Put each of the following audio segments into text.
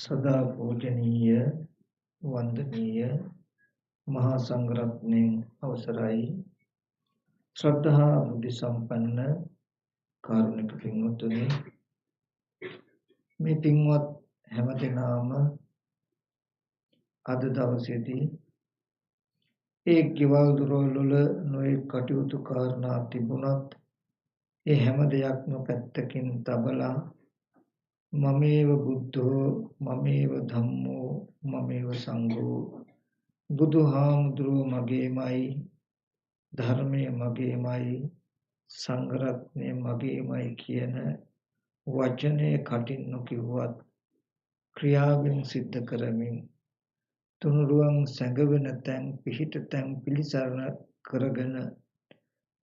सदा पूजनीय वंदनीय महासंघरत्ने अवसराई श्रद्धा बुद्धि संपन्न कारुणिक पिंवතුනි මේ පින්වත් හැමදෙනාම අද දවසේදී ඒ ගෙවල් දොරවල් වල නොයෙක් කටයුතු කාරණා තිබුණත් ඒ හැම දෙයක්ම පැත්තකින් තබලා මමේව බුද්ධෝ මමේව ධම්මෝ මමේව සංඝෝ බුදුහාමුදුරුවෝ මගේමයි ධර්මය මගේමයි සංඝ රත්නය මගේමයි කියන වචනේ කටින් නොකියුවත් ක්‍රියාවෙන් සිද්ධ කරමින් තුනුරුවන් සැඟවෙන තැන් පිහිට තැන් පිළිසරණ කරගෙන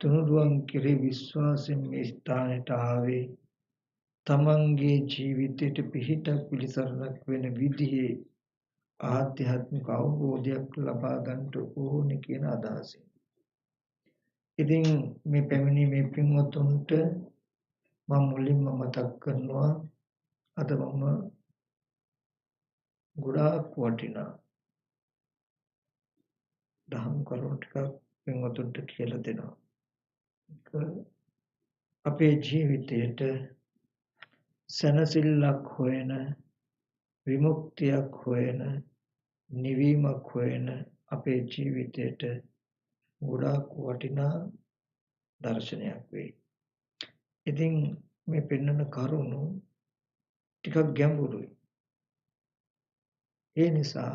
තුනුරුවන් කෙරෙහි විශ්වාසයෙන් මේ ස්ථානයට ආවේ තමන්ගේ ජීවිතයට පිහිට පිළිසරණක් වෙන විදිහේ ආධ්‍යාත්මික අවබෝධයක් ලබා ගන්නට ඕනේ කියන අදහසින්. ඉතින් මේ පැමිණීමේ පින්වතුන්ට මම මුලින්ම මතක් කරනවා අද මම ගොඩාක් වටිනා දහම් කරුණු ටිකක් පින්වතුන්ට කියලා දෙනවා. අපේ ජීවිතයට සැනසෙල්ලක් හොයන විමුක්තියක් හොයන නිවීමක් හොයන අපේ ජීවිතයට ගොඩාක් වටිනා දර්ශනයක් වෙයි. ඉතින් මේ පෙන්වන කරුණු ටිකක් ගැඹුරුයි. ඒ නිසා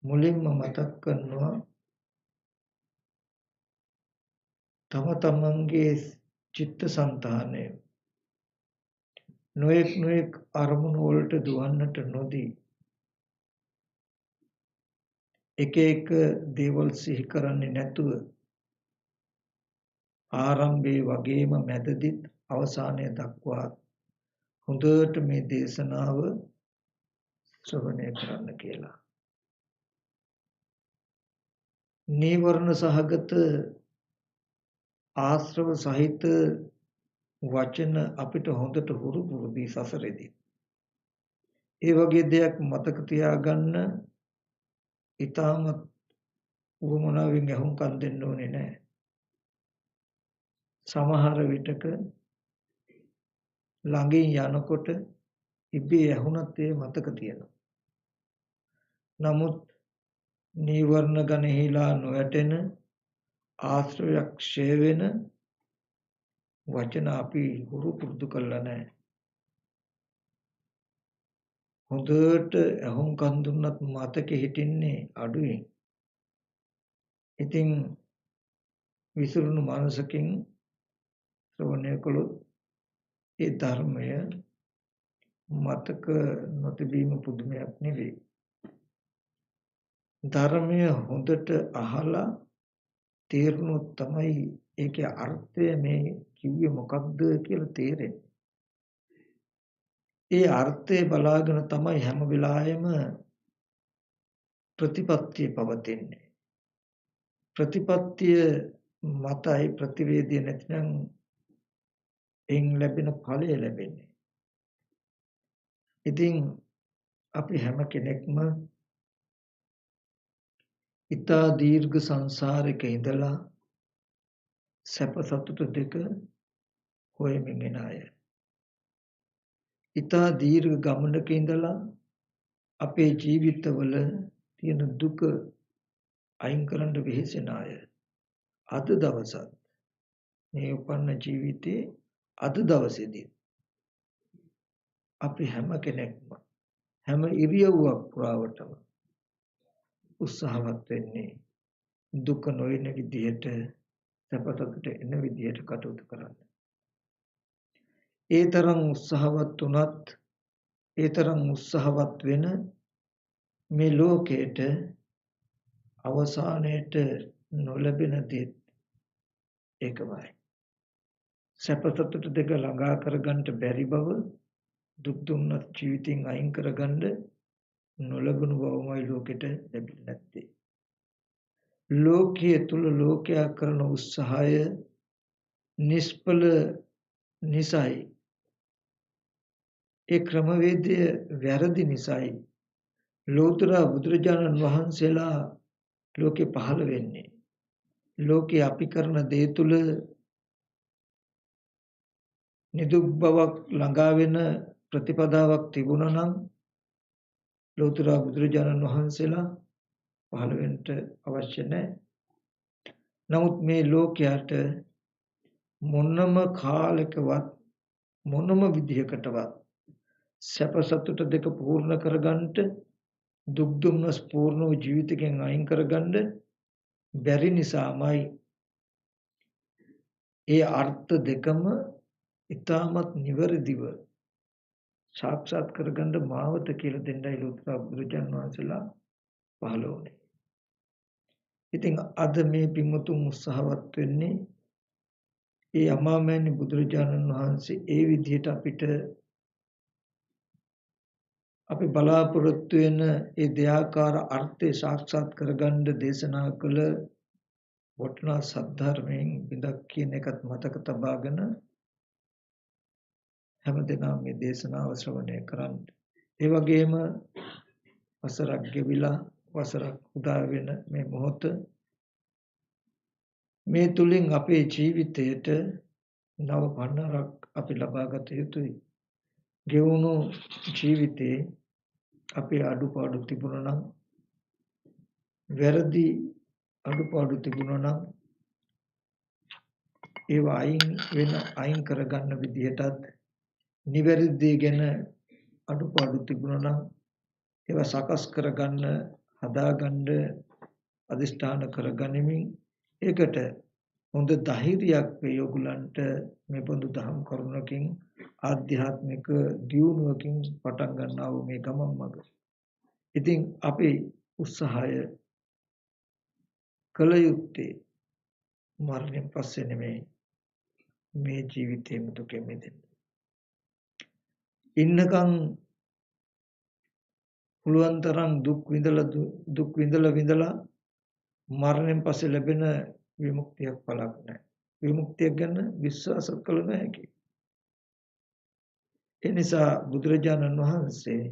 මුලින්ම මතක් කරනවා තම තමන්ගේ චිත්තසංතානය නොඑක් අරමුණු වලට දුවන්නට නොදී එක එක දේවල් සිහි කරන්නේ නැතුව ආරම්භයේ වගේම මැදදිත් අවසානය දක්වා හොඳට මේ දේශනාව ශ්‍රවණය කරන්න කියලා. නීවරණ සහගත ආශ්‍රව සහිත වචන අපිට හොඳට හුරු පුරුදු සසරේදී. ඒ වගේ දෙයක් මතක තියාගන්න ඊටමත් උවමනාවෙන් අහුම්කම් දෙන්න ඕනේ නැහැ. සමහර විටක ළඟින් යනකොට ඉබේ ඇහුණත් ඒ මතක තියෙනවා. නමුත් නීවරණ ගණහිලා නොවැටෙන ආශ්‍රවයක් ක්ෂය වෙන වචන අපි හුරු පුරුදු කරලා නැහැ. හොඳට අහුම්කම් දුන්නත් මතකෙ හිටින්නේ අඩුයි. ඉතින් විසිරුණු මනසකින් ශ්‍රවණය කළොත් ඒ ධර්මය මතක නොතිබීම පුදුමයක් නෙවෙයි. ධර්මය හොඳට අහලා තේරුණොත් තමයි ඒකේ අර්ථය මේ කිව්වේ මොකක්ද කියලා තේරෙන්නේ. ඒ අර්ථය බලාගෙන තමයි හැම වෙලාවෙම ප්‍රතිපත්තිය පවතින්නේ. ප්‍රතිපත්තිය මතයි ප්‍රතිවේදය නැතිනම් එයින් ලැබෙන ඵලය ලැබෙන්නේ. ඉතින් අපි හැම කෙනෙක්ම ඊතා දීර්ඝ සංසාරයක ඉඳලා සැප සතුට දෙක හොයමින් එන අය. ඊතා දීර්ඝ ගමනක ඉඳලා අපේ ජීවිතවල තියෙන දුක අයින් කරන්න වෙහෙසෙන අය. අද දවසත් මේ උපන්න ජීවිතේ අද දවසේදී අපි හැම කෙනෙක්ම හැම ඉරියව්වක් පුරාවටම උත්සාහවත් වෙන්නේ දුක නොයන විදිහට සැපතකට එන විදිහට කටයුතු කරන්න. ඒ තරම් උත්සාහවත් වුණත් ඒ තරම් උත්සාහවත් වෙන මේ ලෝකයට අවසානයේට නොලැබෙන දේ ඒකමයි. සැපතට දෙක ළඟා කරගන්න බැරි බව දුක් දුන්නත් ජීවිතෙන් අයින් කරගන්න නොලැබුණු බවමයි ලෝකෙට ලැබෙන්නේ නැත්තේ. ලෝකයේ තුල ලෝකයා කරන උත්සාහය නිෂ්ඵල නිසයි ඒ ක්‍රමවේදය වැරදි නිසායි ලෝතර බුදුරජාණන් වහන්සේලා ලෝකේ පහළ වෙන්නේ. ලෝකේ අපි කරන දේ තුල නිදුක් බවක් ළඟා වෙන ප්‍රතිපදාවක් තිබුණා නම් ලෝතර බුදුරජාණන් වහන්සේලා පහළ වෙන්න අවශ්‍ය නැහැ. නමුත් මේ ලෝකයට මොනම කාලයකවත් මොනම විදිහකටවත් සැප සතුට දෙක පූර්ණ කරගන්නට දුක් දුම්නස් පූර්ණ වූ ජීවිතයෙන් අයින් කරගන්න බැරි නිසාමයි ඒ අර්ථ දෙකම ඊටමත් නිවැරදිව සාක්ෂාත් කරගන්න මාවත කියලා දෙන්නයි ලෝතර බුදුරජාණන් වහන්සේලා පහළ වුණේ. ඉතින් අද මේ පින්වතුන් උත්සාහවත් වෙන්නේ ඒ අමාමෑණි බුදුරජාණන් වහන්සේ ඒ විදිහට අපිට අපි බලාපොරොත්තු වෙන ඒ දෙආකාර අර්ථය සාක්ෂාත් කරගන්න දේශනා කළ වටිනා සද්ධර්මයෙන් බිඳක් කියන එකත් මතක තබාගෙන හැමදෙනාම මේ දේශනාව ශ්‍රවණය කරන්න. ඒ වගේම වසරක් ගෙවිලා වසරක් උදා වෙන මේ මොහොත මේ තුලින් අපේ ජීවිතයට නව පන්නරක් අපි ලබා ගත යුතුයි. ගෙවුණු ජීවිතේ අපේ අඩුපාඩු තිබුණා නම් වැරදි අඩුපාඩු තිබුණා නම් ඒවා අයින් කරගන්න විදිහටත් නිවැරදි දේ ගැන අඩුපාඩු තිබුණා නම් ඒවා සකස් කරගන්න හදාගන්න අදිෂ්ඨාන කරගනිමින් ඒකට හොඳ ධෛර්යයක් වේ ඔයගලන්ට මේ බඳු දහම් කරුණකින් ආධ්‍යාත්මික දියුණුවකින් පටන් ගන්නා වූ මේ ගමන් මඟ. ඉතින් අපේ උත්සාහය කළ යුත්තේ මරණයෙන් පස්සේ නෙමෙයි මේ ජීවිතේම දුකෙන් මිදෙන්න. ඉන්නකම් පුළුවන් තරම් දුක් විඳලා මරණයෙන් පස්සේ ලැබෙන විමුක්තියක් පළක් නැහැ. විමුක්තිය ගැන විශ්වාස කළ නොහැකි. ඒ නිසා බුදුරජාණන් වහන්සේ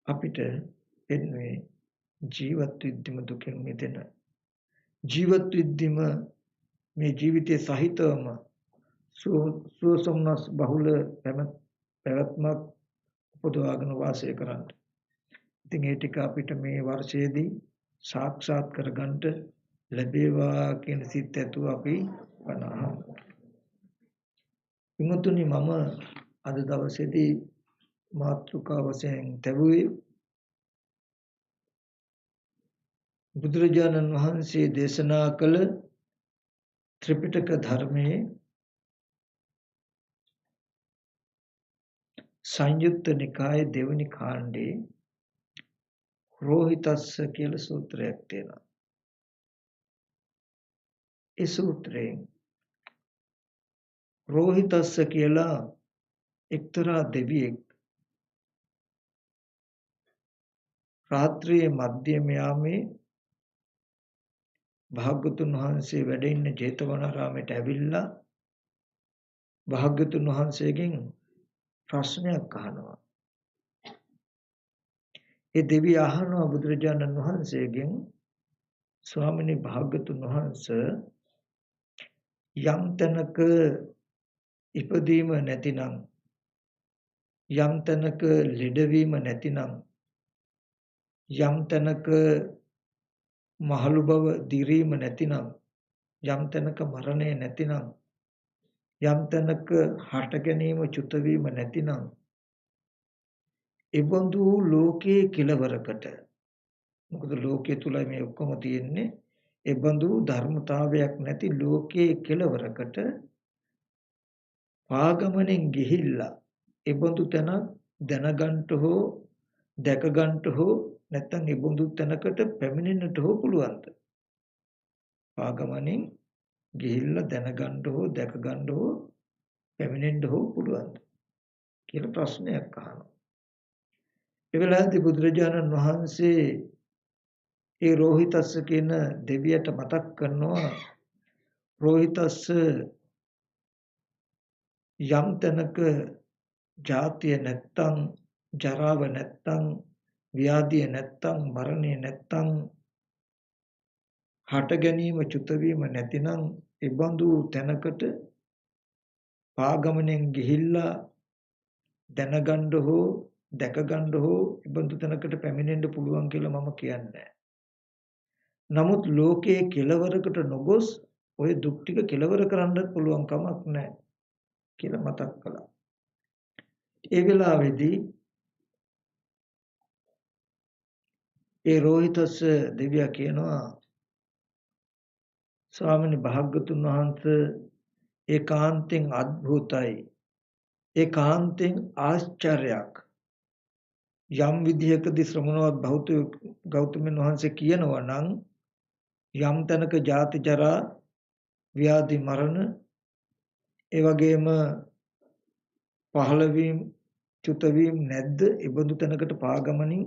අපිට එන්නේ ජීවත් විද්දිම දුකෙන් මිදෙන ජීවත් විද්දිම මේ ජීවිතයේ සහිතවම සුවසම්නස් බහුල පැවැත්මක් උපදවාගෙන වාසය කරන්න. ඉතින් ඒ ටික අපිට මේ වර්ෂයේදී සාක්ෂාත් කරගන්නට ලැබේවා කියන සිත් ඇතුව අපි වනාහා. විමුතුනි මම අද දවසේදී මාතෘකා වශයෙන් තැබුවේ බුදුරජාණන් වහන්සේ දේශනා කළ ත්‍රිපිටක ධර්මයේ සංයුත්ත නිකායේ දෙවනි කාණ්ඩේ රෝහිතස්ස කියලා සූත්‍රයක් තියෙනවා. ඒ සූත්‍රයෙන් රෝහිතස්ස කියලා එක්තරා දෙවියෙක් රාත්‍රියේ මධ්‍යම යාමේ භාග්‍යවතුන් වහන්සේ වැඩ ඉන්න ජේතවනාරාමයට ඇවිල්ලා භාග්‍යවතුන් වහන්සේගෙන් ප්‍රශ්නයක් අහනවා. ඒ දෙවිය අහනවා බුදුරජාණන් වහන්සේගෙන් ස්වාමිනී භාග්‍යවතුන් වහන්සේ යම් තැනක ඉපදීම නැතිනම් යම් තැනක ලෙඩවීම නැතිනම් යම් තැනක මහලු බව දිරීම නැතිනම් යම් තැනක මරණය නැතිනම් යම් තැනක හට ගැනීම චුත වීම නැතිනම් එබඳු ලෝකයේ කෙලවරකට මොකද ලෝකයේ තුලයි මේ ඔක්කොම තියෙන්නේ එබඳු ධර්මතාවයක් නැති ලෝකයේ කෙලවරකට පාගමනෙන් ගිහිල්ලා එබඳු තැනක් දැනගන්ට හෝ දැකගන්ට හෝ නැත්නම් එබඳු තැනකට පැමිණෙන්නට හෝ පුළුවන්ද? පාගමනින් ගිහිල්ලා දැනගන්න හෝ දැකගන්න හෝ පැමිණෙන්න හෝ පුළුවන්ද කියලා ප්‍රශ්නයක් අහනවා. ඒ වෙලාවේදී බුදුරජාණන් වහන්සේ ඒ රෝහිතස්ස කියන දෙවියට මතක් කරනවා රෝහිතස්ස යම් තැනක ජාතිය නැත්තම්, ජරාව නැත්තම්, ව්‍යාධිය නැත්තම්, මරණය නැත්තම්, හට ගැනීම චුත වීම නැතිනම් ඒබඳු තැනකට පාගමනෙන් ගිහිල්ලා දැනගන්න හෝ දැකගන්න හෝ ඒබඳු තැනකට පැමිණෙන්න පුළුවන් කියලා මම කියන්නේ. නමුත් ලෝකයේ කෙලවරකට නොගොස් ওই දුක් ටික කෙලවර කරන්නත් පුළුවන් කමක් නැහැ කියලා මතක් කළා. ඒ වෙලාවේදී ඒ රෝහිතස්ස දෙවියා කියනවා ස්වාමීනි භාග්‍යතුන් වහන්සේ ඒකාන්තෙන් අద్භූතයි. ඒකාන්තෙන් ආශ්චර්යයක්. යම් විදිහකදී ශ්‍රමණවත් ගෞතමයන් වහන්සේ කියනවා නම් යම් තැනක ජාති ජරා ව්‍යාධි මරණ ඒ වගේම පහළවීම චුත වීම නැද්ද? ඒබඳු තැනකට පාගමනින්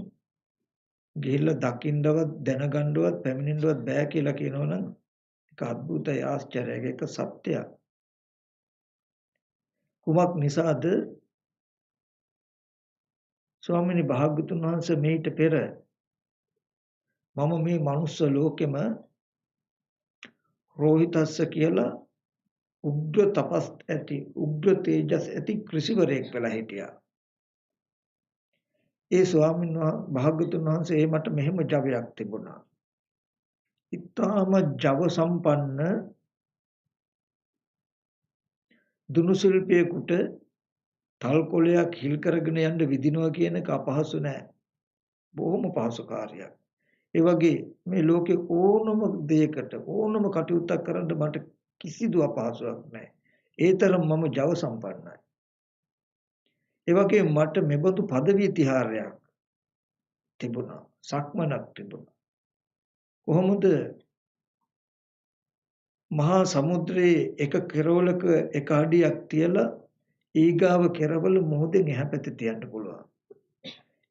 ගිහිල්ලා දකින්නවත් දැනගන්නවත් පැමිණෙන්නවත් බෑ කියලා කියනවනම් ඒක අద్భుතයි ආශ්චර්යයක්. ඒක සත්‍යයක්. කුමක් නිසාද? ස්වාමීනි භාග්‍යතුන් වහන්සේ මේිට පෙර මම මේ මනුස්ස ලෝකෙම රෝහිතස්ස කියලා උග්‍ර තපස් ඇති උග්‍ර තේජස් ඇති ඍෂිවරයෙක් වෙලා හිටියා. ඒ ස්වාමීන් වහන්සේ භාග්‍යතුන් වහන්සේ මට මෙහෙම ජවයක් තිබුණා. ඊටාම ජව සම්පන්න දුනු ශිල්පියෙකුට තල් කොළයක් හිල් කරගෙන යන්න විදිනවා කියන එක අපහසු නෑ. බොහොම පහසු කාර්යයක්. ඒ වගේ මේ ලෝකේ ඕනම දෙයකට ඕනම කටයුත්තක් කරන්න මට කිසිදු අපහසුයක් නෑ. ඒ තරම් මම ජව සම්පන්නයි. ඒ වගේ මට මෙබඳු পদවි තිහාරයක් තිබුණා. සක්මනක් තිබුණා. කොහොමද මහා සමුද්‍රයේ එක කෙරවලක එක අඩියක් තියලා ඊගාව කෙරවල මොහොතෙන් එහා පැත්තේ තියන්න පුළුවන්.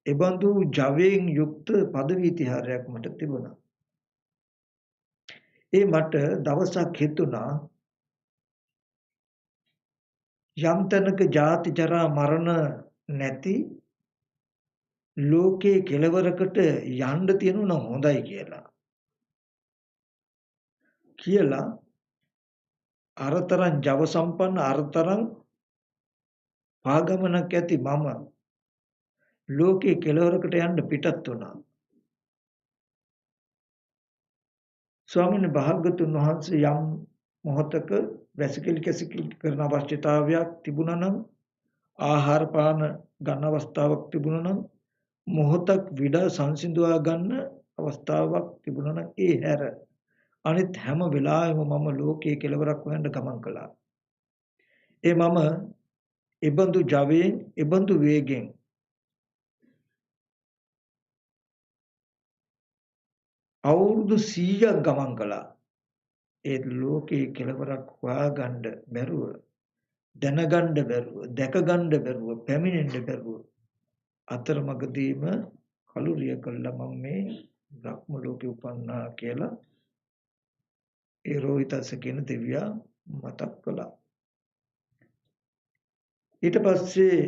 එබඳු ජවයෙන් යුක්ත পদවි තිහාරයක් මට තිබුණා. ඒ මට දවසක් හිතුණා යම් තැනක ජාති ජරා මරණ නැති ලෝකේ කෙලවරකට යන්න තියෙනවා නම් හොඳයි කියලා අරතරන් ජව සම්පන්න අරතරන් පාගමනක් ඇති මම ලෝකේ කෙලවරකට යන්න පිටත් වුණා. ස්වාමීන් භාග්‍යතුන් වහන්සේ යම් මොහතක වැසිකිලි කැසිකිලි කරන අවශ්‍යතාවයක් තිබුණා නම් ආහාර පාන ගන්න අවස්ථාවක් තිබුණා නම් මොහතක් විඩා සංසිඳවා ගන්න අවස්ථාවක් තිබුණා නම් ඒ හැර අනිත් හැම වෙලාවෙම මම ලෝකයේ කෙලවරක් හොයන්න ගමන් කළා. ඒ මම ඉබඳු ජවයෙන් ඉබඳු වේගෙන් අවුරුදු 100ක් ගමන් කළා. ඒ ලෝකයේ කෙලවරක් හොයාගන්න බැරුව දැනගන්න බැරුව දැකගන්න බැරුව පැමිණෙන්න බැරුව අතරමඟදීම කලුරිය කළා මම මේ බ්‍රහ්ම ලෝකේ උපන්නා කියලා ඒ රෝහිතස්ස කියන දෙවියා මතක් කළා. ඊට පස්සේ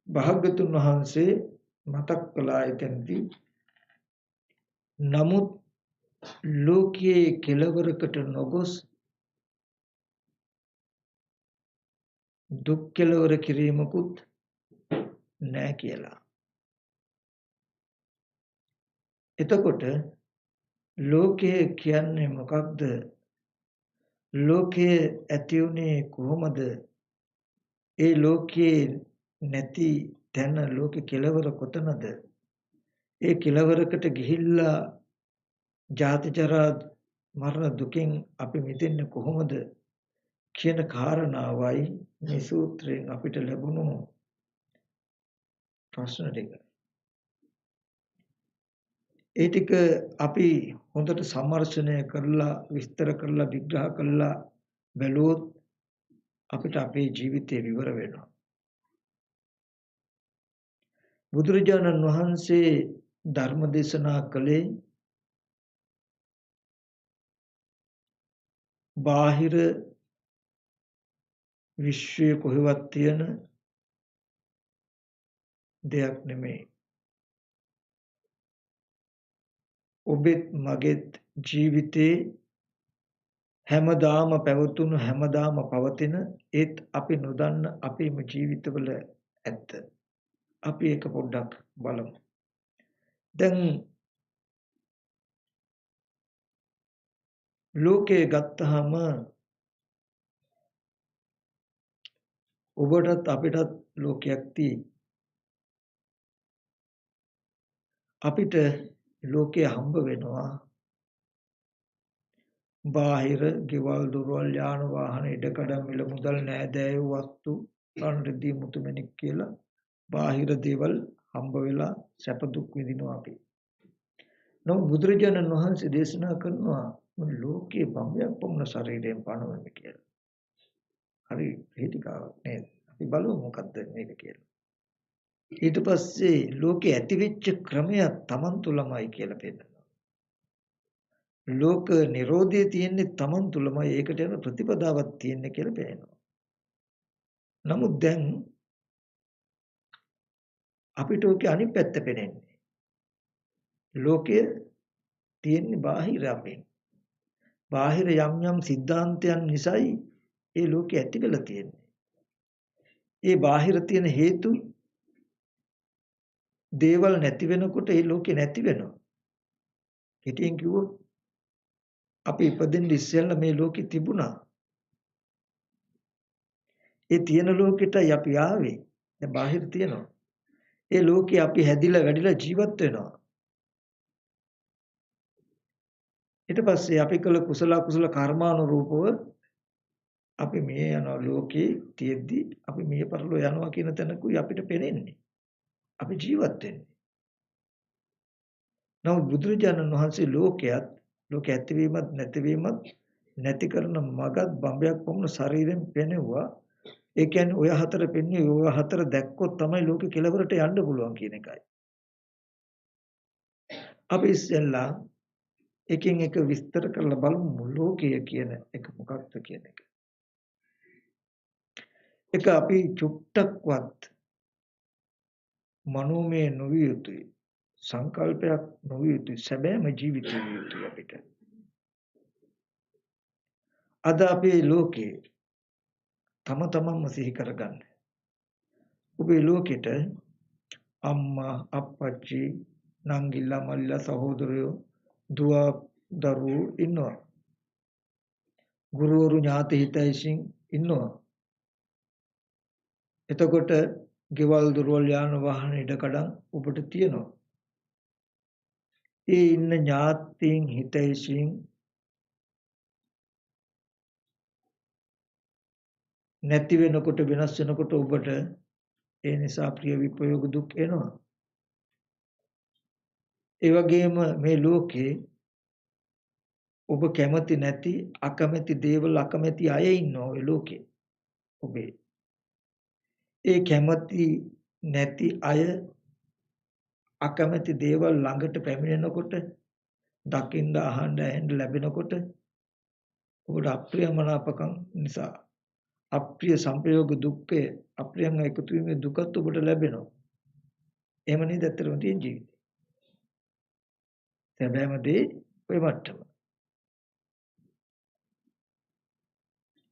භාග්‍යතුන් වහන්සේ මතක් කළා එතෙන්දී නමුත් ලෝකයේ කෙලවරකට නොගොස් දුක් කෙලවර කිරීමකුත් නැහැ කියලා. එතකොට ලෝකයේ කියන්නේ මොකක්ද? ලෝකයේ ඇති උනේ කොහොමද? ඒ ලෝකයේ නැති තැන ලෝකේ කෙලවර කොතනද? ඒ කෙලවරකට ගිහිල්ලා ජාති ජරා මරණ දුකෙන් අපි මිදෙන්නේ කොහොමද කියන කාරණාවයි මේ සූත්‍රයෙන් අපිට ලැබුණු ප්‍රශ්න ටික. ඒ ටික අපි හොඳට සම්මර්ෂණය කරලා විස්තර කරලා විග්‍රහ කරලා බැලුවොත් අපිට අපේ ජීවිතේ විවර වෙනවා. බුදුරජාණන් වහන්සේ ධර්ම දේශනා කළේ බාහිර විශ්වයේ කොහෙවත් තියෙන දෙයක් නෙමෙයි. ඔබෙත් මගෙත් ජීවිතේ හැමදාම පැවතුණු හැමදාම පවතින ඒත් අපි නොදන්න අපේම ජීවිතවල ඇත්ත. අපි ඒක පොඩ්ඩක් බලමු. දැන් ලෝකේ ගත්තාම ඔබටත් අපිටත් ලෝකයක් තියෙයි. අපිට ලෝකේ හම්බ වෙනවා බාහිර ගෙවල් දොරවල් යාන වාහන ඉඩකඩම් මිල මුදල් නෑදෑයෝ වස්තු රන්රිදී මුතුමැණික් කියලා බාහිර දේවල් හම්බ වෙලා සැප දුක් විඳිනවා අපි. නමුත් බුදුරජාණන් වහන්සේ දේශනා කරනවා මේ ලෝකේ බඹයක් වුණ ශරීරයෙන් පණවන්න කියලා. හරි හේතිකාවක් නේද? අපි බලමු මොකද්ද මේක කියලා. ඊට පස්සේ ලෝකේ ඇතිවෙච්ච ක්‍රමය Taman තුලමයි කියලා පෙන්නනවා. ලෝක නිරෝධය තියෙන්නේ Taman තුලමයි ඒකට යන ප්‍රතිපදාවක් තියෙන්නේ කියලා පෙන්නනවා. නමුත් දැන් අපිට ඔකේ අනිත් පැත්ත පෙනෙන්නේ. ලෝකය තියෙන්නේ බාහිර අපෙන්. බාහිර යම් යම් සිද්ධාන්තයන් නිසායි ඒ ලෝකෙ ඇති වෙලා තියෙන්නේ. ඒ බාහිර තියෙන හේතු දේවල් නැති වෙනකොට ඒ ලෝකෙ නැති වෙනවා. කෙටියෙන් කිව්වොත් අපි ඉපදෙන්න ඉස්සෙල්ලා මේ ලෝකෙ තිබුණා. ඒ තියෙන ලෝකෙටයි අපි ආවේ. දැන් බාහිර තියෙනවා. ඒ ලෝකෙ අපි හැදිලා වැඩිලා ජීවත් වෙනවා. ඊට පස්සේ අපි කළ කුසල කුසල කර්මානුරූපව අපි මේ යන ලෝකේ තියෙද්දි අපි මිය පරලෝ යනවා කියන තැනකුයි අපිට පේන්නේ. අපි ජීවත් වෙන්නේ. නමුත් බුදුරජාණන් වහන්සේ ලෝකයක් ලෝක ඇතිවීමත් නැතිවීමත් නැති කරන මගත් බඹයක් වුණ ශරීරයෙන් පෙනෙවුවා. ඒ කියන්නේ ඔය හතර පෙන්නේ ඔය හතර දැක්කොත් තමයි ලෝකෙ කෙලවරට යන්න පුළුවන් කියන එකයි. අපි ඉස්සෙල්ලා එකින් එක විස්තර කරලා බලමු ලෝකය කියන එක මොකක්ද කියන එක. ඒක අපි චුට්ටක්වත් මනෝමය නොවිය යුතුයි. සංකල්පයක් නොවිය යුතුයි. සැබෑම ජීවිතය විය යුතුයි අපිට. අද අපේ ලෝකේ තම තමන්ම සිහි කරගන්න. ඔබේ ලෝකෙට අම්මා අප්පච්චි නංගිලා මල්ලිලා සහෝදරයෝ දුව දරුවෝ ඉන්නවා. ගුරුවරු ඥාති හිතයිසින් ඉන්නවා. එතකොට ගෙවල් දොරවල් යාන වාහන ඉඩකඩම් ඔබට තියෙනවා. ඒ ඉන්න ඥාතීන් හිතයිසින් නැති වෙනකොට වෙනස් වෙනකොට ඔබට ඒ නිසා ප්‍රිය විපයෝග දුක් එනවා. ඒ වගේම මේ ලෝකේ ඔබ කැමති නැති අකමැති දේවල් අකමැති අය ඉන්නවා ඔය ලෝකේ. ඔබේ ඒ කැමති නැති අය අකමැති දේවල් ළඟට පැමිණෙනකොට දකින්න අහන්න ඇහෙන්න ලැබෙනකොට ඔබට අප්‍රියමනාපකම් නිසා අප්‍රිය සංපයෝග දුක්ඛය අප්‍රියංග එකතු වීමේ දුකත් ඔබට ලැබෙනවා. එහෙම නේද ඇත්තටම තියෙන ජීවිතේ. සැබෑම දේ ඔය මට්ටම.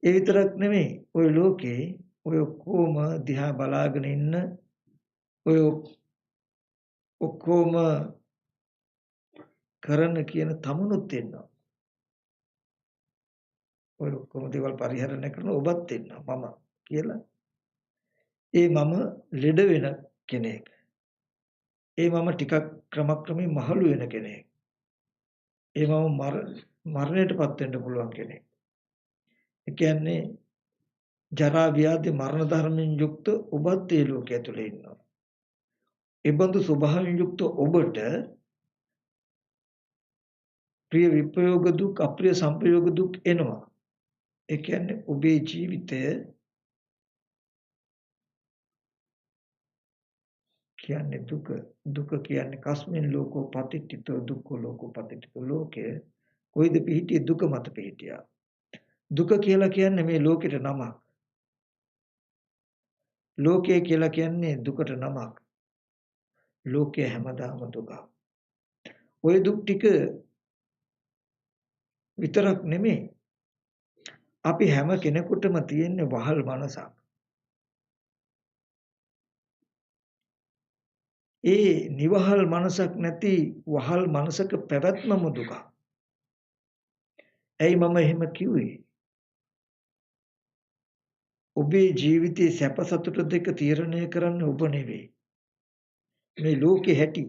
ඒ විතරක් නෙමෙයි ඔය ලෝකේ ඔය ඔක්කොම දිහා බලාගෙන ඉන්න ඔය ඔක්කොම කරන කියන තමුණුත් ඉන්නවා. ඔය ඔක්කොම දේවල් පරිහරණය කරන ඔබත් ඉන්නවා මම කියලා. ඒ මම ලෙඩ වෙන කෙනෙක්. ඒ මම ටිකක් ක්‍රමක්‍රමයෙන් මහලු වෙන කෙනෙක්. ඒ මම මරණයටපත් වෙන්න පුළුවන් කෙනෙක්. ඒ කියන්නේ ජරා ව්‍යාධි මරණ ධර්මයෙන් යුක්ත ඔබත් ඒ ලෝකයේ ඇතුලේ ඉන්නවා. ඒ බඳු ස්වභාවයෙන් යුක්ත ඔබට ප්‍රිය විපයෝග දුක් අප්‍රිය සංපයෝග දුක් එනවා. ඒ කියන්නේ ඔබේ ජීවිතය කියන්නේ දුක කියන්නේ කස්මින් ලෝකෝ පතිට්ඨිතෝ දුක්ඛ ලෝකෝ පතිට්ඨිතෝ ලෝකේ කොයිද පිහිටියේ දුක මත පිහිටියා. දුක කියලා කියන්නේ මේ ලෝකෙට නමක්. ලෝකය කියලා කියන්නේ දුකට නමක්. ලෝකයේ හැමදාම දුක. ওই දුක් ටික විතරක් නෙමෙයි අපි හැම කෙනෙකුටම තියෙන වහල් මනසක්. ඒ නිවහල් මනසක් නැති වහල් මනසක පැවැත්මම දුක. ඇයි මම එහෙම කිව්වේ? ඔබේ ජීවිතයේ සැප සතුට දෙක තීරණය කරන්නේ ඔබ නෙවෙයි. මේ ලෝකේ හැටි.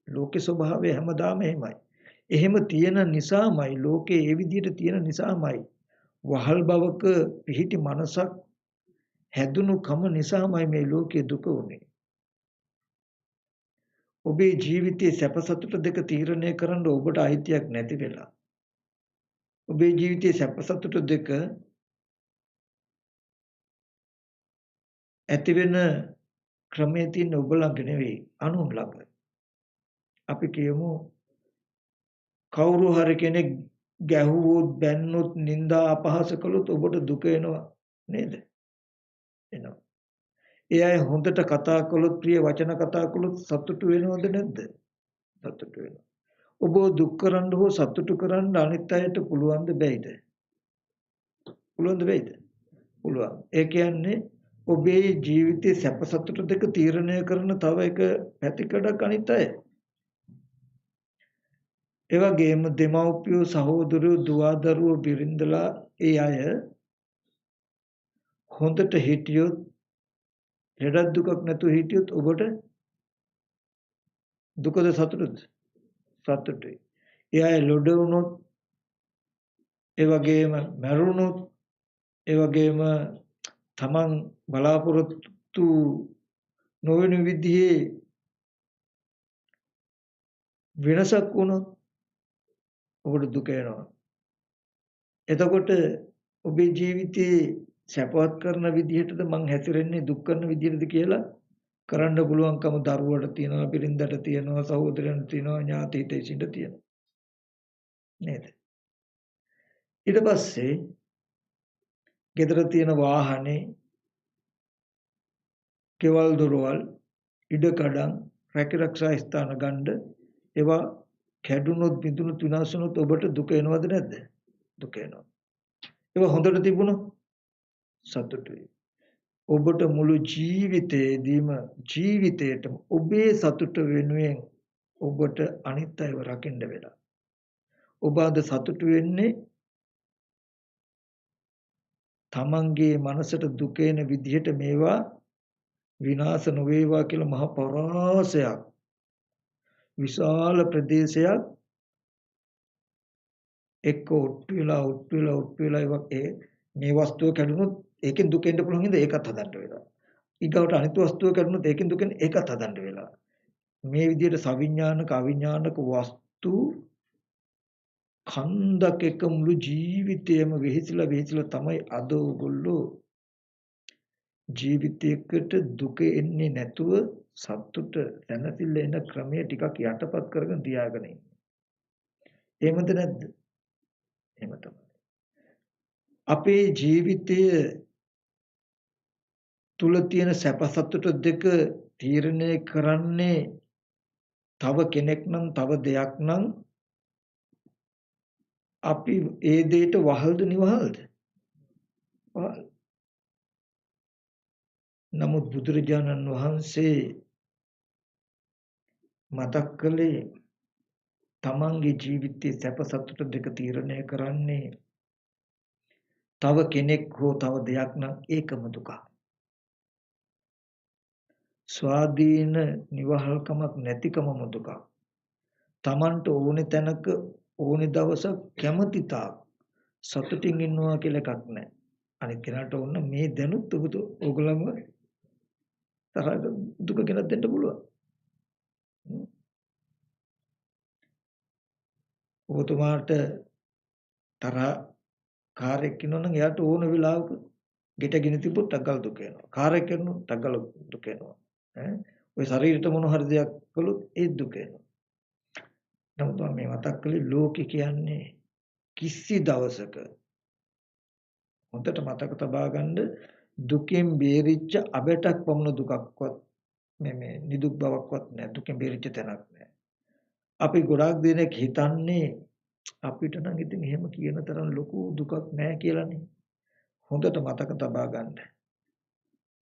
ලෝකේ ස්වභාවය හැමදාම එහෙමයි. එහෙම තියෙන නිසාමයි ලෝකේ ඒ විදිහට තියෙන නිසාමයි වහල් බවක පිහිටි මනසක් හැදුණු කම නිසාමයි මේ ලෝකේ දුක උනේ. ඔබේ ජීවිතයේ සැප සතුට දෙක තීරණය කරන්න ඔබට අයිතියක් නැති වෙලා. ඔබේ ජීවිතයේ සැප සතුට දෙක ඇති වෙන ක්‍රමයේ තියෙන ඔබ ළඟ නෙවෙයි අනුන් ළඟ. අපි කියමු කවුරු හරි කෙනෙක් ගැහුවොත් බැන්නොත් නිନ୍ଦා අපහාස කළොත් ඔබට දුක එනවා නේද? එනවා. ඒ අය හොඳට කතා කළොත් ප්‍රිය වචන කතා කළොත් සතුටු වෙනවද නැද්ද? සතුටු වෙනවා. ඔබ දුක් කරන්න හෝ සතුටු කරන්න අනිත් අයට පුළුවන්ද බැයිද? පුළුවන්ද බැයිද? පුළුවන්. ඒ කියන්නේ ඔබේ ජීවිතයේ සැප සතුට දෙක තීරණය කරන තව එක පැතිකඩක් අනිත් අය. ඒ වගේම දෙමව්පියෝ සහෝදරයෝ දුව දරුවෝ බිරිඳලා ඒ අය හොඳට හිටියොත් ලෙඩක් දුකක් නැතුව හිටියොත් ඔබට දුකද සතුටද? සතුටුයි. ඒ අය ලොඩ වුණොත් ඒ වගේම මැරුණොත් ඒ වගේම තමන් බලාපොරොත්තු නොවන විදිහේ වෙනසක් වුණොත් ඔබට දුක එනවා. එතකොට ඔබේ ජීවිතේ සැපවත් කරන විදිහටද මං හැසිරෙන්නේ දුක් කරන විදිහටද කියලා කරන්න පුළුවන්කම දරුවට තියෙනවා, බිරිඳට තියෙනවා, සහෝදරයන්ට තියෙනවා, ඥාති හිතේසින්ට තියෙනවා. නේද? ඊට පස්සේ ගෙදර තියෙන වාහනේ, කෙවල් දොරවල්, ඉඩකඩම්, රැකිරක්ෂා ස්ථාන ගන්න ඒවා කැඩුනොත් බිඳුනොත් විනාශ වුනොත් ඔබට දුක එනවද නැද්ද? දුක එනවා. ඒවා හොඳට තිබුණොත් සතුටුයි. ඔබට මුළු ජීවිතේටම ඔබේ සතුට වෙනුවෙන් ඔබට අනිත් අයව රකින්න වෙලා. ඔබ අද සතුටු වෙන්නේ තමන්ගේ මනසට දුක එන විදිහට මේවා විනාශ නොවේවා කියලා මහ පරාසයක් විශාල ප්‍රදේශයක් එක්ක ඔට්ටු වෙලා මේ වස්තුව කැඩුනොත් ඒකෙන් දුක එන්න පුළුවන් හින්දා ඒකත් හදන්න වෙලා. ඊගවට අනිත් වස්තුව කැඩුනොත් ඒකෙන් දුකෙන් ඒකත් හදන්න වෙලා. මේ විදිහට සවිඥානික අවිඥානික වස්තු කන්දක් එක මුළු ජීවිතේම වෙහිසිලා තමයි අද ඔයගොල්ලෝ ජීවිතයකට දුක එන්නේ නැතුව සතුට දැනසිල්ල එන ක්‍රමය ටිකක් යටපත් කරගෙන තියාගෙන ඉන්නේ. එහෙමද නැද්ද? එහෙම තමයි. අපේ ජීවිතය තුල තියෙන සැප සතුට දෙක තීරණය කරන්නේ තව කෙනෙක් නම් තව දෙයක් නම් අපි ඒ දෙයට වහල්ද නිවහල්ද? වහල්. නමුත් බුදුරජාණන් වහන්සේ මතක් කළේ තමන්ගේ ජීවිතයේ සැප සතුට දෙක තීරණය කරන්නේ තව කෙනෙක් හෝ තව දෙයක් නම් ඒකම දුක. ස්වාධීන නිවහල්කමක් නැතිකමම දුක. තමන්ට ඕනේ තැනක ඕනේ දවසක් කැමති තාක් සතුටින් ඉන්නවා කියලා එකක් නැහැ. අනිත් කෙනාට ඕන මේ දැනුත් ඔයගොල්ලන්ව තරහ දුක ගෙනත් දෙන්න පුළුවන්. ඔබතුමාට තරහ කාර්යයක් ඉන්නවනම් එයාට ඕන වෙලාවක ගෙට ගෙන තිබ්බොත් අග්ගල දුක එනවා. කාර්යයක් කරනොත් අග්ගල දුක එනවා. ඔය ශරීරයට මොන හරි දෙයක් කළොත් ඒ දුක එනවා. නමුත් මම මේ මතක් කළේ ලෝකේ කියන්නේ කිසි දවසක හොඳට මතක තබා ගන්න දුකෙන් බේරිච්ච අබටක් පමණ දුකක්වත් මේ නිදුක් බවක්වත් නැහැ. දුකෙන් බේරිච්ච තැනක් නැහැ. අපි ගොඩාක් දෙනෙක් හිතන්නේ අපිට නම් ඉතින් එහෙම කියන තරම් ලොකු දුකක් නැහැ කියලානේ. හොඳට මතක තබා ගන්න.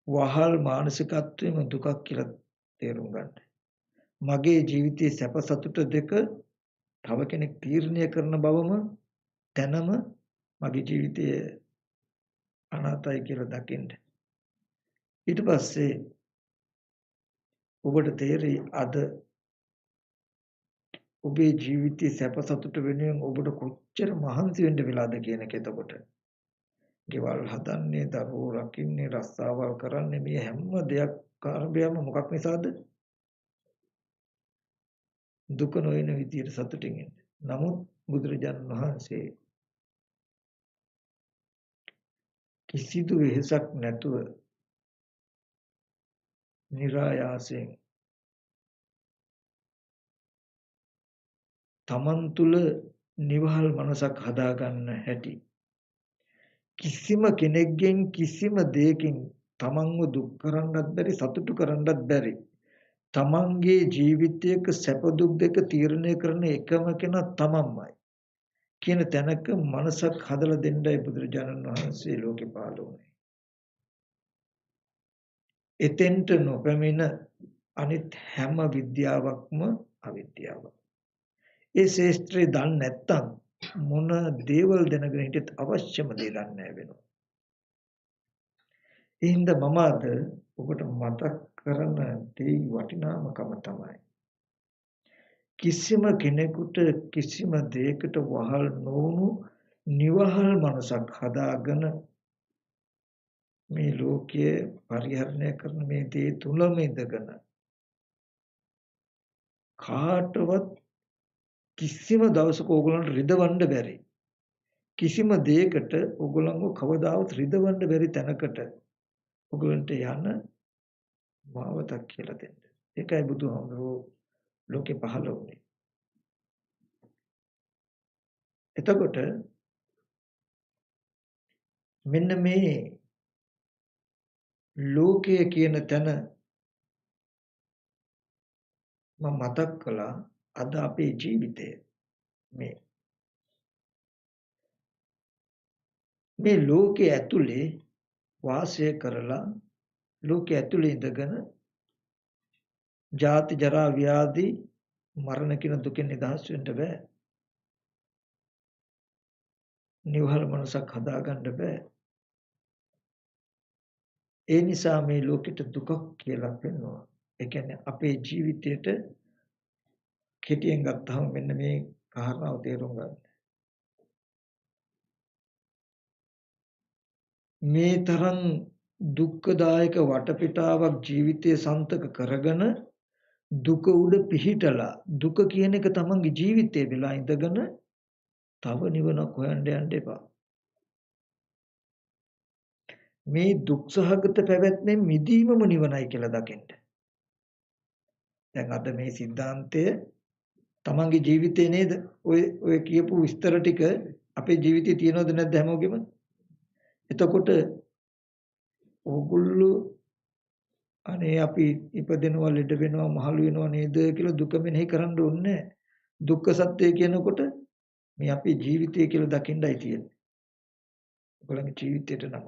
වහල් මානසිකත්වයේම දුකක් කියලා තේරුම් ගන්න. මගේ ජීවිතයේ සැප සතුට දෙක තව කෙනෙක් තීරණය කරන බවම තැනම මගේ ජීවිතයේ අනාතයි කියලා දකින්න. ඊට පස්සේ ඔබට තේරෙයි අද ඔබේ ජීවිතයේ සැප සතුට වෙනුවෙන් ඔබට කොච්චර මහන්සි වෙන්න වෙලාද කියන එක එතකොට. ගෙවල් හදන්නේ, දරුවෝ රකින්නේ, රස්සාවල් කරන්නේ මේ හැම දෙයක් කාර්යයම මොකක් නිසාද? දුක නොවන විදියට සතුටින් ඉන්න. නමුත් බුදුරජාණන් වහන්සේ කිසිදු වෙහසක් නැතුව નિરાයාසයෙන් තමන් තුළ නිවහල් මනසක් හදාගන්න හැටි කිසිම කෙනෙක්ගෙන් කිසිම දෙයකින් තමන්ව දුක් කරන්නත් බැරි සතුටු කරන්නත් බැරි තමන්ගේ ජීවිතයක සැප දුක් දෙක තීරණය කරන එකම කෙනා තමන්මයි කියන තැනක මනසක් හදලා දෙන්නයි බුදුරජාණන් වහන්සේ ලෝකේ පහළ වුණේ. එතෙන්ට නොපැමිණ අනිත් හැම විද්‍යාවක්ම අවිද්‍යාවක්. ඒ ශේෂ්ත්‍රය දන්නේ නැත්තම් මොන දේවල් දැනගෙන හිටියත් අවශ්‍යම දේ දන්නේ නැහැ වෙනවා. ඒ හින්දා මම අද ඔබට මතක් කරන දේ වටිනාමකම තමයි කිසිම කෙනෙකුට කිසිම දෙයකට වහල් නොවුණු නිවහල් මනසක් හදාගෙන මේ ලෝකයේ පරිහරණය කරන මේ දේ තුලම ඉඳගෙන කාටවත් කිසිම දවසක ඕගොල්ලන්ට රිදවන්න බැරි කිසිම දෙයකට ඕගොල්ලන්ව කවදාවත් රිදවන්න බැරි තැනකට ඕගොල්ලන්ට යන මාවතක් කියලා දෙන්න. ඒකයි බුදුහාමුදුරුවෝ ලෝකේ පහළ වුණේ. එතකොට මෙන්න මේ ලෝකය කියන තැන මම මතක් කළා අද අපේ ජීවිතය මේ ලෝකයේ ඇතුලේ වාසය කරලා ලෝකයේ ඇතුලේ ඉඳගෙන ජාති ජරා ව්‍යාධි මරණ කියන දුකෙන් නිදහස් වෙන්න බෑ. නිවහල් මනසක් හදාගන්න බෑ. ඒ නිසා මේ ලෝකෙට දුකක් කියලා පෙන්වනවා. ඒ කියන්නේ අපේ ජීවිතයට කෙටියෙන් ගත්තාම මෙන්න මේ කාරණාව තේරුම් ගන්න. මේ තරම් දුක්ඛදායක වටපිටාවක් ජීවිතයේ සන්තක කරගෙන දුක උඩ පිහිටලා දුක කියන එක තමන්ගේ ජීවිතේ වෙලා ඉඳගෙන තව නිවනක් හොයන්න යන්න එපා. මේ දුක්සහගත පැවැත්මෙන් මිදීමම නිවනයි කියලා දකින්න. දැන් අද මේ સિદ્ધාන්තය තමන්ගේ ජීවිතේ නේද? ඔය කියපු විස්තර ටික අපේ ජීවිතේ තියෙනවද නැද්ද හැමෝගෙම? එතකොට ඕගොල්ලෝ අනේ අපි ඉපදෙනවා ලෙඩ වෙනවා මහලු වෙනවා නේද කියලා දුක මෙනෙහි කරන්න ඕනේ. දුක්ඛ සත්‍ය කියනකොට මේ අපේ ජීවිතය කියලා දකින්නයි තියෙන්නේ. ඔයගොල්ලන්ගේ ජීවිතයට නම.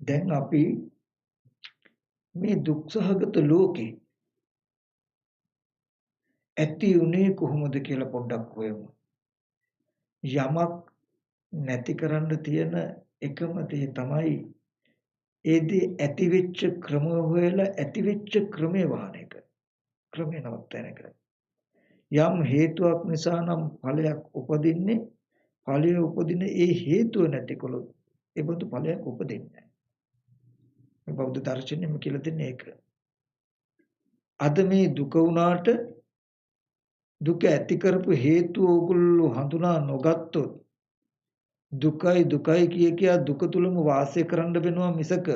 දැන් අපි මේ දුක්සහගත ලෝකේ ඇති උනේ කොහොමද කියලා පොඩ්ඩක් හොයමු. යමක් නැති කරන්න තියෙන එකම දේ තමයි ඒ දේ ඇති වෙච්ච ක්‍රම හොයලා ඇති වෙච්ච ක්‍රමේ වහන එක. ක්‍රමේ නවත්තන එක. යම් හේතුවක් නිසා නම් ඵලයක් උපදින්නේ ඵලය උපදින ඒ හේතුව නැතිකොලොත් ඒ බඳු ඵලයක් උපදින්නේ නැහැ. මේ බෞද්ධ දර්ශනයෙම කියලා දෙන්නේ ඒක. අද මේ දුක වුණාට දුක ඇති කරපු හේතුව ඕගොල්ලෝ හඳුනා නොගත්තොත් දුකයි දුකයි කිය දුක තුලම වාසය කරන්න වෙනවා මිසක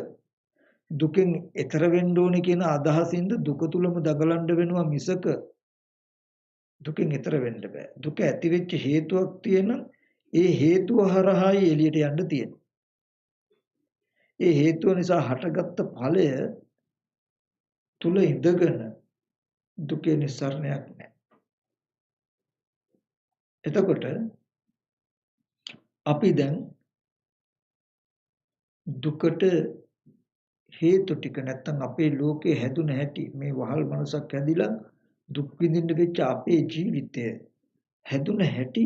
දුකෙන් එතර වෙන්න ඕනේ කියන අදහසින්ද දුක තුලම දගලන්න වෙනවා මිසක දුකෙන් එතර වෙන්න බෑ. දුක ඇති වෙච්ච හේතුවක් තියෙන ඒ හේතුව හරහායි එළියට යන්න තියෙන්නේ. ඒ හේතුව නිසා හටගත්ත ඵලය තුල ඉඳගෙන දුකේ නිස්සාරණයක් නැහැ. එතකොට අපි දැන් දුකට හේතු ටික නැත්තම් අපේ ලෝකේ හැදුන හැටි මේ වහල් මනසක් හැදිලා දුක් විඳින්න වෙච්ච අපේ ජීවිතය හැදුන හැටි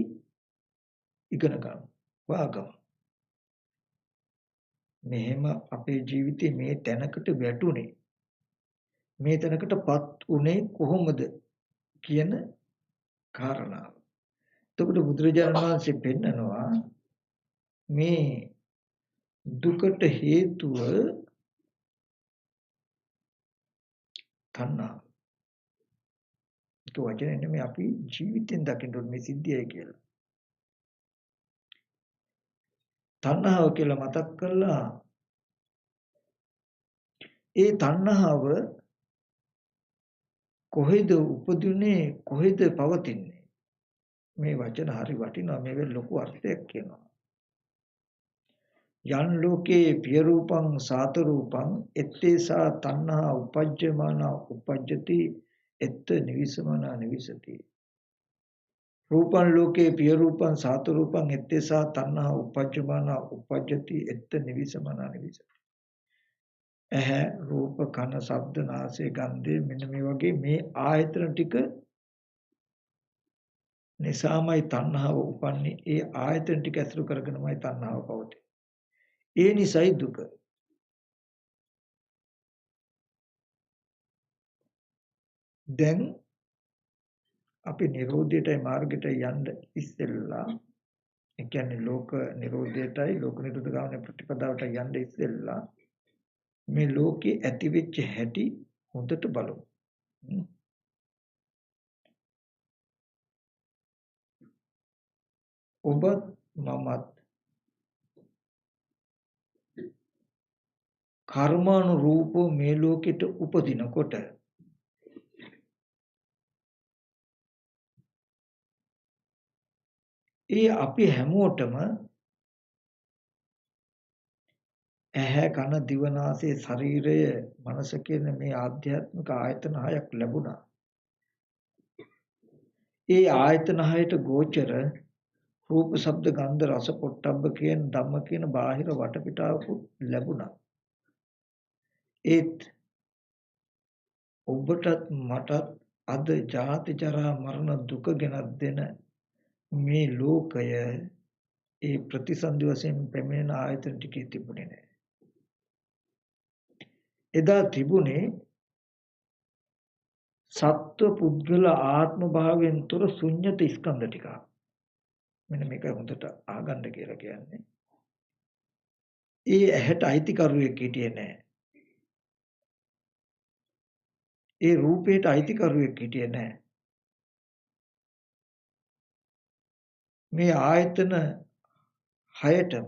ඉගෙන ගන්න. වාගම. මෙහෙම අපේ ජීවිතේ මේ තැනකට වැටුනේ. මේ තැනකටපත් උනේ කොහොමද කියන කාරණාව. එතකොට බුදුරජාණන් වහන්සේ පෙන්නනවා මේ දුකට හේතුව තණ්හාව. ඒක වචනේ නෙමෙයි අපි ජීවිතෙන් දකින්න ඕනේ මේ සිද්ධියයි කියලා. තණ්හාව කියලා මතක් කළා. ඒ තණ්හාව කොහෙද උපදින්නේ කොහෙද පවතින්නේ? මේ වචන හරි වටිනවා. මේවෙ ලොකු අර්ථයක් කියනවා. යන් ලෝකේ පිය රූපං සාත රූපං එත්තේසා තණ්හා උපජ්ජමාන උපජ්ජති එත්ත නිවිසමන නිවිසති. රූපං ලෝකේ පිය රූපං සාත රූපං එත්තේසා තණ්හා උපජ්ජමාන උපජ්ජති එත්ත නිවිසමන නිවිසති. ඇහැ රූප කන ශබ්ද නාසය ගන්ධය මෙන්න මේ වගේ මේ ආයතන ටික නිසාමයි තණ්හාව උපන්නේ. ඒ ආයතන ටික ඇසුරු කරගෙනමයි තණ්හාව පවතින්නේ. ඒ නිසයි දුක. දැන් අපි නිරෝධයටයි මාර්ගයටයි යන්න ඉස්සෙල්ලා ඒ කියන්නේ ලෝක නිරෝධයටයි ලෝක නිරෝධ ගාමී ප්‍රතිපදාවට යන්න ඉස්සෙල්ලා මේ ලෝකේ ඇති වෙච්ච හැටි හොඳට බලමු. ඔබත් මමත් කර්මානුරූපව මේ ලෝකෙට උපදිනකොට ඒ අපි හැමෝටම ඇහැ කන දිව නාසය ශරීරය මනස කියන මේ ආධ්‍යාත්මික ආයතන හයක් ලැබුණා. ඒ ආයතන හයට ගෝචර රූප ශබ්ද ගන්ධ රස පොට්ටබ්බ කියන ධම්ම කියන බාහිර වටපිටාවකුත් ලැබුණා. ඒත් ඔබටත් මටත් අද ජාති ජරා මරණ දුක ගෙනත් දෙන මේ ලෝකය ඒ ප්‍රතිසන්දි වශයෙන් පැමිණෙන ආයතන ටිකේ තිබුණේ නැහැ. එදා තිබුණේ සත්ව පුද්ගල ආත්ම භාවයෙන් තොර ශුන්්‍යත ස්කන්ධ ටික. මෙන්න මේක හොඳට ආගන්න කියලා කියන්නේ. ඒ ඇහැට අයිතිකරුවෙක් හිටියේ නැහැ. ඒ රූපයට අයිතිකරුවෙක් හිටියේ නැහැ. මේ ආයතන හයටම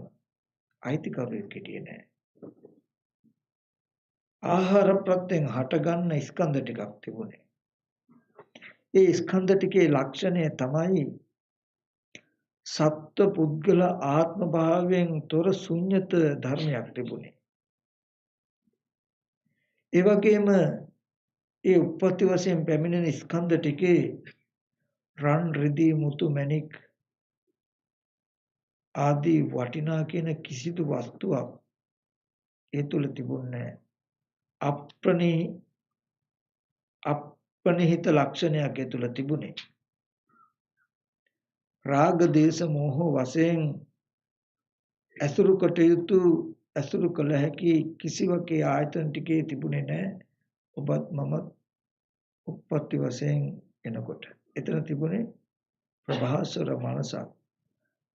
අයිතිකරුවෙක් හිටියේ නැහැ. ආහාර ප්‍රත්‍යයෙන් හටගන්න ස්කන්ධ ටිකක් තිබුණේ. ඒ ස්කන්ධ ටිකේ ලක්ෂණය තමයි සත්ව පුද්ගල ආත්ම භාවයෙන් තොර ශුන්්‍යත ධර්මයක් තිබුණේ. ඒ වගේම ඒ උප්පත්ති වශයෙන් පැමිණෙන ස්කන්ධ ටිකේ රන් රිදී මුතු මැණික් ආදී වටිනා කියන කිසිදු වස්තුවක් ඒ තුල තිබුණේ අප්‍රනිහිත ලක්ෂණයක් ඒ තුල තිබුණේ. රාග දේශ මොහ වශයෙන් ඇසුරු කොට යුතු ඇසුරු කළ හැකි කිසිවක ආයතන ටිකේ තිබුණේ නැහැ. ඔබත් මමත් උප්පත්ති වශයෙන් එනකොට එතන තිබුණේ ප්‍රභාස්වර මනසක්.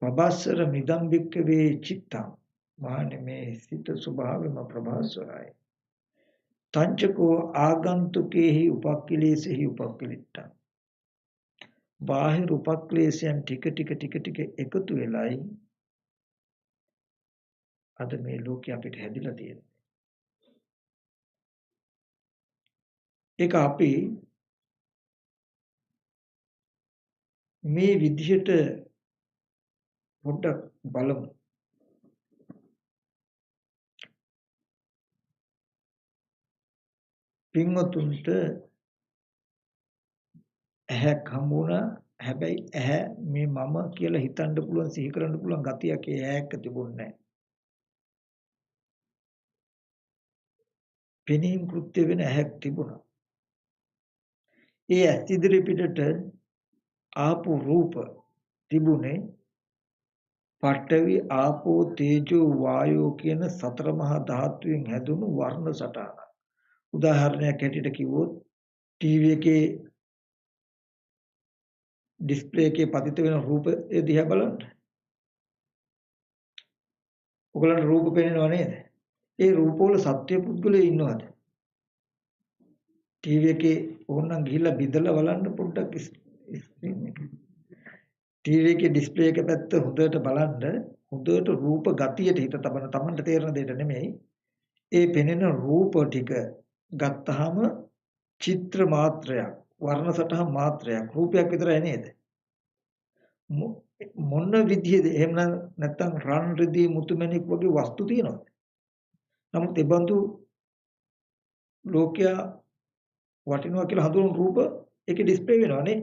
ප්‍රභාස්වර මිදම් බික්කවේ චිත්තං. මානේ මේ සිත ස්වභාවයම ප්‍රභාස්වරයි. තංචකෝ ආගන්තුකේහි උපක්ඛිලේසෙහි උපක්ඛලිට්ඨං. බාහිර උපක්ලේශයන් ටික ටික එකතු වෙලයි අද මේ ලෝකේ අපිට හැදිලා තියෙන්නේ. ඒක අපි මේ විදිහට පොඩ්ඩක් බලමු. පින්වතුන්ට ඇහැක් හම්බ වුණා. හැබැයි ඇහැ මේ මම කියලා හිතන්න පුළුවන් සිහි කරන්න පුළුවන් ගතියක් ඒ ඇහැක තිබුණේ නැහැ. පෙනීම් කෘත්‍ය වෙන ඇහැක් තිබුණා. ඒ ඇස් ඉදිරි පිටට ආපු රූප තිබුණේ පඨවි ආපෝ තේජෝ වායෝ කියන සතර මහා ධාතුන් හැදුණු වර්ණ සටහන. උදාහරණයක් හැටියට කිව්වොත් ටීවී එකේ ඩිස්ප්ලේ එකේ පතිත වෙන රූපය දිහා බලන්න. ඔයගලන්ට රූප පේනව නේද? ඒ රූපවල සත්‍ය පුද්ගලයෝ ඉන්නවද? ටීවී එකේ ඕනනම් ගිහිල්ලා බිඳලා බලන්න පොඩ්ඩක් ස්ක්‍රීන් එක. ටීවී එකේ ඩිස්ප්ලේ එක පැත්ත හොඳට බලන්න. හොඳට රූප ගතියට හිත තබන තමන්ට තේරෙන දෙයට නෙමෙයි. ඒ පෙනෙන රූප ටික ගත්තාම චිත්‍ර මාත්‍රයක්, වර්ණ සටහන් මාත්‍රයක්, රූපයක් විතරයි නේද? මොන විදිහේද? එහෙම නැත්නම් රන් රිදී මුතුමැණික් වගේ වස්තු තියෙනවද? නමුත් ඒ බඳු ලෝකයා වටිනවා කියලා හඳුනන රූප ඒකේ ඩිස්ප්ලේ වෙනවා නේ.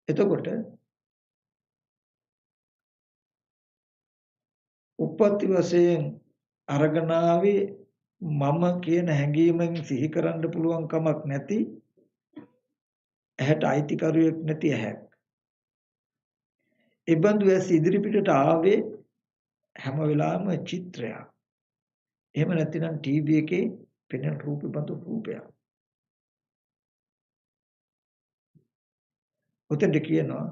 එතකොට උප්පත්ති වශයෙන් අරගෙන ආවේ මම කියන හැඟීමෙන් සිහි කරන්න පුළුවන් කමක් නැති ඇහැට අයිතිකරුවෙක් නැති ඇහැක්. ඒ බඳු ඇස් ඉදිරිපිටට ආවේ හැම වෙලාවෙම චිත්‍රයක්. එහෙම නැතිනම් ටීවී එකේ පෙනෙන රූප බඳු රූපයක්. උතෙන්ද කියනවා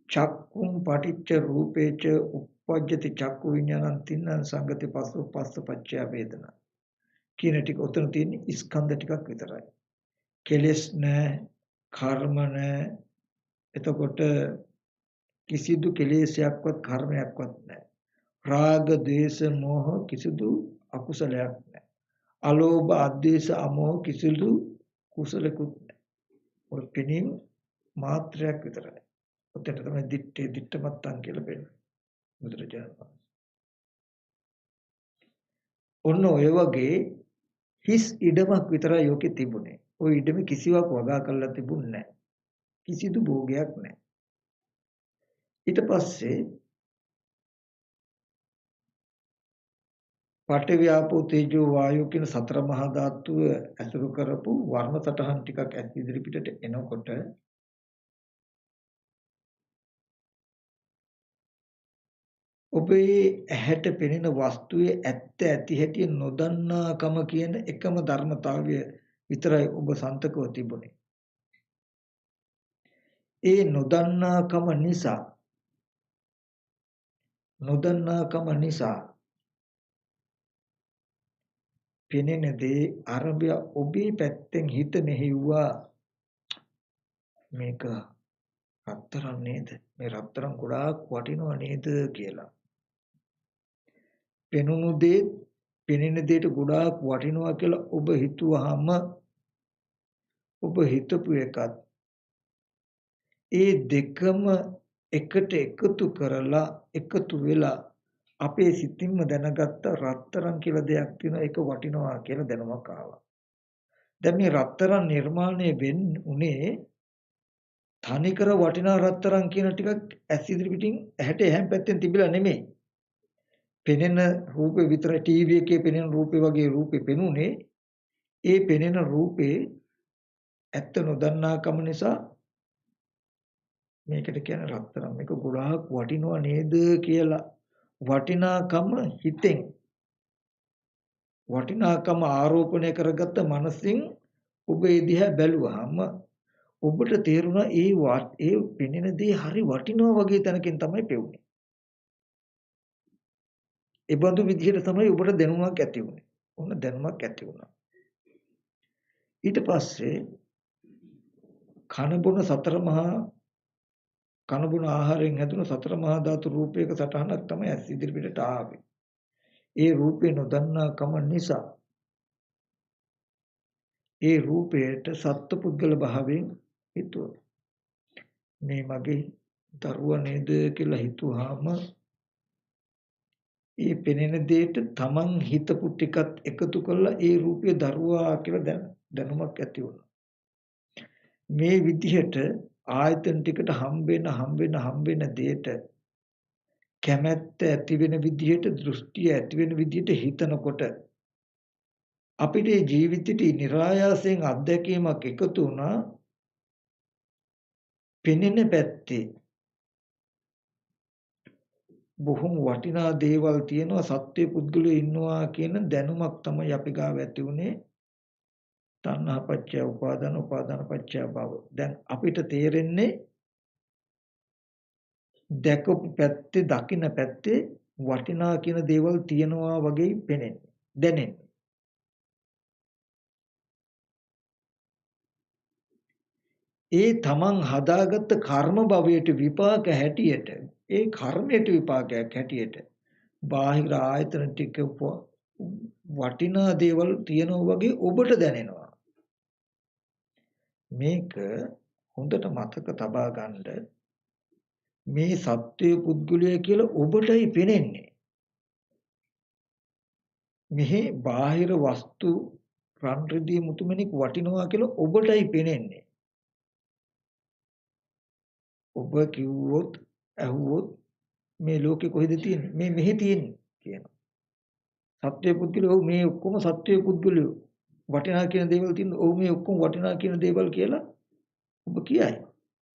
චක්කුම් පටිච්ච රූපේච උප්පජ්ජති චක්කු විඥානං තින්නං සංගති පස්සෝ පස්ස පච්චය වේදනා කියන ටික උතන තියෙන ස්කන්ධ ටිකක් විතරයි. කෙලෙස් නැහැ, කර්ම නැහැ. එතකොට කිසිදු කෙලෙසයක්වත් කර්මයක්වත් නැහැ. රාග, ද්වේෂ, මෝහ කිසිදු අකුසලයක් නැහැ. අලෝභ, අද්වේෂ, අමෝහ කිසිදු කුසලකුත් නැහැ. ඔය පෙනීම මාත්‍රයක් විතරයි. ඔතන තමයි දිත්තේ දිත්තමත්තන් කියලා වෙන්නේ. බුදුරජාණන් වහන්සේ. ඔන්න ඔය වගේ හිස් ඉඩමක් විතරයි යෝකේ තිබුණේ. ওই ඉඩම කිසිවක් වගා කරලා තිබුණේ නැහැ. කිසිදු භෝගයක් නැහැ. ඊට පස්සේ පඨවි ආපෝ තේජෝ වායෝ කියන සතර මහා ධාතුව ඇසුරු කරපු වර්ණ සටහන් ටිකක් ඇස් ඉදිරි පිටට එනකොට ඔබේ ඇහැට පෙනෙන වස්තුවේ ඇත්ත ඇති හැටි නොදන්නාකම කියන එකම ධර්මතාවය විතරයි ඔබ සන්තකව තිබුණේ. ඒ නොදන්නාකම නිසා පෙනෙන දේ අරබය ඔබේ පැත්තෙන් හිත මෙහෙව්වා මේක රත්තරන් නේද? මේ රත්තරන් ගොඩාක් වටිනවා නේද කියලා. පෙනුණු දේ පෙනෙන දෙයට ගොඩාක් වටිනවා කියලා ඔබ හිතුවාම ඔබ හිතපු එකත් ඒ දෙකම එකට එකතු කරලා එකතු වෙලා අපේ සිතින්ම දැනගත්ත රත්තරන් කියලා දෙයක් තියෙනවා ඒක වටිනවා කියලා දැනුමක් ආවා. දැන් මේ රත්තරන් නිර්මාණය වෙන්නේ තනිකර වටිනා රත්තරන් කියන ටිකක් ඇස් ඉදිරි පිටින් ඇහැට එහම් පැත්තෙන් තිබිලා නෙමෙයි. පෙනෙන රූපේ විතරයි ටීවී එකේ පෙනෙන රූපේ වගේ රූපේ පෙනුනේ. ඒ පෙනෙන රූපේ ඇත්ත නොදන්නාකම නිසා මේකට කියන රත්තරන් මේක ගොඩාක් වටිනවා නේද කියලා වටිනාකම හිතෙන් වටිනාකම ආරෝපණය කරගත්ත මනසින් ඔබ ඒ දිහා බැලුවාම ඔබට තේරුණා ඒ පෙනෙන දේ හරි වටිනවා වගේ තැනකින් තමයි පෙවුනේ. ඒ බඳු විදිහට තමයි ඔබට දැනුමක් ඇති වුනේ. ඔන්න දැනුමක් ඇති වුණා. ඊට පස්සේ කන බොන සතර මහා කනබුන ආහාරයෙන් හැදුණු සතර මහා ධාතු රූපයක සටහනක් තමයි ඇස් ඉදිරිපිටට ආවේ. ඒ රූපේ නොදන්නා කම නිසා ඒ රූපයට සත්පුද්ගල භාවයෙන් හිතුවා. මේ මගේ දරුවා නේද කියලා හිතුවාම ඒ පෙනෙන දෙයට තමන් හිතපු ටිකත් එකතු කරලා ඒ රූපය දරුවා කියලා දැනුමක් ඇති වුණා. මේ විදිහට ආයතන ටිකට හම්බෙන දෙයට කැමැත්ත ඇති වෙන විදිහට දෘෂ්ටිය ඇති වෙන විදිහට හිතනකොට අපිට ජීවිතේට નિરાයාසයෙන් අත්දැකීමක් එකතු වුණා. පෙනෙන පැත්තේ බොහොම වටිනා දේවල් තියෙනවා, සත්‍ය පුද්ගලයෝ ඉන්නවා කියන දැනුමක් තමයි අපි ගාව ඇති උනේ. තණ්හා පත්‍ය උපාදාන, උපාදාන පත්‍ය භව. දැන් අපිට තේරෙන්නේ දැකපු පැත්තේ, දකින්න පැත්තේ වටිනා කියන දේවල් තියෙනවා වගේ පෙනෙන්නේ, දැනෙන්නේ. ඒ තමන් හදාගත්ත කර්ම භවයට විපාක හැටියට, ඒ කර්මයට විපාකයක් හැටියට බාහිර ආයතන ටික වටිනා දේවල් තියෙනවා වගේ ඔබට දැනෙනවා. මේක හොඳට මතක තබා ගන්න. මේ සත්‍ය පුද්ගලය කියලා ඔබටයි පෙනෙන්නේ. මෙහි බාහිර වස්තු රන් රිදී මුතුමැණික් වටිනවා කියලා ඔබටයි පෙනෙන්නේ. ඔබ කිව්වොත් ඇහුවොත් මේ ලෝකේ කොහෙද තියෙන්නේ? මේ මෙහි තියෙන්නේ කියනවා. සත්‍ය පුද්ගලයෝ මේ ඔක්කොම සත්‍ය පුද්ගලයෝ වටිනා කියන දේවල් තියෙන ඔව් මේ ඔක්කොම වටිනා කියන දේවල් කියලා ඔබ කියයි.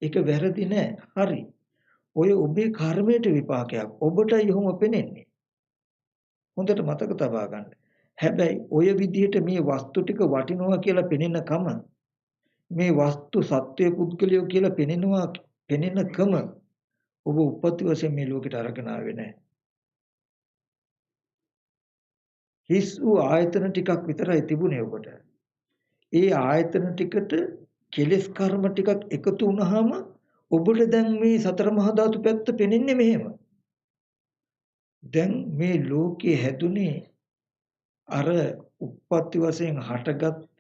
ඒක වැරදි නෑ. හරි. ඔය ඔබේ කර්මයට විපාකයක්. ඔබටයි එහෙම පෙනෙන්නේ. හොඳට මතක තබා ගන්න. හැබැයි ඔය විදිහට මේ වස්තු ටික වටිනවා කියලා පෙනෙනකම මේ වස්තු සත්‍ය පුද්ගලයෝ කියලා පෙනෙනකම ඔබ උපත් වශයෙන් මේ ලෝකෙට අරගෙන ආවේ නැහැ. හිස් වූ ආයතන ටිකක් විතරයි තිබුණේ ඔබට. ඒ ආයතන ටිකට කෙලෙස් කර්ම ටිකක් එකතු වුණාම ඔබට දැන් මේ සතර මහා ධාතු පැත්ත පෙනෙන්නේ මෙහෙම. දැන් මේ ලෝකේ හැදුනේ අර උප්පත්ති වශයෙන් හටගත්ත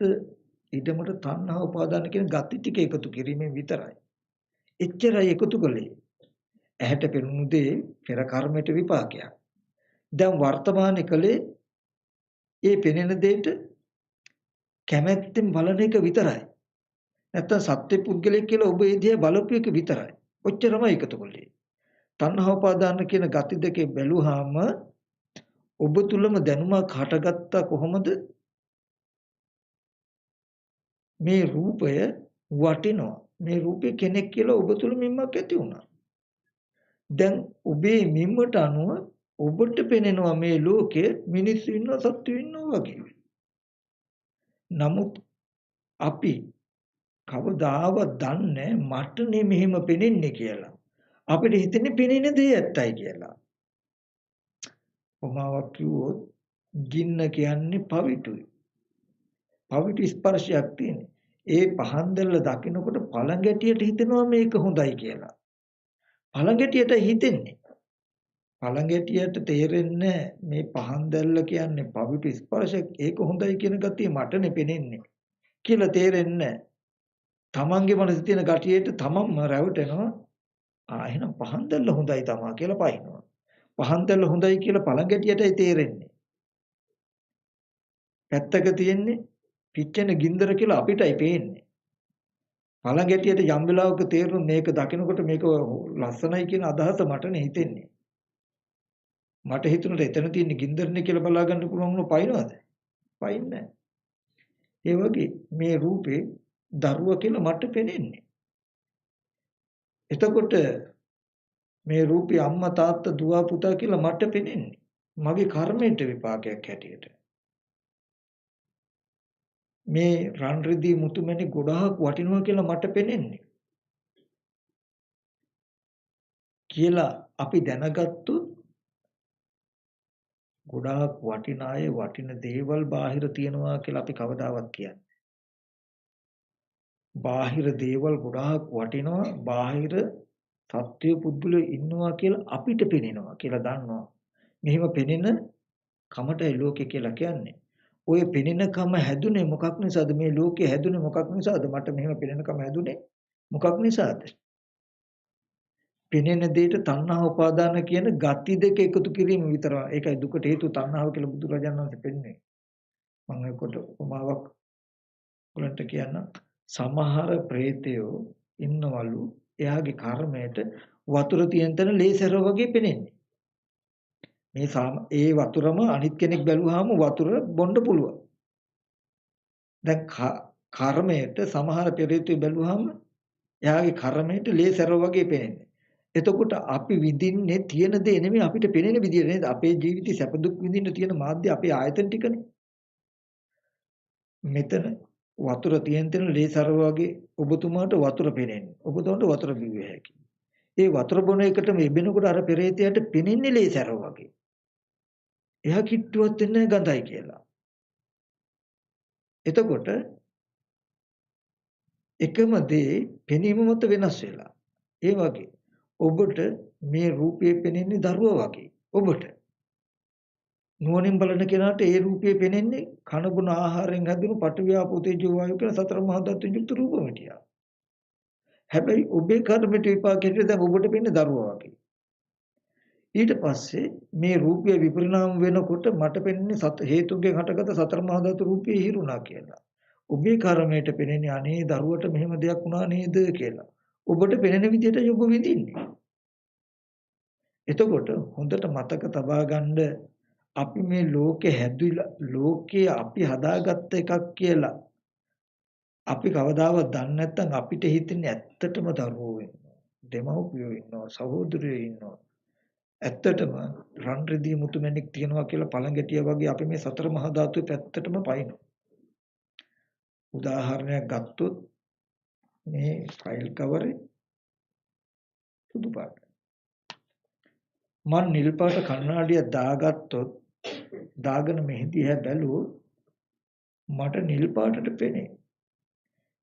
ඊටමට තණ්හා උපාදාන කියන ගති ටික එකතු කිරීමෙන් විතරයි. එච්චරයි එකතු කළේ. ඇහැට පෙනුණු දේ පෙර කර්මයට විපාකයක්. දැන් වර්තමානයේ කලේ ඒ පෙනෙන දෙයට කැමැත්තෙන් බලන එක විතරයි. නැත්තම් සත්‍ය පුද්ගලයෙක් කියලා ඔබ ඒ දිහා බලපු එක විතරයි. ඔච්චරමයි එකතු කළේ. තණ්හා උපාදාන කියන ගති දෙකේ බැලුවාම ඔබ තුලම දැනුමක් හටගත්තා කොහොමද? මේ රූපය වටිනවා. මේ රූපේ කෙනෙක් කියලා ඔබ තුල මිම්මක් ඇති වුණා. දැන් ඔබේ මිම්මට අනුව ඔබට පෙනෙනවා මේ ලෝකේ මිනිස්සු ඉන්නවා සත්තු ඉන්නවා වගේ. නමුත් අපි කවදාවත් දන්නේ මට මෙහෙම පෙනෙන්නේ කියලා. අපිට හිතෙන්නේ පෙනෙන දේ ඇත්තයි කියලා. උමාවක් කිව්වොත් ගින්න කියන්නේ පවිතුයි. පවිතු ස්පර්ශයක් තියෙන. ඒ පහන් දැල්ල දකිනකොට පළඟැටියට හිතෙනවා මේක හොඳයි කියලා. පළඟැටියට හිතෙන්නේ. පළඟැටියට තේරෙන්නේ මේ පහන් දැල්ල කියන්නේ පවිතු ස්පර්ශයක් ඒක හොඳයි කියන ගතිය මටනේ පෙනෙන්නේ කියලා තේරෙන්නේ. තමන්ගේ මනසේ තියෙන ගතියට තමන්ම රැවටෙනවා. එහෙනම් පහන් දැල්ල හොඳයි තමා කියලා පයින්නවා. පහන් දැල්ල හොඳයි කියලා පළඟැටියටයි තේරෙන්නේ. පැත්තක තියෙන්නේ පිච්චෙන ගින්දර කියලා අපිටයි පේන්නේ. පළඟැටියට යම් වෙලාවක තේරුම් මේක දකිනකොට මේක ලස්සනයි කියන අදහස මටනේ හිතෙන්නේ. මට හිතුණට එතන තියෙන ගින්දරනේ කියලා බලා ගන්න පුළුවන් වුණ පයින්නවද? පයින්නේ නැහැ. ඒ වගේ මේ රූපේ දරුවා කියලා මට පේන්නේ. එතකොට මේ රූපේ අම්මා තාත්තා දුව පුතා කියලා මට පේන්නේ. මගේ කර්මයට විපාකයක් හැටියට. මේ රන් රිදී මුතුමැණි ගොඩාක් වටිනවා කියලා මට පේන්නේ. කියලා අපි දැනගත්තොත් ගොඩාක් වටිනායේ වටින දේවල් බාහිර තියනවා කියලා අපි කවදාවත් කියන්නේ. බාහිර දේවල් ගොඩාක් වටිනවා. බාහිර සත්‍ය පුද්ගලයෝ ඉන්නවා කියලා අපිට පෙනෙනවා කියලා දන්නවා. මෙහිම පෙනෙන කමටයි ලෝකේ කියලා කියන්නේ. ඔය පෙනෙන කම හැදුනේ මොකක් නිසාද? මේ ලෝකේ හැදුනේ මොකක් නිසාද? මට මෙහෙම පෙනෙන කම හැදුනේ මොකක් නිසාද? පෙනෙන දෙයට තණ්හා උපාදාන කියන ගති දෙක එකතු කිරීම විතරයි. ඒකයි දුකට හේතු තණ්හාව කියලා බුදුරජාණන් වහන්සේ පෙන්නේ. මම ඒකට උපමාවක් උලන්ට කියන්න. සමහර ප්‍රේතයෝ ඉන්නවලු එයාගේ කර්මයට වතුර තියෙන තැන ලේසර වගේ පෙනෙන්නේ. මේ ඒ වතුරම අනිත් කෙනෙක් බැලුවාම වතුර බොන්න පුළුවන්. දැන් කර්මයට සමහර පෙරේතයෝ බැලුවාම එයාගේ කර්මයට ලේසර වගේ පෙනෙන්නේ. එතකොට අපි විඳින්නේ තියෙන දේ නෙමෙයි අපිට පෙනෙන විදිය නේද? අපේ ජීවිතේ සැප දුක් විඳින්න තියෙන මාධ්‍ය අපේ ආයතන ටිකනේ. මෙතන වතුර තියෙන තැන ලේසර වගේ ඔබතුමාට වතුර පෙනෙන්නේ. ඔබතුමාට වතුර බිව්වේ හැකි. ඒ වතුර බොන එකටම ඉබෙනකොට අර පෙරේතයාට පෙනෙන්නේ ලේසර වගේ. එයා කිට්ටුවත් වෙන්නේ ගඳයි කියලා. එතකොට එකම දේ පෙනීම මත වෙනස් වෙලා. ඒ වගේ ඔබට මේ රූපය පෙනෙන්නේ දරුවා වගේ. ඔබට නුවණින් බලන කෙනාට ඒ රූපය පෙනෙන්නේ කන බොන ආහාරයෙන් හැදුණු පඨවි ආපෝ තේජෝ වායු කියන සතර මහා ධාතුන් යුක්ත රූපමිටිය. හැබැයි ඔබේ කර්මයට විපාකෙට දැන් ඔබට පෙනෙන්නේ දරුවා වගේ. ඊට පස්සේ මේ රූපය විපරිණාම වෙනකොට මට පෙනෙන්නේ හේතුන්ගෙන් හටගත සතර මහා ධාතු රූපය හිරුණා කියලා. ඔබේ කර්මයට පෙනෙන්නේ අනේ දරුවට මෙහෙම දෙයක් වුණා නේද කියලා. ඔබට පෙනෙන විදිහට ඔබ විඳින්නේ. එතකොට හොඳට මතක තබා ගන්න අපි මේ ලෝකේ හැදිලා ලෝකේ අපි හදාගත්ත එකක් කියලා අපි කවදාවත් දන්නේ නැත්නම් අපිට හිතෙන්නේ ඇත්තටම දරුවෝ ඉන්නවා. දෙමව්පියෝ ඉන්නවා. සහෝදරයෝ ඉන්නවා. ඇත්තටම රන් රිදී මුතුමැණික් තියනවා කියලා පළඟැටිය වගේ අපි මේ සතර මහා ධාතුවේ පැත්තටම පයින්නවා. උදාහරණයක් ගත්තොත් මේ ෆයිල් කවරේ සුදු පාට. මම නිල් පාට කණ්ණාඩිය දාගත්තොත් දාගෙන මෙහිදී හැ බැලුවොත් මට නිල් පාටට පෙනේ.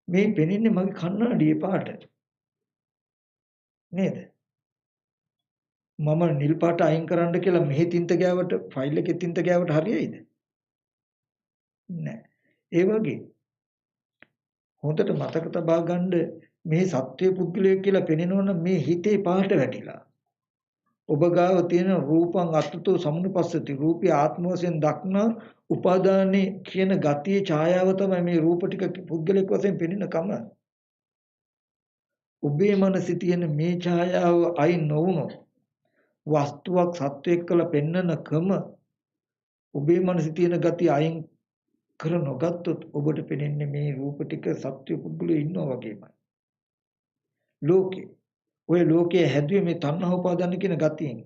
මේ පෙනෙන්නේ මගේ කණ්ණාඩියේ පාට. නේද? මම නිල් පාට අයින් කරන්න කියලා මෙහි තින්ත ගෑවට ෆයිල් එකේ තින්ත ගෑවට හරියයිද? නෑ. ඒ වගේ හොඳට මතක තබා ගන්න මේ සත්‍ය පුද්ගලයෙක් කියලා පෙනෙනවනම් මේ හිතේ පාට වැටිලා. ඔබ ගාව තියෙන රූපං අත්තතෝ සමුනුපස්සති රූපී ආත්ම වශයෙන් දක්නා උපාදානේ කියන ගතියේ ඡායාව තමයි මේ රූප ටික පුද්ගලයෙක් වශයෙන් පෙනෙනකම. ඔබේ මනසේ තියෙන මේ ඡායාව අයින් නොවුනොත් වස්තුවක් සත්වයක් කියලා පෙන්නනකම ඔබේ මනසේ තියෙන ගතිය අයින් කර නොගත්තොත් ඔබට පෙනෙන්නේ මේ රූප ටික සත්‍ය පුද්ගලයෝ ඉන්නවා වගේමයි. ලෝකේ ඔය ලෝකයේ හැදුවේ මේ තණ්හා උපාදාන කියන ගතියෙන්.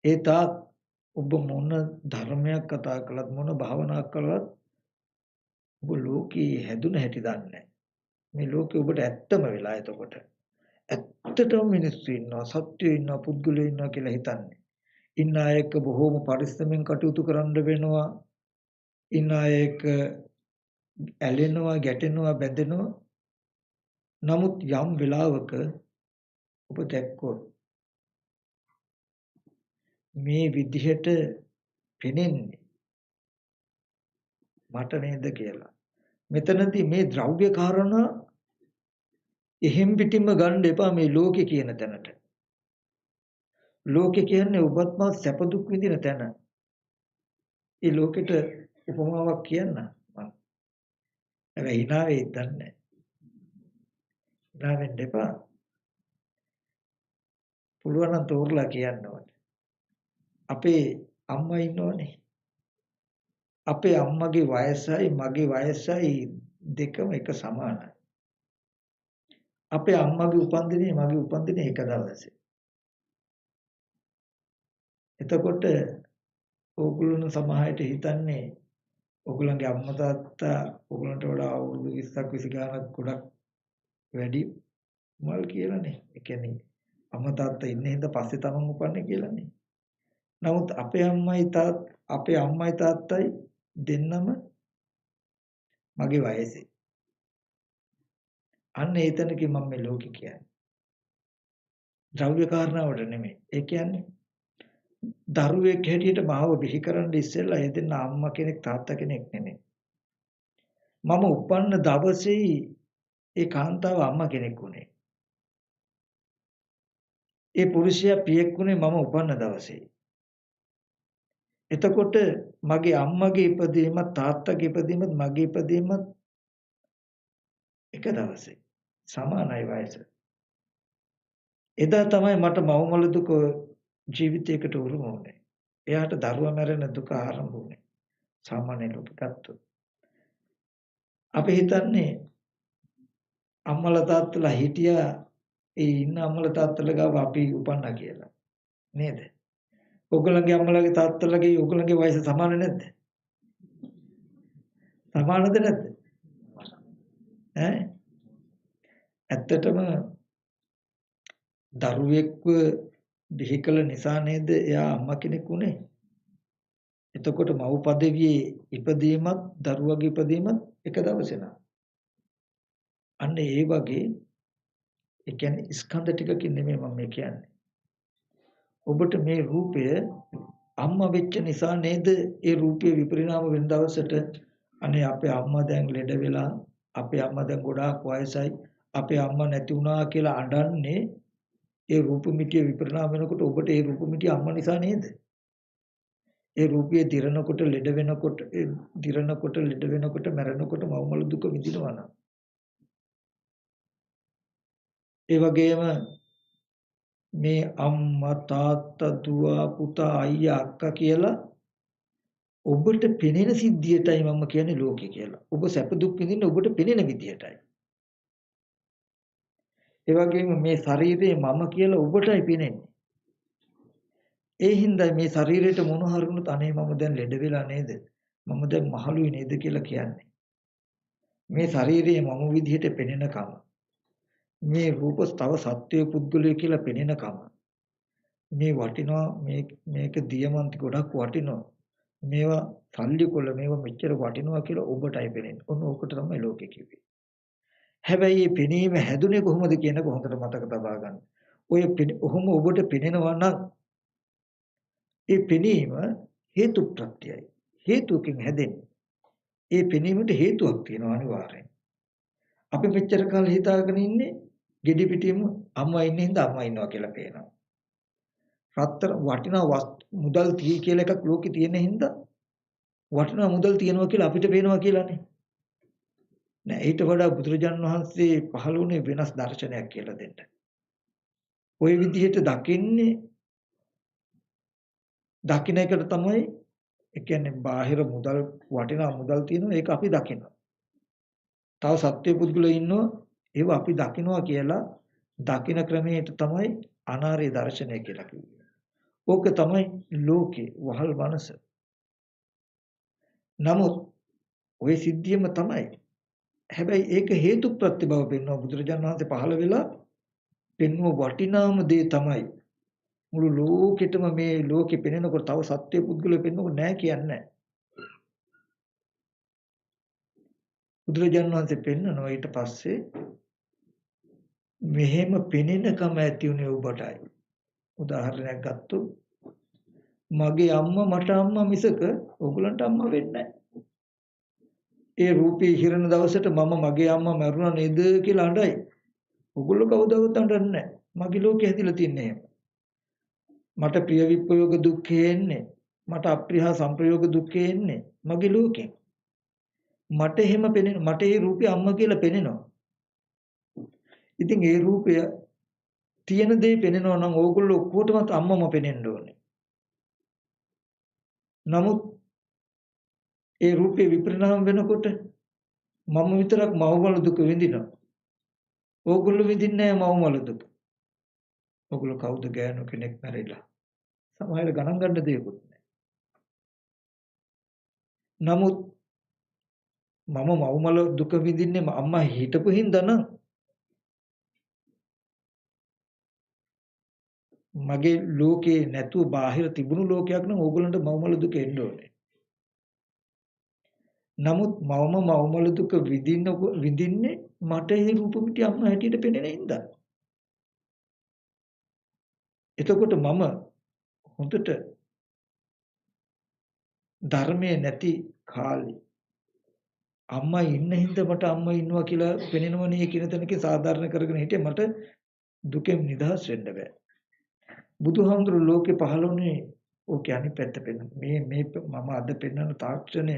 ඒ තාක් ඔබ මොන ධර්මයක් කතා කළත් මොන භාවනාවක් කළත් ඔබ ලෝකයේ හැදුන හැටි දන්නේ නැහැ. මේ ලෝකේ ඔබට ඇත්තම වෙලා එතකොට. ඇත්තටම මිනිස්සු ඉන්නවා, සත්‍යය ඉන්නවා, පුද්ගලයෝ ඉන්නවා කියලා හිතන්නේ. ඉන්න අයක බොහෝම පරිස්සමෙන් කටයුතු කරන්න වෙනවා. ඉන්න අයක ඇලෙනවා, ගැටෙනවා, බැඳෙනවා. නමුත් යම් වෙලාවක ඔබ දැක්කොත් මේ විදිහට පෙනෙන්නේ මට නේද කියලා. මෙතනදී මේ ද්‍රව්‍ය කාරණා එහෙම් පිටින්ම ගන්න එපා මේ ලෝකේ කියන තැනට. ලෝකේ කියන්නේ ඔබත් මා සැප දුක් විඳින තැන. ඒ ලෝකෙට උපමාවක් කියන්න මම. හැබැයි hina වෙයිද දන්නේ නැහැ. hina වෙන්න එපා. පුළුවන් නම් තෝරලා කියන්න ඕනේ. අපේ අම්මා ඉන්නෝනේ. අපේ අම්මගේ වයසයි මගේ වයසයි දෙකම එක සමානයි. අපේ අම්මගේ උපන්දිනේ මගේ උපන්දිනේ එක දවසේ. එතකොට ඕගොල්ලෝ සමහරට හිතන්නේ ඕගොල්ලන්ගේ අම්මා තාත්තා ඕගොල්ලන්ට වඩා අවුරුදු 20ක් 20 ගානක් ගොඩක් වැඩි මල් කියලානේ. ඒ කියන්නේ අම්මා තාත්තා ඉන්නේ හින්දා පස්සේ තමන් උපන්නේ කියලානේ. නමුත් අපේ අම්මයි තාත්තයි දෙන්නම මගේ වයසේ. අන්න ඒතනකේ මම මේ ලෝකේ කියන්නේ. ද්‍රව්‍ය කාරණාවට නෙමෙයි. ඒ කියන්නේ දරුවෙක් හැටියට මාව බිහි කරන්න ඉස්සෙල්ලා ඒ දෙන්න අම්මා කෙනෙක් තාත්තා කෙනෙක් නෙමෙයි. මම උපන්න දවසේ ඒ කාන්තාව අම්මා කෙනෙක් වුණේ. ඒ පුරුෂයා පියෙක් වුණේ මම උපන්න දවසේ. එතකොට මගේ අම්මගේ ඉපදීමත් තාත්තගේ ඉපදීමත් මගේ ඉපදීමත් එක දවසේ. සමානයි වයස. එදා තමයි මට මව්මල දුක ජීවිතයකට උරුම වුණේ. එයාට දරුවා මැරෙන දුක ආරම්භ වුණේ. සාමාන්‍ය ලෝකෙ ගත්තොත්. අපි හිතන්නේ අම්මලා තාත්තලා හිටියා ඒ ඉන්න අම්මලා තාත්තලා ගාව අපි උපන්නා කියලා. නේද? ඔයගොල්ලන්ගේ අම්මලාගේ තාත්තලාගේ ඔයගොල්ලන්ගේ වයස සමාන නැද්ද? සමානද නැද්ද? ඈ ඇත්තටම දරුවෙක්ව බිහි කළ නිසා නේද එයා අම්මා කෙනෙක් උනේ. එතකොට මව් පදවියේ ඉපදීමත් දරුවගේ ඉපදීමත් එක දවසේ නා. අන්න ඒ වගේ ඒ කියන්නේ ස්කන්ධ ටිකකින් නෙමෙයි මම මේ කියන්නේ. ඔබට මේ රූපය අම්මා වෙච්ච නිසා නේද ඒ රූපය විපරිණාම වෙන දවසට අනේ අපේ අම්මා දැන් ලෙඩ වෙලා අපේ අම්මා දැන් ගොඩාක් වයසයි අපේ අම්මා නැති වුණා කියලා අඬන්නේ ඒ රූප මිටිය විපරිණාම වෙනකොට ඔබට ඒ රූප මිටිය අම්මා නිසා නේද? ඒ රූපය දිරනකොට ලෙඩ වෙනකොට ලෙඩ වෙනකොට මැරෙනකොට මව්මල දුක විඳිනවා නම් ඒ වගේම මේ අම්මා තාත්තා දුව පුතා අයියා අක්කා කියලා ඔබට පෙනෙන සිද්ධියටයි මම කියන්නේ ලෝකේ කියලා. ඔබ සැප දුක් විඳින්න ඔබට පෙනෙන විදියටයි. ඒ වගේම මේ ශරීරේ මම කියලා ඔබටයි පෙනෙන්නේ. ඒ හින්දා මේ ශරීරයට මොන හරුණත් අනේ මම දැන් ලෙඩ වෙලා නේද? මම දැන් මහලුයි නේද කියලා කියන්නේ. මේ ශරීරයේ මම විදිහට පෙනෙනකම මේ රූප තව සත්වයේ පුද්ගලය කියලා පෙනෙනකම මේ වටිනවා මේක දියමන්ති ගොඩක් වටිනවා මේවා සල්ලි කොල්ල මේවා මෙච්චර වටිනවා කියලා ඔබටයි පෙනෙන්නේ. ඔන්න ඕකට තමයි ලෝකෙ කිව්වේ. හැබැයි මේ පෙනීම හැදුනේ කොහොමද කියන එක හොඳට මතක තබා ගන්න. ඔය ඔහොම ඔබට පෙනෙනවා නම් ඒ පෙනීම හේතු ප්‍රත්‍යයයි. හේතුකින් හැදෙන්නේ. ඒ පෙනීමට හේතුවක් තියෙනවා අනිවාර්යෙන්. අපි මෙච්චර කාල හිතාගෙන ඉන්නේ ගෙඩි පිටියම අම්මා ඉන්නේ හින්දා අම්මා ඉන්නවා කියලා පේනවා. රත්තර වටිනා මුදල් තිය කියලා එකක් ලෝකේ තියෙන හින්දා වටිනා මුදල් තියනවා කියලා අපිට පේනවා කියලානේ. නෑ ඊට වඩා බුදුරජාන් වහන්සේ පහළ වුණේ වෙනස් දර්ශනයක් කියලා දෙන්න. ওই විදිහට දකින්න එකට තමයි ඒ කියන්නේ බාහිර මුදල් වටිනා මුදල් තියෙනවා ඒක අපි දකිනවා. තව සත්‍ය පුද්ගලයෝ ඉන්නවා ඒව අපි දකිනවා කියලා දකින ක්‍රමයට තමයි අනාර්ය දර්ශනය කියලා කිව්වේ. ඕක තමයි ලෝකේ වහල් මනස. නමුත් ওই සිද්ධියම තමයි. හැබැයි ඒක හේතු ප්‍රත්‍ය බව පෙන්වන බුදුරජාණන් වහන්සේ පහළ වෙලා පෙන්වුව වටිනාම දේ තමයි මුළු ලෝකෙටම මේ ලෝකෙ පෙනෙනකොට තව සත්‍ය පුද්ගලයෝ පෙන්වන්නු නෑ කියන්නේ. බුදුරජාණන් වහන්සේ පෙන්වනවා ඊට පස්සේ මෙහෙම පෙනෙනකම ඇති උනේ ඔබටයි. උදාහරණයක් ගත්තොත් මගේ අම්මා මට අම්මා මිසක ඕගලන්ට අම්මා වෙන්නේ නැහැ. ඒ රූපේ හිරන දවසට මම මගේ අම්මා මැරුණා නේද කියලා අඬයි. ඕගොල්ලෝ කවදාවත් අඬන්නේ නැහැ. මගේ ලෝකේ හැදිලා තින්නේ එහෙම. මට ප්‍රිය විප්‍රයෝග දුක්ඛේ එන්නේ. මට අප්‍රිය සංප්‍රයෝග දුක්ඛේ එන්නේ මගේ ලෝකෙන්. මට එහෙම පෙනෙන මට ඒ රූපේ අම්මා කියලා පෙනෙනවා. ඉතින් ඒ රූපය තියෙන දේ පෙනෙනවා නම් ඕගොල්ලෝ ඔක්කොටම අම්මම පෙනෙන්න ඕනේ. නමුත් ඒ රූපේ විපරිණාම වෙනකොට මම විතරක් මවමල දුක විඳිනවා. ඕගොල්ලෝ විඳින්නේ නැහැ මවමල දුක. ඕගොල්ලෝ කවුද ගෑනු කෙනෙක් මැරිලා. සමහර ගණන් ගන්න දෙයක්වත් නැහැ. නමුත් මම මවමල දුක විඳින්නේ අම්මා හිටපු හින්දා නම් මගේ ලෝකේ නැතුව බාහිර තිබුණු ලෝකයක් නම් ඕගොල්ලන්ට මවමල දුක එන්න ඕනේ. නමුත් මවමල දුක විඳින්නේ මට ඒ රූප මිටි අම්මා හැටියට පෙනෙන හින්දා. එතකොට මම හොඳට ධර්මයේ නැති කාලේ අම්මා ඉන්න හින්දා මට අම්මා ඉන්නවා කියලා පෙනෙනවනේ කියන තැනක සාධාරණ කරගෙන හිටිය මට දුකෙන් නිදහස් වෙන්න බෑ. බුදුහාමුදුරු ලෝකේ පහළ වුණේ ඕකේ අනිත් පැත්ත පෙන්න. මේ මම අද පෙන්වන තාක්ෂණය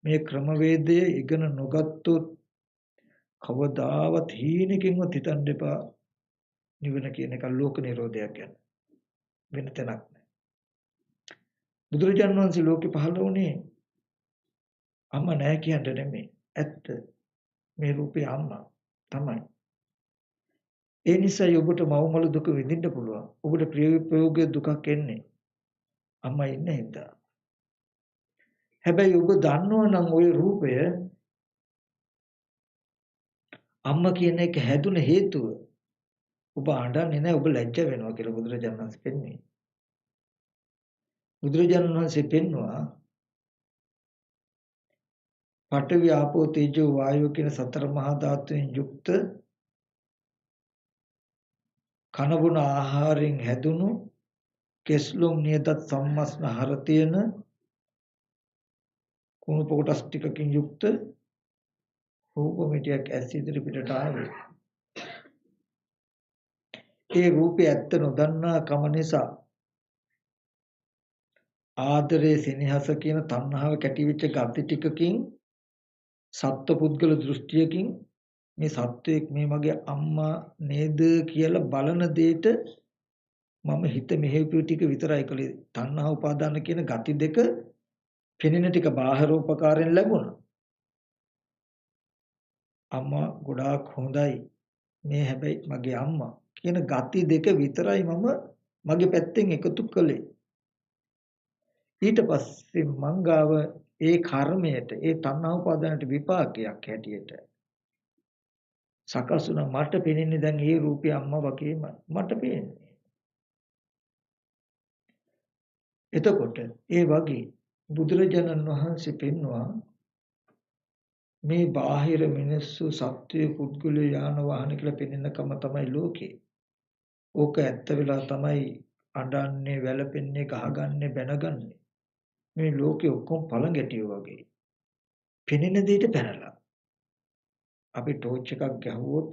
මේ ක්‍රමවේදය ඉගෙන නොගත්තොත් කවදාවත් හීනකින්වත් හිතන්න එපා නිවන කියන එක ලෝක නිරෝධයක් ගැන. වෙන තැනක් නෑ. බුදුරජාණන් වහන්සේ ලෝකේ පහළ වුණේ අම්මා නෑ කියන්න නෙමෙයි. ඇත්ත. මේ රූපේ අම්මා තමයි. ඒ නිසා ඔබට මවමල දුක විඳින්න පුළුවන්. ඔබට ප්‍රිය ප්‍රයෝග දුකක් එන්නේ අම්මා ඉන්න හින්දා. හැබැයි ඔබ දන්නවනම් ওই රූපය අම්මා කියන එක හැදුන හේතුව ඔබ අඬන්නේ නැහැ ඔබ ලැජ්ජ වෙනවා කියලා බුදුරජාණන් වහන්සේ පෙන්වන්නේ. බුදුරජාණන් වහන්සේ පෙන්වුවා පඨවි ආපෝ තේජෝ වායෝ කියන සතර මහා ධාතුන් යුක්ත කනබුන ආහාරයෙන් හැදුණු කෙස්ලොම් නියතත් සම්මස්න හර තියෙන කුණු කොටස් ටිකකින් යුක්ත රූප මිටියක් ඇස් ඉදිරි පිටට ආවේ. ඒ රූපය ඇත්ත නොදන්නා කම නිසා ආදරේ සෙනෙහස කියන තණ්හාව කැටි වෙච්ච ගති ටිකකින් සත්ව පුද්ගල දෘෂ්ටියකින් මේ සත්වයක් මේ මගේ අම්මා නේද කියලා බලන දෙයට මම හිත මෙහෙවපු ටික විතරයි කළේ. තණ්හා උපාදාන කියන ගති දෙක පෙනෙන ටික බාහිර උපකාරයෙන් ලැබුණා. අම්මා ගොඩාක් හොඳයි මේ හැබැයි මගේ අම්මා කියන ගති දෙක විතරයි මම මගේ පැත්තෙන් එකතු කළේ. ඊට පස්සේ මංගාව ඒ කර්මයට ඒ තණ්හා උපාදානට විපාකයක් හැටියට සකස් වුණා. මට පෙනෙන්නේ දැන් ඒ රූපේ අම්මා වගේම මට පේන්නේ. එතකොට ඒ වගේ බුදුරජාණන් වහන්සේ පෙන්වුවා මේ බාහිර මිනිස්සු සත්‍ය පුද්ගලයා යාන වාහන කියලා පෙනෙනකම තමයි ලෝකේ. ඕක ඇත්ත වෙලා තමයි අඬන්නේ වැළපෙන්නේ ගහගන්නේ බැනගන්නේ. මේ ලෝකේ ඔක්කොම පළඟැටියෝ වගේ. පෙනෙන දෙයට පැනලා. අපි ටෝච් එකක් ගැහුවොත්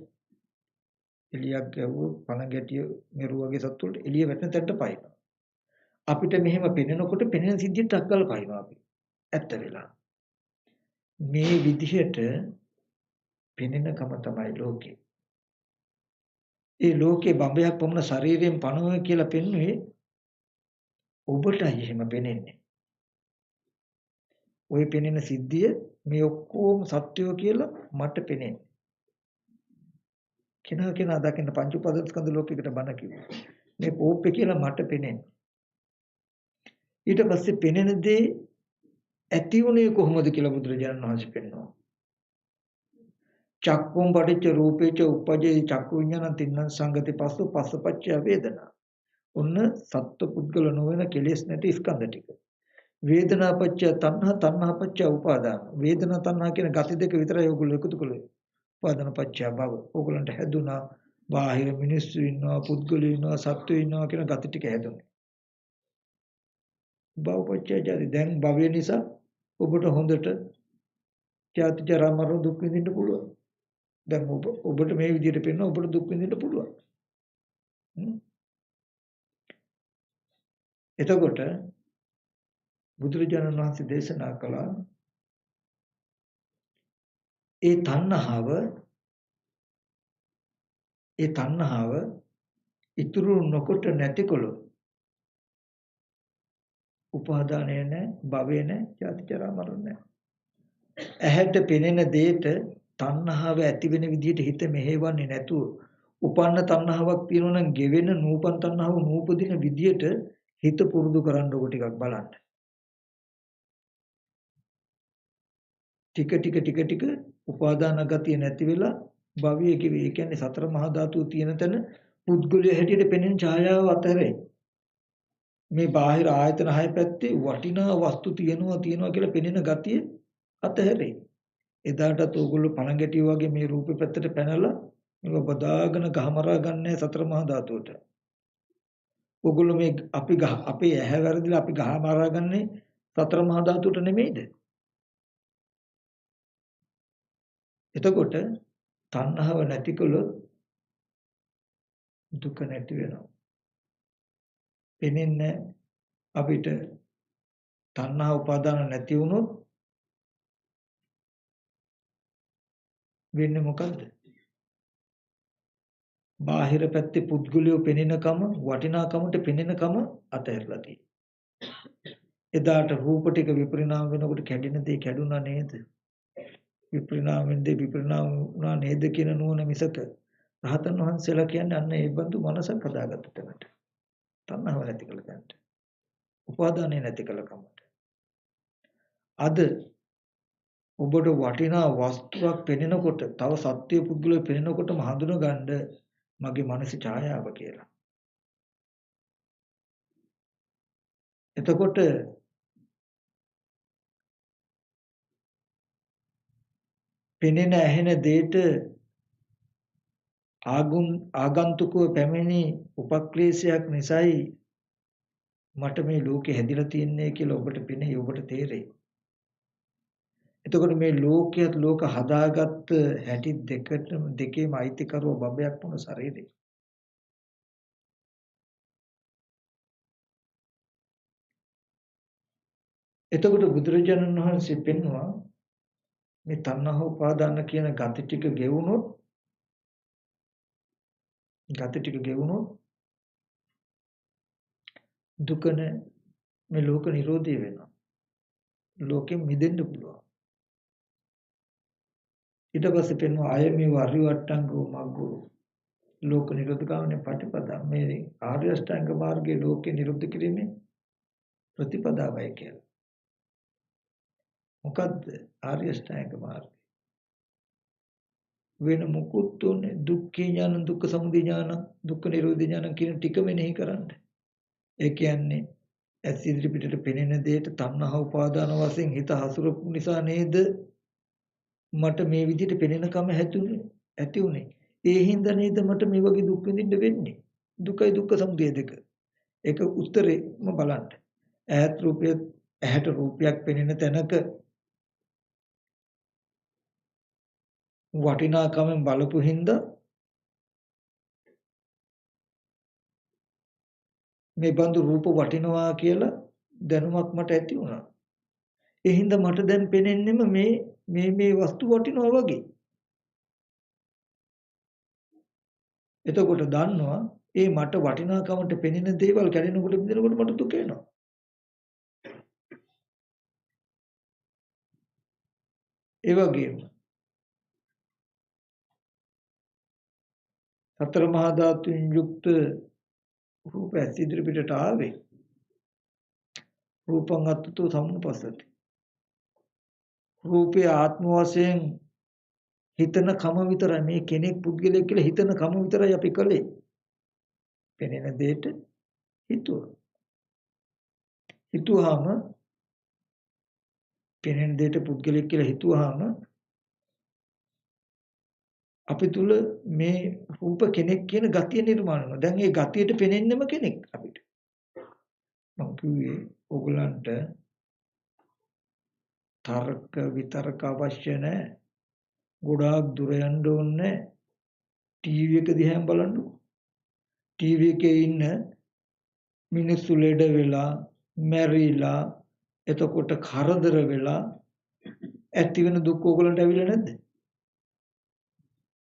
එළියක් ගැහුවොත් පළඟැටිය මෙරු වගේ සත්තු වලට එළිය වැටෙන තැනට පයින්නවා. අපිට මෙහෙම පෙනෙනකොට පෙනෙන සිද්ධියට අක්කල පයින්නවා අපි. ඇත්ත වෙලා. මේ විදිහට පෙනෙනකම තමයි ලෝකේ. ඒ ලෝකේ බඹයක් වමන ශරීරයෙන් පණුව කියලා පෙන්වුවේ ඔබටයි එහෙම පෙනෙන්නේ. ওই පෙනෙන සිද්ධිය මේ ඔක්කොම සත්‍යය කියලා මට පෙනෙන්නේ. කෙනා දකින්න පංච උපාදානස්කන්ධ ලෝකයකට බණ කිව්වා. මේ කෝප්පේ කියලා මට පෙනෙන්නේ. ඊට පස්සේ පෙනෙන දේ ඇති වුණේ කොහොමද කියලා බුදුරජාණන් වහන්සේ පෙන්වනවා. චක්කුම් පටිච්ච රූපේච උපජේ චක්කු විඤ්ඤාණ තින්න සංගති පස්සු පස්සපච්චය වේදනා. ඔන්න සත්ව පුද්ගල නොවන කෙලෙස් නැති ස්කන්ධ ටික. වේදනාපච්චය තණ්හා තණ්හාපච්චය උපාදාන. වේදනා තණ්හා කියන ගති දෙක විතරයි ඔයගොල්ලෝ එකතු කළේ. උපාදානපච්චය භව. ඕගොල්ලන්ට හැදුනා බාහිර මිනිස්සු ඉන්නවා පුද්ගලයෝ ඉන්නවා සත්වයෝ ඉන්නවා කියන ගති ටික හැදුනේ. භවපච්චය ජාති. දැන් භවය නිසා ඔබට හොඳට ජාති ජරා මරණ දුක් විඳින්න පුළුවන්. දැන් ඔබට මේ විදිහට පෙන්න ඔබට දුක් විඳින්න පුළුවන්. එතකොට බුදුරජාණන් වහන්සේ දේශනා කළා ඒ තණ්හාව ඉතුරු නොකොට නැතිකොළොත් උපාදානය නැහැ භවය නැහැ ජාති ජරා මරණ නැහැ. ඇහැට පෙනෙන දෙයට තණ්හාව ඇති වෙන විදිහට හිත මෙහෙවන්නේ නැතුව උපන්න තණ්හාවක් තියෙනවා නම් ගෙවෙන නූපන් තණ්හාව නූපදින විදිහට හිත පුරුදු කරන්න ඕක ටිකක් බලන්න. ටික උපාදාන ගතිය නැති වෙලා භවයේ කිවි ඒ කියන්නේ සතර මහා ධාතු තියෙන තැන පුද්ගලය හැටියට පෙනෙන ඡායාව අතරේ මේ බාහිර ආයතන හය පැත්තේ වටිනා වස්තු තියෙනවා කියලා පෙනෙන ගතිය අතහැරේ. එදාටත් ඕගොල්ලෝ පණගැටිය වගේ මේ රූපේ පැත්තට පැනලා මේක බදාගෙන ගහමරා ගන්නෑ සතර මහා ධාතුවට. ඔගොල්ලෝ මේ අපි අපේ ඇහැ වැරදිලා අපි ගහ මරාගන්නේ සතර මහා ධාතුට නෙමෙයිද? එතකොට තණ්හාව නැතිකොලොත් දුක නැති වෙනවා. පෙනෙන්නේ අපිට තණ්හා උපාදාන නැති වුණොත් වෙන්නේ මොකද්ද? බාහිර පැත්තේ පුද්ගලියෝ පෙනෙනකම වටිනාකමට පෙනෙනකම අතහැරලා තියෙනවා. එදාට රූප ටික විපරිණාම වෙනකොට කැඩෙන දේ කැඩුනා නේද? විපරිණාමෙන් දේ විපරිණාම වුණා නේද කියන නුවණ මිසක රහතන් වහන්සේලා කියන්නේ අන්න ඒ බඳු මනසක් හදාගත්ත තැනට. තණ්හාව නැති කළ තැනට. උපාදානය නැති කළ කමට. අද ඔබට වටිනා වස්තුවක් පෙනෙනකොට තව සත්‍ය පුද්ගලයෙක් පෙනෙනකොටම හඳුනගන්න මගේ මනසේ ඡායාව කියලා. එතකොට පෙනෙන ඇහෙන දෙයට ආගන්තුකව පැමිණි උපක්ලේශයක් නිසායි මට මේ ලෝකෙ හැදිලා තියන්නේ කියලා ඔබට පෙනේ ඔබට තේරෙයි. එතකොට මේ ලෝකයක් ලෝක හදාගත්ත හැටි දෙකේම අයිතිකරුව බබයක් වුණ ශරීරය. එතකොට බුදුරජාණන් වහන්සේ පෙන්වුවා මේ තණ්හා උපාදාන කියන ගති ටික ගෙවුනොත් දුකන මේ ලෝක නිරෝධය වෙනවා. ලෝකෙ මිදෙන්න පුළුවන්. ඊට පස්සේ පෙන්වුවා අය මේ වරිවට්ටංගෝ මග්ගෝ ලෝක නිරෝධගාමී ප්‍රතිපදා මේ ආර්ය අෂ්ටාංග මාර්ගයේ ලෝකේ නිරුද්ධ කිරීමේ ප්‍රතිපදාවයි කියලා. මොකද්ද ආර්ය අෂ්ටාංග මාර්ගය? වෙන මොකුත් උනේ දුක්ඛ ඥාන දුක්ඛ සමුදය ඥාන දුක්ඛ නිරෝධ ඥාන කියන ටික මෙනෙහි කරන්න. ඒ කියන්නේ ඇස් ඉදිරි පිටට පෙනෙන දෙයට තණ්හා උපාදාන වශයෙන් හිත හසුරුවපු නිසා නේද මට මේ විදිහට පෙනෙනකම ඇති උනේ. ඒ හින්දා නේද මට මේ වගේ දුක් විඳින්න වෙන්නේ. දුකයි දුක්ඛ සමුදය දෙක. ඒක උත්තරේම බලන්න. ඇහැට රූපයක් පෙනෙන තැනක වටිනාකමෙන් බලපු හින්දා මේ බඳු රූප වටිනවා කියලා දැනුමක් මට ඇති වුණා. ඒ හින්දා මට දැන් පෙනෙන්නෙම මේ වස්තු වටිනවා වගේ. එතකොට දන්නවා ඒ මට වටිනාකමට පෙනෙන දේවල් කැඩෙනකොට බිඳෙනකොට මට දුක එනවා. ඒ වගේම සතර මහා ධාතුන් යුක්ත රූප ඇස් ඉදිරි පිටට ආවේ රූපං අත්තු සම්පස්සති. රූපේ ආත්ම වශයෙන් හිතන කම විතරයි මේ කෙනෙක් පුද්ගලයෙක් කියලා හිතන කම විතරයි අපි කළේ. පෙනෙන දෙයට හිතුවාම පෙනෙන දෙයට පුද්ගලයෙක් කියලා හිතුවාම අපි තුල මේ රූප කෙනෙක් කියන ගතිය නිර්මාණය වෙනවා. දැන් මේ ගතියට පෙනෙන්නෙම කෙනෙක් අපිට. මම කිව්වේ ඕගලන්ට තර්ක විතර්ක අවශ්‍ය නැහැ. ගොඩාක් දුර යන්න ඕනේ. ටීවී එක දිහා බලන්න. ටීවී එකේ ඉන්න මිනිස්සු ලෙඩ වෙලා, මැරිලා, එතකොට කරදර වෙලා ඇති වෙන දුක් ඕගලන්ට ඇවිල්ලා නැද්ද?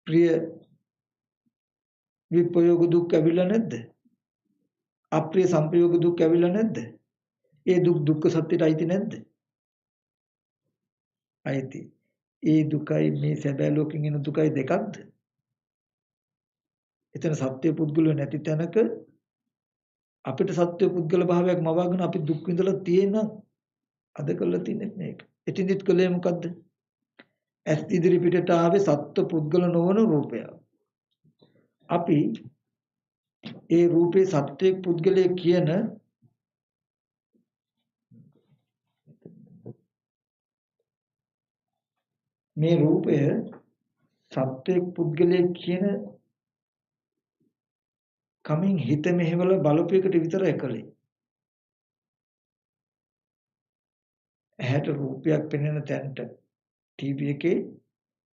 ප්‍රිය විපයෝග දුක් ඇවිල්ලා නැද්ද? අප්‍රිය සංපයෝග දුක් ඇවිල්ලා නැද්ද? ඒ දුක් දුක්ඛ සත්‍යයට අයිති නැද්ද? අයිති. ඒ දුකයි මේ සැබෑ ලෝකෙන් එන දුකයි දෙකක්ද? එතන සත්‍ය පුද්ගලය නැති තැනක අපිට සත්‍ය පුද්ගල භාවයක් මවාගෙන අපි දුක් විඳලා තියෙන අද කළා තින්නේ මේක. එතින්දිත් කළේ මොකද්ද? ඇස් ඉදිරි පිටට ආවේ සත්ව පුද්ගල නොවන රූපයක්. අපි ඒ රූපේ සත්වයේ පුද්ගලයේ කියන මේ රූපය සත්වයේ පුද්ගලයේ කියන කමින් හිත මෙහෙවල බලපු එකට විතරයි කළේ. ඇහැට රූපයක් පෙනෙන තැනට ටීවී එකේ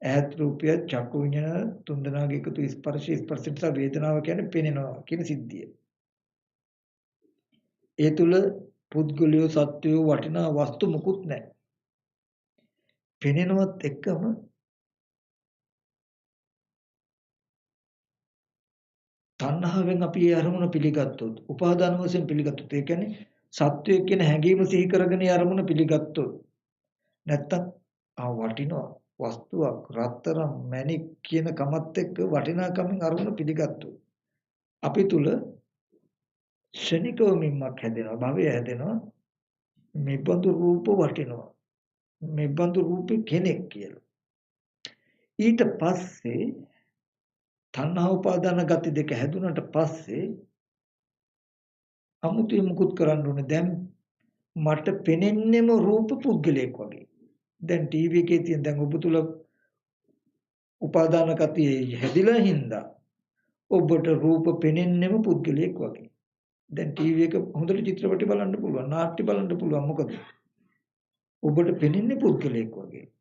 ඇහත් රූපය චක්කු විඤ්ඤාණ තුන්දෙනාගේ එකතු ස්පර්ශ නිසා වේදනාව කියන්නේ පෙනෙනවා කියන සිද්ධිය. ඒ තුල පුද්ගලිය සත්වය වටිනා වස්තු මුකුත් නැහැ. පෙනෙනවත් එක්කම තණ්හාවෙන් අපි ඒ අරමුණ පිළිගත්තොත්, උපාදාන වශයෙන් පිළිගත්තොත්, ඒ කියන්නේ සත්වය කියන හැඟීම සිහි කරගෙන ඒ අරමුණ පිළිගත්තොත්, නැත්තම් වටිනවා වස්තුවක් රත්තරන් මණික් කියන කමත් එක්ක වටිනාකමින් අරමුණ පිළිගත්තොත්, අපි තුල ශනිකව මිම්මක් හැදෙනවා, භවය හැදෙනවා. මේ බඳු රූප වටිනවා, මේ බඳු රූපේ කෙනෙක් කියලා. ඊට පස්සේ තණ්හා උපාදාන ගති දෙක හැදුනට පස්සේ අමුතුවෙන් මුකුත් කරන්න ඕනේ. දැන් මට පෙනෙන්නේම රූප පුද්ගලයෙක් වගේ. දැන් ටීවී එකේ තියෙන දැන් ඔබ තුල උපාදාන ගතිය හැදිලා හින්දා ඔබට රූප පෙනෙන්නේම පුද්ගලයෙක් වගේ. දැන් ටීවී එක හොඳට චිත්‍රපටි බලන්න පුළුවන්, නාට්‍ය බලන්න පුළුවන්. මොකද ඔබට පෙනෙන්නේ පුද්ගලයෙක් වගේ.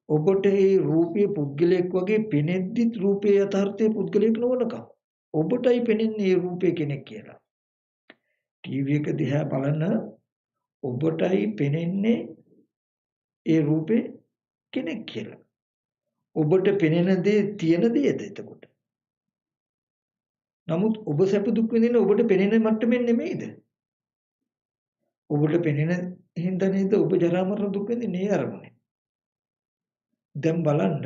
ඔබට මේ රූපයේ පුද්ගලයෙක් වගේ පෙනෙද්දිත් රූපයේ යථාර්ථයේ පුද්ගලයෙක් නොවනකම් ඔබටයි පෙනෙන්නේ මේ රූපේ කෙනෙක් කියලා. ටීවී එක දිහා බලන ඔබටයි පෙනෙන්නේ ඒ රූපේ කෙනෙක් කියලා. ඔබට පෙනෙන දේ තියෙන දේද එතකොට. නමුත් ඔබ සැප දුක් විඳින ඔබට පෙනෙන මට්ටමින් නෙමෙයිද? ඔබට පෙනෙන හින්දා නේද ඔබ ජරා මරණ දුක් විඳින්නේ අරමුණේ. දැන් බලන්න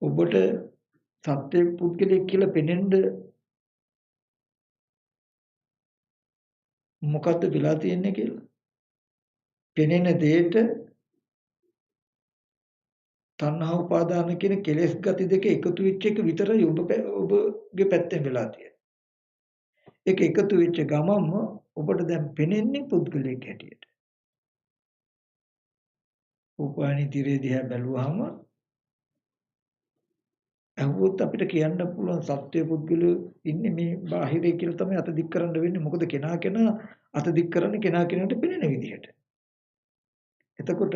ඔබට සත්‍ය පුද්ගලයෙක් කියලා පෙනෙන්න මොකද්ද වෙලා තියෙන්නේ කියලා. පෙනෙන දෙයට තණ්හා උපාදාන කියන කෙලෙස් ගති දෙක එකතු වෙච්ච එක විතරයි ඔබගේ පැත්තෙන් වෙලා තියෙන්නේ. ඒක එකතු වෙච්ච ගමන්ම ඔබට දැන් පෙනෙන්නේ පුද්ගලයෙක් හැටියට. රූපాయని තිරේ දිහා බැලුවාම අහුවොත් අපිට කියන්න පුළුවන් සත්‍ය පුද්ගලයෝ ඉන්නේ මේ බාහිරේ කියලා තමයි අත දික් කරන්න වෙන්නේ. මොකද කෙනා අත දික් කරන්නේ කෙනා කෙනාට පෙනෙන විදිහට. එතකොට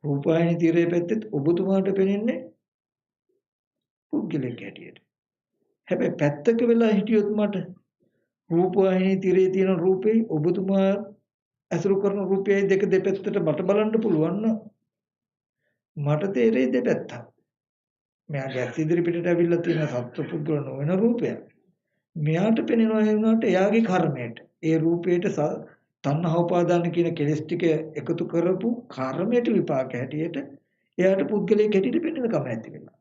රූපాయని තිරේ පැත්තෙත් ඔබතුමාට පෙනෙන්නේ පුද්ගලයෙක් හැටියට. හැබැයි පැත්තක වෙලා හිටියොත් මට රූපాయని තිරේ තියෙන රූපේ ඔබතුමා ඇසුරු කරන රූපයයි දෙක දෙපැත්තට මට බලන්න පුළුවන් නම් මට තේරෙයි දෙපැත්ත. මෙයාගේ ඇස් ඉදිරි පිටට ඇවිල්ලා තියෙන සත්පුද්ගල නොවන රූපයක්. මෙයාට පෙනෙනවා වුණාට එයාගේ කර්මයට ඒ රූපයට තණ්හා උපාදාන කියන කෙලෙස් ටික එකතු කරපු කර්මයට විපාක හැටියට එයාට පුද්ගලයෙක් හැටියට පෙනෙන කම ඇති වෙනවා.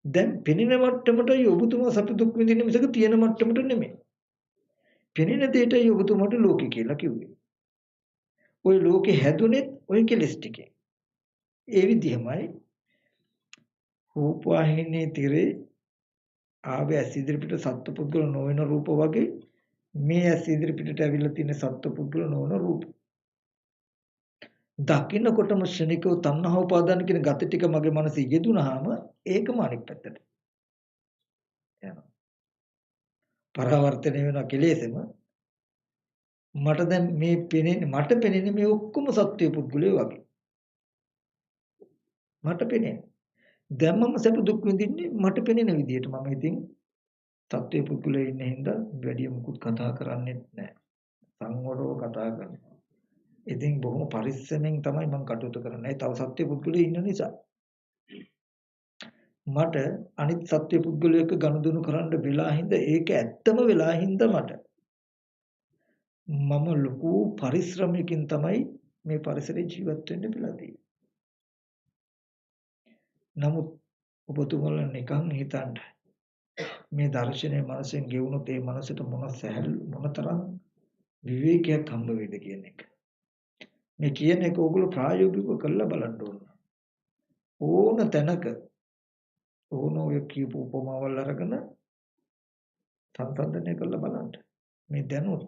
දැන් පෙනෙන මට්ටමටයි ඔබතුමා සතු දුක් විඳින්න මිසක තියෙන මට්ටමට නෙමෙයි. පෙනෙන දෙයටයි ඔබතුමාට ලෝකේ කියලා කිව්වේ. ওই ලෝකේ හැදුනෙත් ওই කෙලෙස් ටිකේ. ඒ විදිහමයි රූපවාහිනී තිරේ ආවේ ඇස් ඉදිරිපිට සත්පුද්ගල නොවන රූප වගේ මේ ඇස් ඉදිරිපිටට ඇවිල්ලා තියෙන සත්පුද්ගල නොවන රූප. දකින්නකොටම ශනිකව තණ්හා උපාදාන කියන gati ටික මගේ මනසේ යෙදුනහම ඒකම අනිත් පැත්තට යනවා. පරාවර්තනය වෙන කෙලෙසෙම මට දැන් මේ පෙනෙන්නේ මේ ඔක්කොම සත්‍ය පුද්ගලයෝ වගේ. මට පෙනෙන්නේ දැන් මම සැප දුක් විඳින්නේ මට පෙනෙන විදිහට. මම ඉතින් සත්‍ය පුද්ගලයෙ ඉන්න හින්දා වැඩි මුකුත් කතා කරන්නේ නැහැ. සංවරව කතා කරනවා. ඉතින් බොහොම පරිස්සමෙන් තමයි මම කටයුතු කරන්නේ. තව සත්‍ය පුද්ගලයෙ ඉන්න නිසා. මට අනිත් සත්‍ය පුද්ගලයෙක් ගනුදෙනු කරන්න වෙලා හින්දා ඒක ඇත්තම වෙලා හින්දා මම ලොකු පරිශ්‍රමයකින් තමයි මේ පරිසරේ ජීවත් වෙන්න වෙලා තියෙන්නේ. නමුත් ඔබතුමලා නිකන් හිතන්න මේ දර්ශනය මනසෙන් ගෙවුනොත් ඒ මනසට මොනතරම් විවේකයක් හම්බ වෙයිද කියන එක. මේ කියන එක ඕගොල්ලෝ ප්‍රායෝගිකව කරලා බලන්න ඕන තැනක ඕන ඔය කියපු උපමාවල් අරගෙන සංසන්දනය කරලා බලන්න. මේ දැනුත්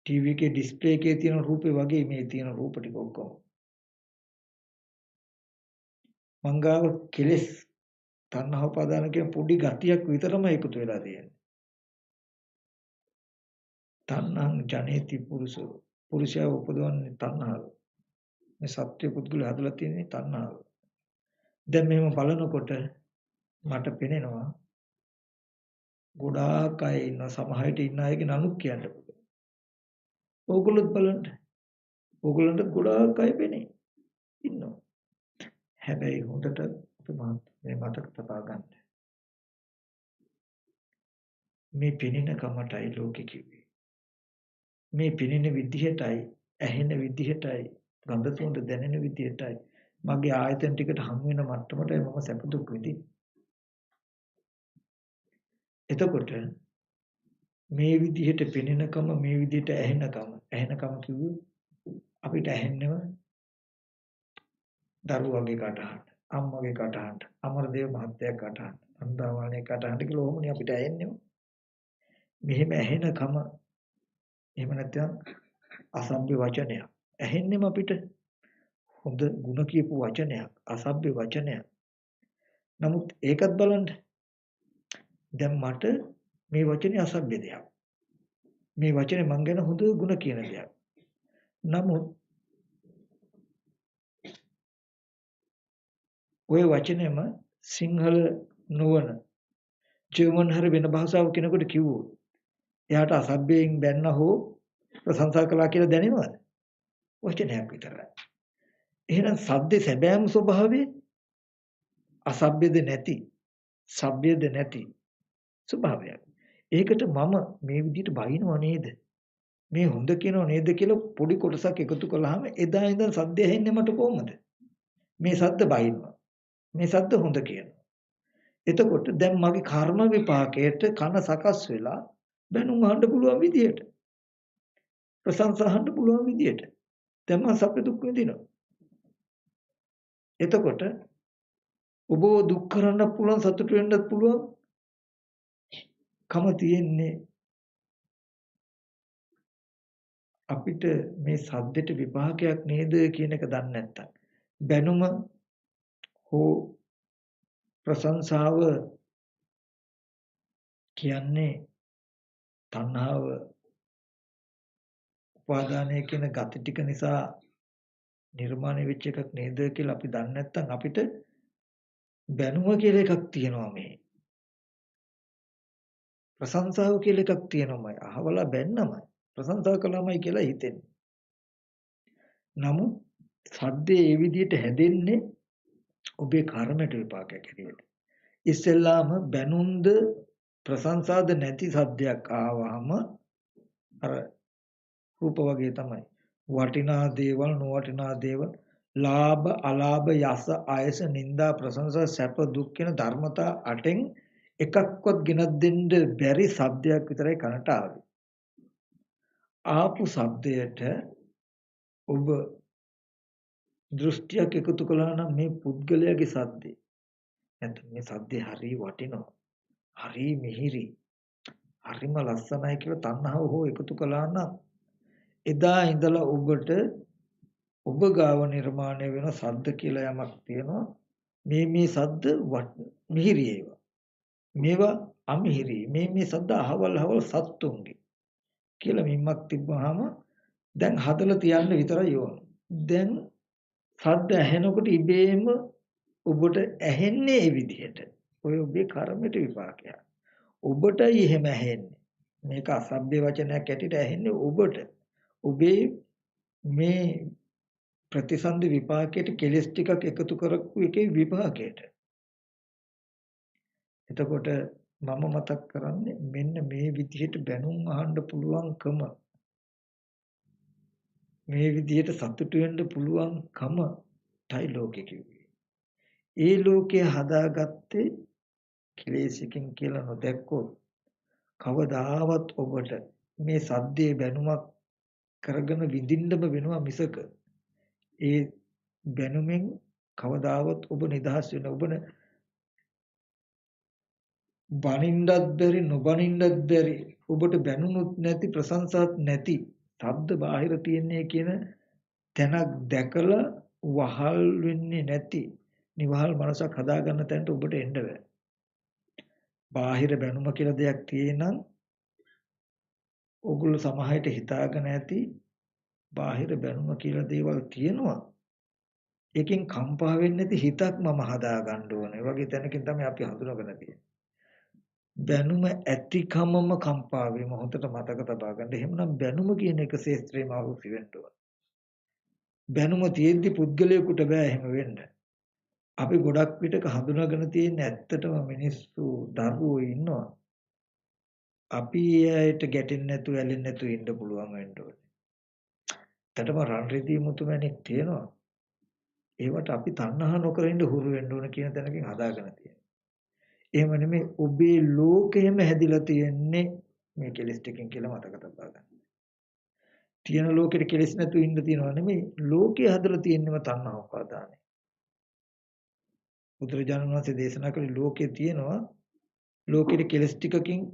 ටීවී එකේ ඩිස්ප්ලේ එකේ තියෙන රූපේ වගේ මේ තියෙන රූප ටික ඔක්කොම මංගාව කෙලස් තණ්හා උපාදාන කියන පොඩි ගතියක් විතරම එකතු වෙලා තියෙන්නේ. තණ්හං ජනේති පුරුෂෝ. පුරුෂයා උපදවන්නේ තණ්හාව. මේ සත්‍ය පුද්ගලයා හදලා තියෙන්නේ තණ්හාව. දැන් මෙහෙම බලනකොට මට පෙනෙනවා ගොඩාක් අය ඉන්න සමහරට ඉන්න අයගේ නනුත් කියන්න පුළුවන්. ඕගොල්ලොත් බලන්න. ඕගොල්ලන්ට ගොඩාක් අය පෙනේ. ඉන්නවා. හැබැයි හොඳට මේ මතක තබා ගන්න. මේ පෙනෙන කමටයි ලෝකෙ කිව්වේ. මේ පෙනෙන විදිහටයි, ඇහෙන විදිහටයි, ගඳ සුවඳ දැනෙන විදිහටයි මගේ ආයතන ටිකට හමු වෙන මට්ටමටයි මම සැප දුක් විඳින්නේ. එතකොට මේ විදිහට පෙනෙනකම මේ විදිහට ඇහෙනකම කිව්වේ අපිට ඇහෙන්නව දරුවගේ කටහඬ, අම්මගේ කටහඬ, අමරදේව මහත්තයාගේ කටහඬ, අන්දාවානේ කටහඬ කියලා ඕමනේ අපිට ඇහෙන්නේ. මෙහෙම ඇහෙනකම එහෙම නැත්නම් අසභ්‍ය වචනයක් ඇහෙන්නෙම අපිට හොඳ ಗುಣ කියපු වචනයක්, අසභ්‍ය වචනයක්. නමුත් ඒකත් බලන්න. දැන් මට මේ වචනේ අසභ්‍ය දෙයක්. මේ වචනේ මං ගැන හොඳ ಗುಣ කියන දෙයක්. නමුත් ওই වචනේම සිංහල නොවන ජර්මන් හරි වෙන භාෂාවක කෙනෙකුට කිව්වොත් එයාට අසභ්‍යයෙන් බැන්න හෝ ප්‍රශංසා කළා කියලා දැනෙනවද? වචනයක් විතරයි. එහෙනම් සද්දේ සැබෑම ස්වභාවය අසභ්‍යද නැති, සભ્યද නැති ස්වභාවයක්. ඒකට මම මේ විදිහට බයිනව නේද? මේ හොඳ කියනව නේද කියලා පොඩි කොටසක් එකතු කළාම එදා ඉඳන් සද්ද ඇහෙන්නේ මට කොහොමද? මේ සද්ද බයිනවා. මේ සද්ද හොඳ කියනවා. එතකොට දැන් මගේ කර්ම විපාකයට කන සකස් වෙලා බැනුම් අහන්න පුළුවන් විදියට ප්‍රශංසා අහන්න පුළුවන් විදියට දැන් මම සැප දුක් විඳිනවා. එතකොට ඔබ දුක් කරන්න පුළුවන් සතුට වෙන්නත් පුළුවන් කම තියෙන්නේ අපිට මේ සද්දෙට විපාකයක් නේද කියන එක දන්නේ නැත්තම් බැනුම හෝ ප්‍රශංසාව කියන්නේ තණ්හාව උපාදානය කියන ගති ටික නිසා නිර්මාණය වෙච්ච එකක් නේද කියලා අපි දන්නේ නැත්නම් අපිට බැනුම කියලා එකක් තියෙනවා මේ. ප්‍රශංසාව කියලා එකක් තියෙනවාමයි. අහවලා බැන්නමයි. ප්‍රශංසා කළාමයි කියලා හිතෙන්නේ. නමුත් සද්දේ ඒ විදිහට හැදෙන්නේ ඔබේ කර්මයට විපාකයක් හැටියට. ඉස්සෙල්ලාම බැනුම්ද ප්‍රශංසාද නැති සද්දයක් ආවහම අර රූප වගේ තමයි. වටිනා දේවල් නොවටිනා දේවල් ලාභ අලාභ යස ආයස නිന്ദා ප්‍රශංසා සැප දුක් කියන ධර්මතා 8න් එකක්වත් ගෙනත් දෙන්න බැරි සද්දයක් විතරයි කනට ආවේ. ආපු සද්දයට ඔබ දෘෂ්ටියක් එකතු කළා නම් මේ පුද්ගලයාගේ සද්දේ නැත්නම් මේ සද්දේ හරි වටිනවා. හරි මිහිරි. හරිම ලස්සනයි කියලා තණ්හාව හෝ එකතු කළා නම් එදා ඉඳලා ඔබට ඔබ ගාව නිර්මාණය වෙන සද්ද කියලා යමක් තියෙනවා. මේ සද්ද මිහිරි ඒවා. මේවා අමිහිරි. මේ සද්ද අහවල් සත්තුන්ගේ කියලා මිම්මක් තිබ්බහම දැන් හදලා තියන්න විතරයි ඕන. දැන් සද්ද ඇහෙනකොට ඉබේම ඔබට ඇහෙන්නේ ඒ විදිහට. ඔය ඔබේ කර්මයට විපාකයක්. ඔබටයි එහෙම ඇහෙන්නේ. මේක අසභ්‍ය වචනයක් ඇටියට ඇහෙන්නේ ඔබට. ඔබේ මේ ප්‍රතිසන්දි විපාකයට කෙලස් ටිකක් එකතු කරපු එකේ විපාකයට. එතකොට මම මතක් කරන්නේ මෙන්න මේ විදිහට බැනුම් අහන්න පුළුවන්කම මේ විදිහට සතුටු වෙන්න පුළුවන්කමයි ලෝකෙ කිව්වේ. ඒ ලෝකය හදාගත්තේ කෙලෙසකින් කියලා නොදැක්කොත් කවදාවත් ඔබට මේ සද්දේ බැනුමක් කරගෙන විඳින්නම වෙනවා මිසක ඒ බැනුමෙන් කවදාවත් ඔබ නිදහස් වෙන ඔබ බනින්නත් බැරි නොබනින්නත් බැරි ඔබට බැනුනුත් නැති ප්‍රශංසාත් නැති ශබ්ද බාහිර තියන්නේ කියන තැනක් දැකලා වහල් වෙන්නේ නැති නිවහල් මනසක් හදාගන්න තැනට ඔබට එන්න බෑ. බාහිර බැනුම කියලා දෙයක් තියෙනම් ඕගොල්ලෝ සමහරට හිතාගෙන ඇති බාහිර බැනුම කියලා දේවල් තියෙනවා. ඒකෙන් කම්පා වෙන්නේ නැති හිතක් මම හදාගන්න ඕනේ. ඒ වගේ තැනකින් තමයි අපි හඳුනගෙන තියෙන්නේ. බැනුම ඇතිකමම කම්පා වීම හොඳට මතක තබා ගන්න. එහෙමනම් බැනුම කියන එක ශේස්ත්‍රේම අවුසි වෙන්න ඕන. බැනුම තියෙද්දි පුද්ගලයෙකුට බෑ එහෙම වෙන්න. අපි ගොඩක් විටක හඳුනාගෙන තියෙන ඇත්තටම මිනිස්සු දරුවෝ ඉන්නවා. අපි ඒයට ගැටෙන්නේ නැතුව ඇලෙන්නේ නැතුව ඉන්න පුළුවන් වෙන්න ඕනේ. ඇත්තටම රන් රිදී මුතුමැණික් තියෙනවා. ඒවට අපි තණ්හා නොකර ඉන්න හුරු වෙන්න ඕන කියන තැනකින් හදාගෙන තියෙනවා. එහෙම නෙමෙයි ඔබේ ලෝකෙම හැදිලා තියෙන්නේ මේ කෙලෙස් ටිකෙන් කියලා මතක තබා ගන්න. තියෙන ලෝකෙට කෙලෙස් නැතුව ඉන්න තියනවා නෙමෙයි ලෝකේ හදලා තියෙන්නම තණ්හා උපාදානයි. බුදුරජාණන් වහන්සේ දේශනා කළේ ලෝකේ තියෙනවා ලෝකෙට කෙලෙස් ටිකකින්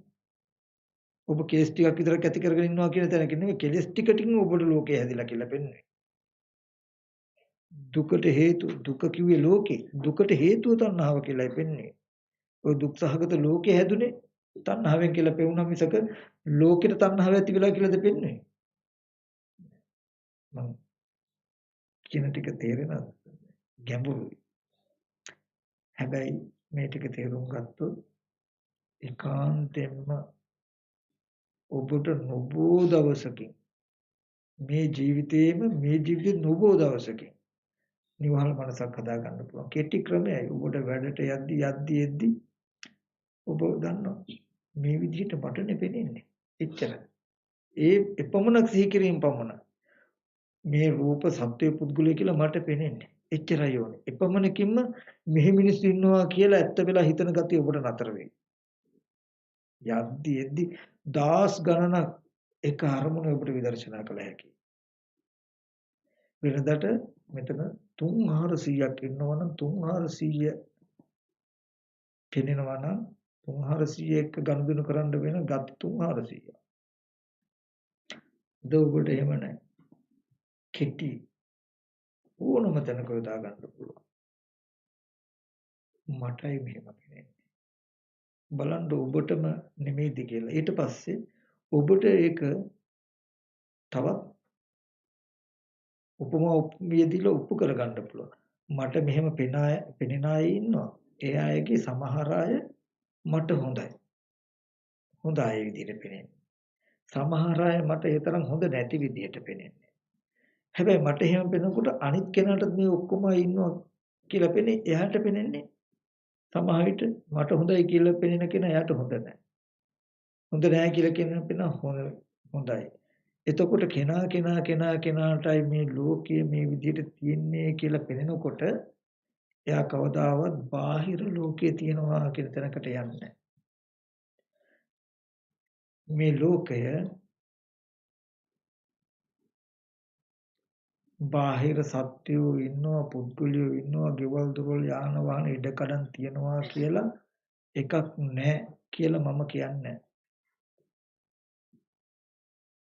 ඔබ කෙලෙස් ටිකක් විතරක් ඇති කරගෙන ඉන්නවා කියන තැනකින් නෙමෙයි කෙලෙස් ටිකකින් ඔබට ලෝකේ හැදිලා කියලා පෙන්වන්නේ. දුකට හේතු දුක කිව්වේ ලෝකේ දුකට හේතුව තණ්හාව කියලායි පෙන්වන්නේ. ඔය දුක් සහගත ලෝකේ හැදුනේ තණ්හාවෙන් කියලා පෙවුනා මිසක ලෝකෙට තණ්හාව ඇති වෙලා කියලාද පෙන්වන්නේ. මම කියන ටික තේරෙනවද? ගැඹුරුයි. හැබැයි මේ ටික තේරුම් ගත්තොත් ඒකාන්තයෙන්ම ඔබට නොබෝ දවසකින් මේ ජීවිතේ නොබෝ දවසකින් නිවහල් මනසක් හදා ගන්න පුළුවන්. කෙටි ක්‍රමයයි. ඔබට වැඩට යද්දි ඔබ දන්නවා මේ විදිහට මටනේ පෙනෙන්නේ. එච්චරයි. ඒ එපමණක් සිහි කිරීම පමණ මේ රූප සත්‍ය පුද්ගලය කියලා මට පෙනෙන්නේ. එච්චරයි ඕනේ. එපමණකින්ම මෙහි මිනිස්සු ඉන්නවා කියලා ඇත්ත වෙලා හිතන ගතිය ඔබට නතර වෙයි. යද්දි දාස් ගණනක් එක අරමුණ ඔබට විදර්ශනා කළ හැකියි. වෙනදට මෙතන 3400ක් ඉන්නවනම් 3400 පෙනෙනවා නම් 3400 එක්ක ගනුදෙනු කරන්න වෙන ගත් 3400. ඔබට එහෙම නැහැ. කෙටි ඕනම තැනක යොදා ගන්න පුළුවන්. මටයි මෙහෙම පෙනෙන්නේ. බලන්න ඔබටම නෙමෙයිද කියලා. ඊට පස්සේ ඔබට ඒක තවත් උපමා උපමියදීලා උප්පු කරගන්න පුළුවන්. මට මෙහෙම පෙනෙන අය ඉන්නවා. ඒ අයගේ සමහර අය මට හොඳයි. හොඳ අය විදිහට පෙනෙන්නේ. සමහර අය මට ඒ තරම් හොඳ නැති විදිහට පෙනෙන්නේ. හැබැයි මට එහෙම පෙනෙනකොට අනිත් කෙනාට මේ ඔක්කොම ඉන්නවා කියලා පෙනේ. එයාට පෙනෙන්නේ සමහර විට මට හොඳයි කියලා පෙනෙන කෙනා එයාට හොඳ නැහැ. හොඳ නැහැ කියලා කියන කෙනා හොඳයි. එතකොට කෙනාටයි මේ ලෝකයේ මේ විදිහට තියන්නේ කියලා පෙනෙනකොට එයා කවදාවත් බාහිර ලෝකයේ තියනවා කියන තැනකට යන්නේ මේ ලෝකය බාහිර සත්‍යෝ ඉන්නවා පුද්ගලයෝ ඉන්නවා ගෙවල් දොරවල් යාන වාහන ඉඩකඩම් තියනවා කියලා එකක් නැහැ කියලා මම කියන්නේ.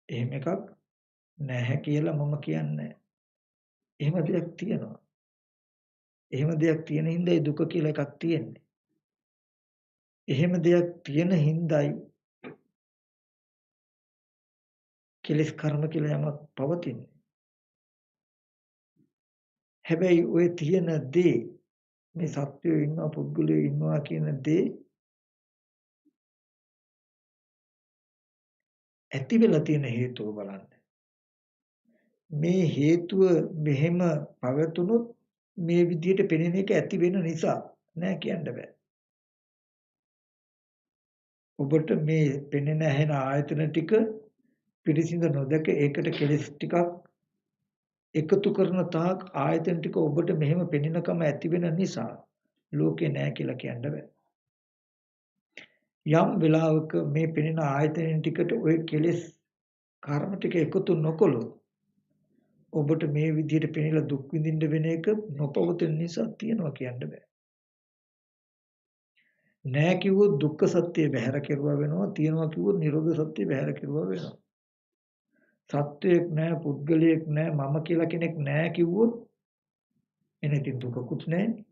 එහෙම එකක් නැහැ කියලා මම කියන්නේ. එහෙම දෙයක් තියෙනවා. එහෙම දෙයක් තියෙන හින්දායි දුක කියලා එකක් තියෙන්නේ. එහෙම දෙයක් තියෙන හින්දායි කෙලෙස් කර්ම කියලා යමක් පවතින්නේ. හැබැයි ওই තියෙන දේ මේ සත්‍යය ඉන්නවා පුද්ගලයෝ ඉන්නවා කියන දේ ඇති වෙලා තියෙන හේතුව බලන්න. මේ හේතුව මෙහෙම පවතුනොත් මේ විදිහට පෙනෙන එක ඇති වෙන නිසා නෑ කියන්න බෑ. ඔබට මේ පෙනෙන ඇහෙන ආයතන ටික පිරිසිඳ නොදක ඒකට කෙලස් ටිකක් එකතු කරන තාක් ආයතන ටික ඔබට මෙහෙම පෙනෙනකම ඇති වෙන නිසා ලෝකේ නෑ කියලා කියන්න බෑ. යම් වෙලාවක මේ පෙනෙන ආයතන ටිකට ওই කෙලස් කර්ම ටික එකතු නොකළොත් ඔබට මේ විදිහට පෙනෙලා දුක් විඳින්න වෙන එක නොපවතින නිසා තියනවා කියන්න බෑ. නෑ කිව්වොත් දුක්ඛ සත්‍ය බැහැර කෙරුවා වෙනවා. තියනවා කිව්වොත් නිරෝධ සත්‍ය බැහැර කෙරුවා වෙනවා. සත්වයක් නෑ පුද්ගලයෙක් නෑ මම කියලා කෙනෙක් නෑ කිව්වොත් එනකින් දුකකුත් නෑනේ.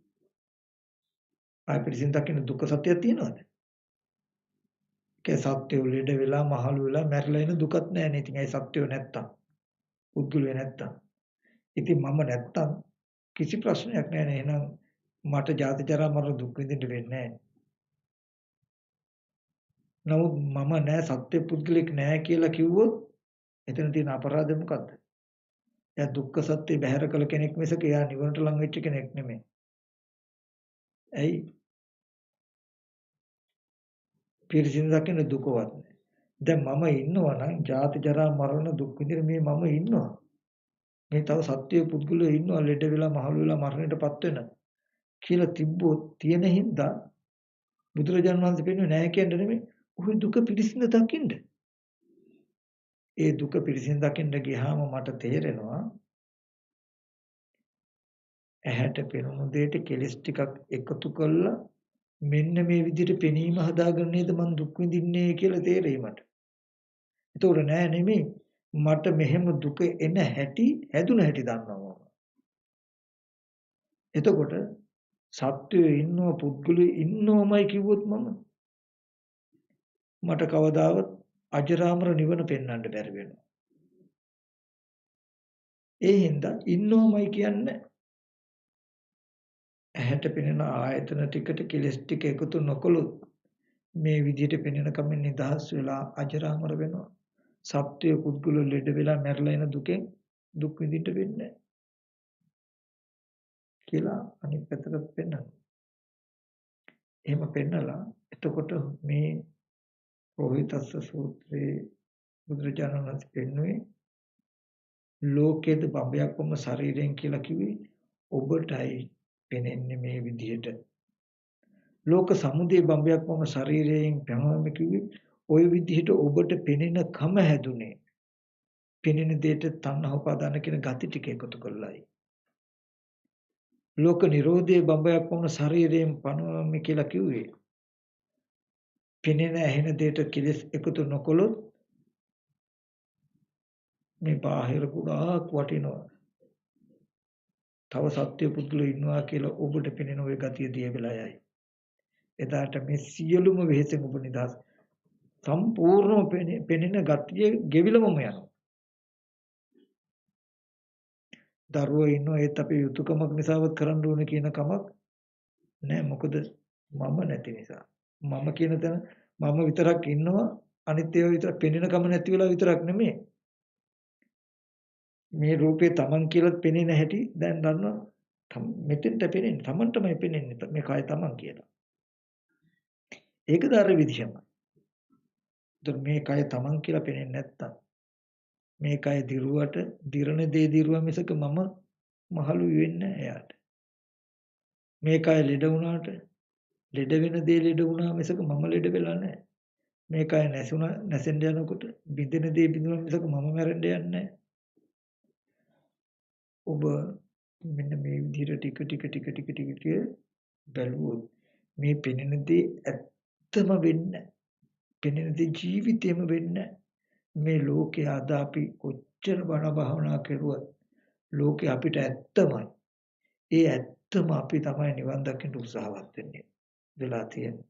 ආය පිළිසින් දකින්න දුක්ඛ සත්‍යයක් තියෙනවද? ඒ සත්‍යෝ ලෙඩ වෙලා මහලු වෙලා මැරිලා ඉන්න දුකක් නැහැ නේ. ඉතින් ඒ සත්‍යෝ නැත්තම් පුද්ගලයෝ නැත්තම්. ඉතින් මම නැත්තම් කිසි ප්‍රශ්නයක් නැහැ නේ. එහෙනම් මට ජාති ජරා මරණ දුක් විඳින්න වෙන්නේ නැහැ. නමුත් මම නෑ සත්‍ය පුද්ගලික නෑ කියලා කිව්වොත් එතන තියෙන අපරාධය මොකද්ද? එයා දුක්ඛ සත්‍ය බැහැර කළ කෙනෙක් මිසක එයා නිවනට ලං වෙච්ච කෙනෙක් නෙමෙයි. ඇයි? පිරිසිදු දකින්න දුකවත් නෑ. දැන් මම ඉන්නවා නම් ජාති ජරා මරණ දුක් විඳින මේ මම ඉන්නවා. මේ තව සත්‍ය පුද්ගලයෝ ඉන්නවා ලෙඩ වෙලා මහලු වෙලා මරණයටපත් වෙන කියලා තිබ්බොත් තියෙන හින්දා බුදුරජාණන් වහන්සේ පෙන්වන්නේ නෑ කියන්නේ නෙමෙයි. ওই දුක පිරිසිදු දකින්න. ඒ දුක පිරිසිදු දකින්න ගියාම මට තේරෙනවා ඇහැට පෙනුණු දෙයට කෙලස් ටිකක් එකතු කළා මෙන්න මේ විදිහට පෙනීම හදාගෙන නේද මං දුක් විඳින්නේ කියලා තේරෙයි මට. ඒතකොට නෑ නෙමෙයි මට මෙහෙම දුක එන හැටි හැදුන හැටි දන්නවා මම. එතකොට සත්‍යයේ ඉන්නව පුද්ගලයේ ඉන්නවමයි කිව්වොත් මට කවදාවත් අජරාමර නිවන පෙන්වන්න බැරි වෙනවා. ඒ හින්දා ඉන්නවමයි කියන්නේ ඇහැට පෙනෙන ආයතන ටිකට කෙලස් ටික එකතු නොකළොත් මේ විදිහට පෙනෙන කමෙන් නිදහස් වෙලා අජරාමර වෙනවා. සත්‍ය පුද්ගල ලෙඩ වෙලා මැරලා එන දුකෙන් දුක් විඳින්න වෙන්නේ කියලා අනිත් පැත්තට පෙන්නනවා. එහෙම පෙන්නලා එතකොට මේ රෝහිතස්ස සූත්‍රයේ බුදුරජාණන් වහන්සේ පෙන්වුවේ ලෝකයේද බඹයක්වම ශරීරයෙන් කියලා කිව්වේ ඔබටයි පෙනෙන්නේ මේ විදිහට. ලෝක සමුදය බඹයක්වම ශරීරයෙන් පැනවම කිව්වේ ওই විදිහට ඔබට පෙනෙන කම හැදුනේ. පෙනෙන දෙයට තණ්හා උපාදාන කියන ගති ටික එකතු කරලායි. ලෝක නිරෝධයේ බඹයක්වම ශරීරයෙන් පනවම කියලා කිව්වේ. පෙනෙන ඇහෙන දෙයට කෙලස් එකතු නොකළොත් මේ බාහිර ගොඩාක් වටිනවා. තව සත්‍ය පුදුල ඉන්නවා කියලා ඔබට පෙනෙන ওই ගතිය දිය වෙලා යයි. එදාට මේ සියලුම වෙහෙසෙන් ඔබ නිදහස්. සම්පූර්ණව පෙනෙන ගතිය ගෙවිලමම යනවා. දරුවෝ ඉන්නවා ඒත් අපි යුතුයකමක් නිසාවත් කරන්න ඕනේ කියන කමක් නෑ. මොකද මම නැති නිසා. මම කියන තැන මම විතරක් ඉන්නවා අනිත් ඒවා විතර පෙනෙන කම නැති වෙලා විතරක් නෙමෙයි. මේ රූපේ Taman කියලා පෙනෙන හැටි දැන් දන්නවා. මෙතෙන්ට පෙනෙන්නේ Tamanටමයි පෙනෙන්නේ මේ කය Taman කියලා. ඒකද අර විදිහම. මේ කය Taman කියලා පෙනෙන්නේ නැත්තම් මේ කය දිරුවට දිරණ දේ දිරුවා මිසක මම මහලු වෙන්නේ නැහැ එයාට. මේ කය ලෙඩ වුණාට ලෙඩ වෙන දේ ලෙඩ වුණා මිසක මම ලෙඩ වෙලා නැහැ. මේ කය නැසෙන්න යනකොට බිඳෙන දේ බිඳුණා මිසක මම මැරෙන්න යන්නේ නැහැ. ඔබ මෙන්න මේ විදිහට ටික බැලුවොත් මේ පෙනෙන දේ ඇත්තම වෙන්නේ පෙනෙන දේ ජීවිතේම වෙන්නේ මේ ලෝකයේ අද අපි කොච්චර බණ භාවනා කරුවත් ලෝකේ අපිට ඇත්තමයි. ඒ ඇත්තම අපි තමයි නිවන් දකින්න උත්සාහවත් වෙන්නේ වෙලා තියෙන්නේ.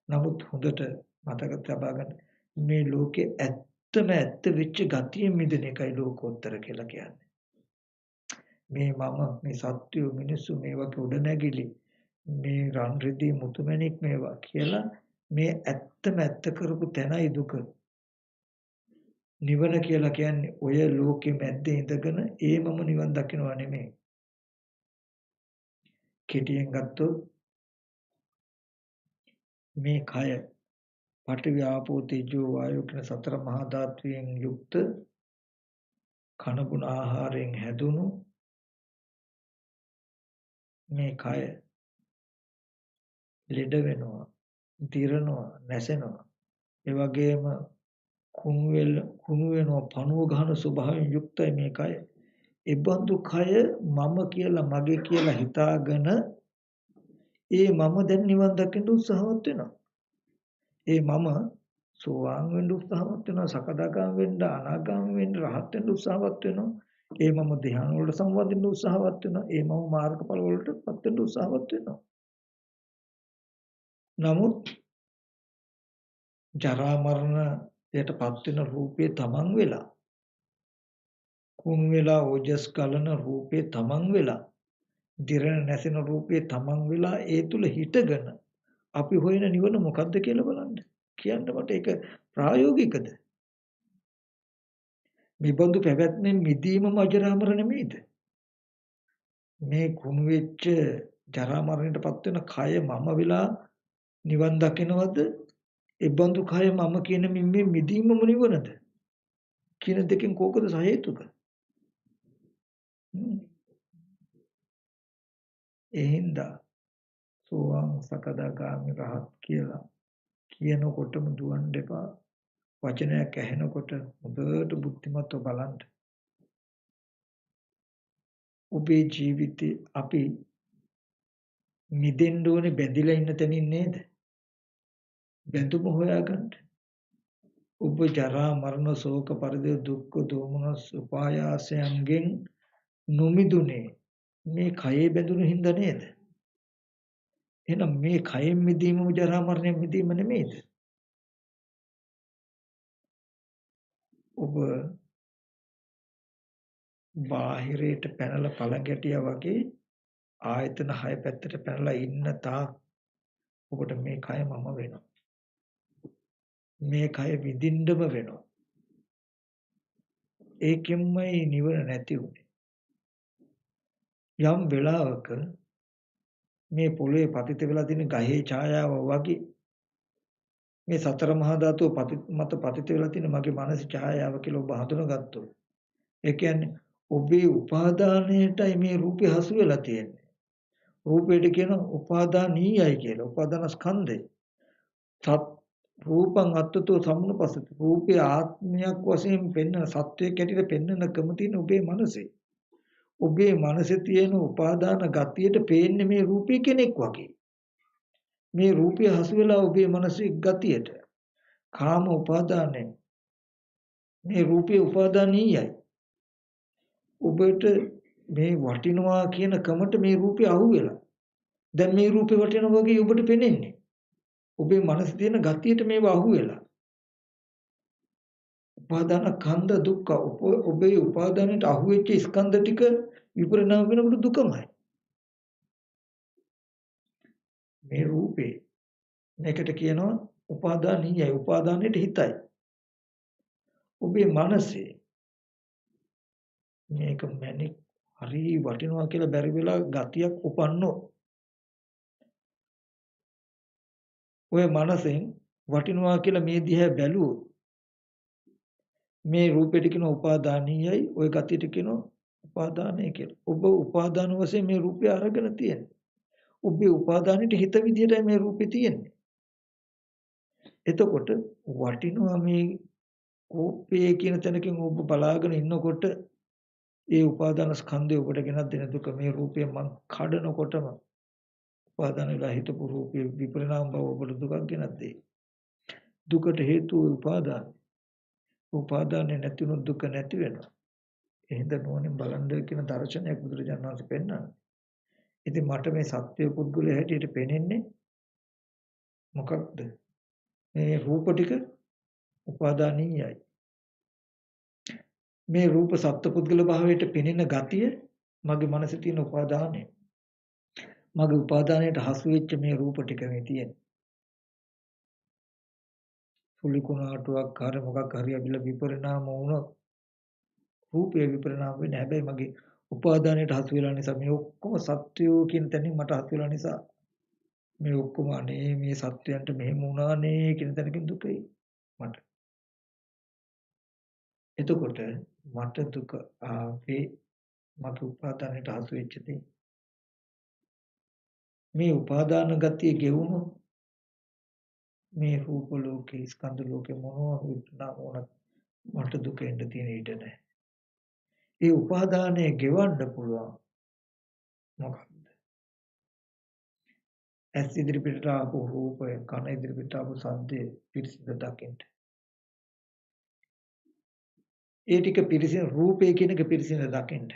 නමුත් හොඳට මතක තබා ගන්න මේ ලෝකේ ඇත්තම ඇත්ත වෙච්ච ගතිය මිදෙන එකයි ලෝකෝත්තර කියලා කියන්නේ. මේ මම මේ සත්‍ය මිනිස්සු මේ වගේ උඩ නැගිලි මේ රන් රිදී මුතුමැණික් මේවා කියලා මේ ඇත්තම ඇත්ත කරපු තැනයි දුක. නිවන කියලා කියන්නේ ඔය ලෝකෙ මැද්දේ ඉඳගෙන ඒ මම නිවන් දකින්නවා නෙමෙයි. කෙටියෙන් ගත්තොත් මේ කය පඨවි ආපෝ තේජෝ වායෝ කියන සතර මහා ධාතුයෙන් යුක්ත කන බොන ආහාරයෙන් හැදුණු මේ කය ලෙඩ වෙනවා, දිරනවා, නැසෙනවා. ඒ වගේම කුණු වෙනවා, පණුව ගන්න ස්වභාවයෙන් යුක්තයි මේ කය. ඒ බඳු කය මම කියලා මගේ කියලා හිතාගෙන ඒ මම දැන් නිවන් දකින්න උත්සාහවත් වෙනවා. ඒ මම සෝවාන් වෙන්න උත්සාහවත් වෙනවා, සකදාගාම වෙන්න, අනාගාම වෙන්න, රහත් වෙන්න උත්සාහවත් වෙනවා. ඒ මම ධ්‍යාන වලට සම්බන්ධ වෙන්න උත්සාහවත් වෙනවා. ඒ මම මාර්ගඵල වලට පත් වෙන්න උත්සාහවත් වෙනවා. නමුත් ජරා මරණයටපත් වෙන රූපේ තමන් වෙලා කුණු වෙලා ඕජස් ගලන රූපේ තමන් වෙලා දිරණ නැසෙන රූපේ තමන් වෙලා ඒ තුල හිටගෙන අපි හොයන නිවන මොකද්ද කියලා බලන්න. කියන්න මට ඒක ප්‍රායෝගිකද? මේ බඳු පැවැත්මෙන් මිදීමම අජරාමර නෙමෙයිද? මේ කුණු වෙච්ච ජරා මරණයටපත් වෙන කය මම වෙලා නිවන් දකිනවද? ඒ බඳු කය මම කියන මේ මිදීමම නිවනද? කියන දෙකෙන් කෝකද සහේතුක? ඒ හින්දා සෝවාන් සකදාගාමි රහත් කියලා කියනකොටම දුවන්න එපා. වචනයක් ඇහෙනකොට හොඳට බුද්ධිමත්ව බලන්න. ඔබේ ජීවිතේ අපි මිදෙන්න ඕනේ බැඳිලා ඉන්න තැනින් නේද? බැඳුම හොයාගන්න. ඔබ ජරා මරණ ශෝක පරිදේ දුක්ඛ දෝමනස් උපායාසයන්ගෙන් නොමිදුනේ මේ කයේ බැඳුණු හින්දා නේද? එහෙනම් මේ කයෙන් මිදීමම ජරා මරණයෙන් මිදීම නෙමෙයිද? ඔබ බාහිරයට පැනලා පළඟැටියා වගේ ආයතන 6 පැත්තට පැනලා ඉන්න තාක් ඔබට මේ කය මම වෙනවා. මේ කය විඳින්නම වෙනවා. ඒකෙන්මයි නිවන නැති උනේ. යම් වෙලාවක මේ පොළවේ පතිත වෙලා තියෙන ගහේ ඡායාව වගේ මේ සතර මහා ධාතුව මත පතිත වෙලා තියෙන මගේ මානසික ඡායාව කියලා ඔබ හඳුනගත්තොත් ඒ කියන්නේ ඔබේ උපාදානයටයි මේ රූපය හසු වෙලා තියෙන්නේ. රූපයට කියන උපාදානීයයි කියලා. උපාදාන ස්කන්ධය. සත් රූපං අත්තතෝ සම්නුපස්සති. රූපේ ආත්මයක් වශයෙන් පෙන්වන සත්වයක් ඇටියට පෙන්වනකම තියෙන ඔබේ මනසේ. ඔබේ මනසේ තියෙන උපාදාන ගතියට පේන්නේ මේ රූපේ කෙනෙක් වගේ. මේ රූපය හසු වෙලා ඔබේ මනසේ ගතියට. කාම උපාදානය. මේ රූපේ උපාදානීයයි. ඔබට මේ වටිනවා කියන කමට මේ රූපේ අහුවෙලා. දැන් මේ රූපේ වටිනවා වගේ ඔබට පේන්නේ. ඔබේ මනසේ තියෙන ගතියට මේව අහුවෙලා. උපාදාන කන්ද දුක්ඛ ඔබේ උපාදානයට අහුවෙච්ච ස්කන්ධ ටික විපරිණාම වෙනකොට දුකමයි. මේ රූපේ මේකට කියනවා උපාදානීයයි. උපාදානයට හිතයි. ඔබේ මනසේ මේක මැනික් හරි වටිනවා කියලා බැරි වෙලා ගතියක් උපන්නෝ. ඔය මනසෙන් වටිනවා කියලා මේ දිහා බැලුවොත් මේ රූපෙට කියන උපාදානීයයි ඔය ගතියට කියන උපාදානය කියලා. ඔබ උපාදාන වශයෙන් මේ රූපය අරගෙන තියෙන්නේ. ඔබේ උපාදානෙට හිත විදිහටයි මේ රූපේ තියෙන්නේ. එතකොට වටිනවා මේ රූපේ කියන තැනකින් ඔබ බලාගෙන ඉන්නකොට ඒ උපාදාන ස්කන්ධය ඔබට ගෙනත් දෙන දුක මේ රූපය මං කඩනකොටම උපාදාන වෙලා හිතපු රූපේ විපරිණාම බව ඔබට දුකක් ගෙනත් දෙයි. දුකට හේතුව උපාදාන. උපාදානේ නැති වුණොත් දුක නැති වෙනවා. එහෙනම් නෝනෙන් බලන්න කියන දර්ශනයක් බුදුරජාණන් වහන්සේ පෙන්නනවා. ඉතින් මට මේ සත්‍ය පුද්ගලයා හැටියට පෙනෙන්නේ මොකක්ද? මේ රූප ටික උපාදානීයයි. මේ රූප සත්පුද්ගල භාවයට පෙනෙන ගතිය මගේ මනසේ තියෙන උපාදානය. මගේ උපාදානයට හසු වෙච්ච මේ රූප ටික මේ තියෙන්නේ. සුළි කුණාටුවක් හරි මොකක් හරි අවිල විපරිණාම වුණොත් රූපේ විපරිණාම වෙන්නේ. හැබැයි මගේ උපාදානයට හසු වෙලා නිසා මේ ඔක්කොම සත්‍යෝ කියන තැනින් මට හසු වෙලා නිසා මේ ඔක්කොම අනේ මේ සත්‍යයන්ට මෙහෙම වුණානේ කියන තැනකින් දුකයි මට. එතකොට මට දුක ආවේ මගේ උපාදානයට හසු වෙච්ච දේ. මේ උපාදාන ගතිය ගෙවුණොත් මේ රූප ලෝකේ ස්කන්ධ ලෝකේ මොනවා වුණා වුණත් මට දුක එන්න තියෙන ඉඩ නැහැ. ඒ උපාදානය ගෙවන්න පුළුවන් මොකක්ද? ඇස් ඉදිරිපිට ආපු රූපය, කන ඉදිරිපිට ආපු ශබ්දය පිරිසිදු දකින්න. ඒ ටික පිරිසිදු රූපය කියන එක පිරිසිදු දකින්න.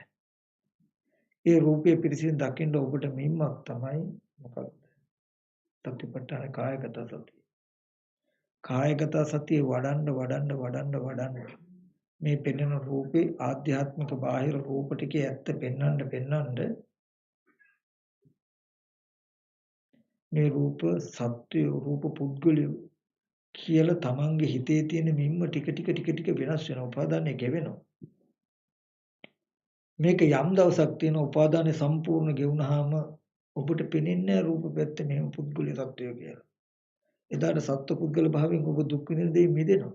ඒ රූපය පිරිසිදු දකින්න ඔබට මිම්මක් තමයි මොකක්ද? සතිපට්ඨාන කායගත සතිය. කායගත සතිය වඩන්න මේ පෙනෙන රූපේ ආධ්‍යාත්මික බාහිර රූප ටිකේ ඇත්ත පෙන්වන්න මේ රූප සත්‍ය රූප පුද්ගලිය කියලා තමන්ගේ හිතේ තියෙන මිම්ම ටික වෙනස් වෙනවා. උපාදානය ගෙවෙනවා. මේක යම් දවසක් තියෙන උපාදානය සම්පූර්ණ ගෙවුනහම ඔබට පෙනෙන්නේ රූප පැත්ත මෙහෙම පුද්ගලිය සත්‍යය කියලා. එදාට සත්ව පුද්ගල භාවයෙන් ඔබ දුක් විඳින දෙයින් මිදෙනවා.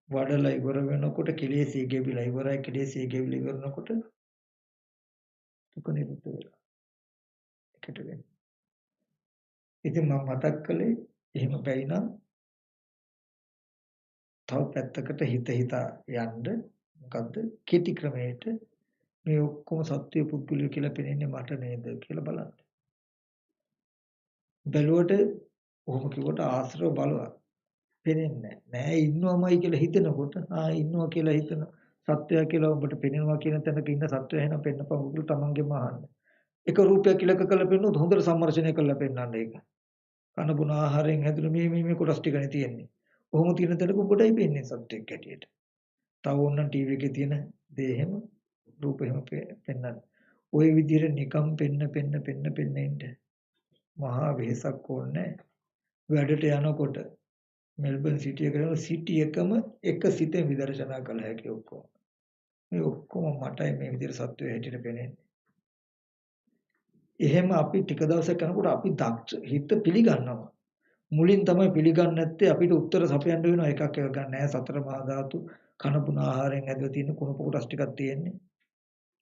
වඩලා ඉවර වෙනකොට කෙලෙසී ගෙවිලා ඉවරයි. කෙලෙසී ගෙවිලා ඉවරනකොට දුක නිරුද්ධ වෙලා. එකට වෙන්නේ. ඉතින් මම මතක් කළේ එහෙම බැයි නම් තව පැත්තකට හිතා යන්න මොකද්ද කෙටි ක්‍රමයට මේ ඔක්කොම සත්‍ය පුද්ගලිය කියලා පෙනෙන්නේ මට නේද කියලා බලන්න. බැලුවට ඔහොම කිව්වට ආශ්‍රව බලවත් පෙනෙන්නේ නැහැ. ඉන්නවමයි කියලා හිතනකොට ඉන්නවා කියලා හිතන සත්‍යය කියලා ඔබට පෙනෙනවා කියන තැනක ඉන්න සත්‍යය එහෙනම් පෙන්නපන් ඔබට තමන්ගෙම අහන්න. එක රූපයක් ඉලක්ක කරලා පෙන්නොත් හොඳට සම්මර්ෂණය කරලා පෙන්නන්න ඒක. කන බොන ආහාරයෙන් හැදුන මේ කොටස් ටිකනේ තියෙන්නේ. කොහොම තියෙන තැනක ඔබටයි පෙන්නේ සත්‍යයක් හැටියට. තව ඕනනම් ටීවී එකේ තියෙන දේ එහෙම රූප එහෙම පෙන්නන්න. ওই විදිහට නිකම් පෙන්න ඉන්න. මහා වෙහසක් ඕනේ. වැඩට යනකොට මෙල්බන් සිටි එකේ සිටි එකම එක සිතෙන් විදර්ශනා කළ හැකි ඔක්කොම. මේ ඔක්කොම මටයි මේ විදිහට සත්‍යය හැටියට පෙනෙන්නේ. එහෙම අපි ටික දවසක් යනකොට අපි දක්ෂ හිත පිළිගන්නවා. මුලින් තමයි පිළිගන්නේ නැත්තේ අපිට උත්තර සපයන්න වෙනවා එකක් ගන්න නැහැ සතර මහා ධාතු කන පුන ආහාරයෙන් ඇදලා තියෙන කුණප කොටස් ටිකක් තියෙන්නේ.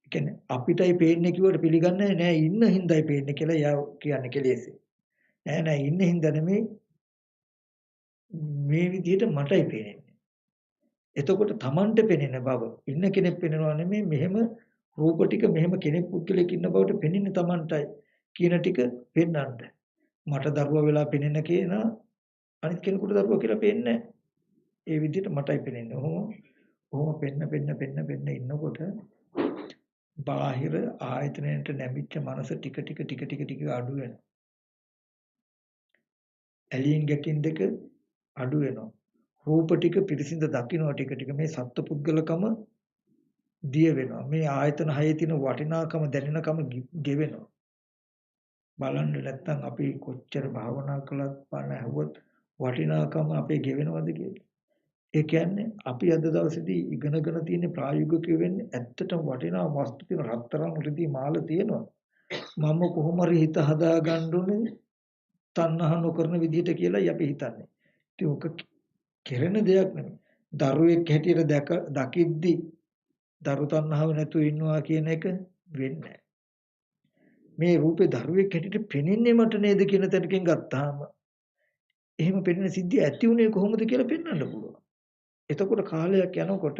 ඒ කියන්නේ අපිටයි පේන්නේ කිව්වට පිළිගන්නේ නැහැ ඉන්න හින්දායි පේන්නේ කියලා යා කියන්නේ කෙලෙසේ. නෑ ඉන්න හින්දා නෙමෙයි මේ විදිහට මටයි පේන්නේ. එතකොට Tamanට පෙනෙන බව ඉන්න කෙනෙක් පෙනෙනවා නෙමෙයි මෙහෙම රූප ටික මෙහෙම කෙනෙක් පුද්ගලෙක් ඉන්න බවට පෙනෙන්නේ Tamanටයි කියන ටික පෙන්වන්න. මට දරුවා වෙලා පෙනෙන කෙනා අනිත් කෙනෙකුට දරුවා කියලා පේන්නේ නැහැ. ඒ විදිහට මටයි පෙනෙන්නේ. ඔහොම පෙන්න ඉන්නකොට බාහිර ආයතනයට නැමිච්ච මනස ටික ටික අඩු වෙනවා. ඇලීම් ගැටින් දෙක අඩු වෙනවා. රූප ටික පිරිසිඳ දකින්න ටික මේ සත්පුද්ගලකම දිය වෙනවා. මේ ආයතන හයේ තියෙන වටිනාකම දැනෙනකම ගෙවෙනවා. බලන්න නැත්තම් අපි කොච්චර භාවනා කළත් බණ ඇහුවොත් වටිනාකම අපේ ගෙවෙනවද කියලා. ඒ කියන්නේ අපි අද දවසේදී ඉගෙනගෙන තියෙන ප්‍රායෝගික වෙන්නේ ඇත්තටම වටිනා වස්තු තියෙන රත්තරන් රිදී මාල තියෙනවා. මම කොහොම හරි හිත හදා ගන්න ඕනේ තණ්හා නොකරන විදිහට කියලායි අපි හිතන්නේ. ඉතින් ඔක කෙරෙන දෙයක් නෙමෙයි. දරුවෙක් හැටියට දකිද්දි දරු තණ්හාව නැතුව ඉන්නවා කියන එක වෙන්නේ මේ රූපේ දරුවෙක් හැටියට පෙනෙන්නේ මට නේද කියන තැනකින් ගත්තාම එහෙම පෙනෙන සිද්ධිය ඇති උනේ කොහොමද කියලා පෙන්වන්න පුළුවන්. එතකොට කාලයක් යනකොට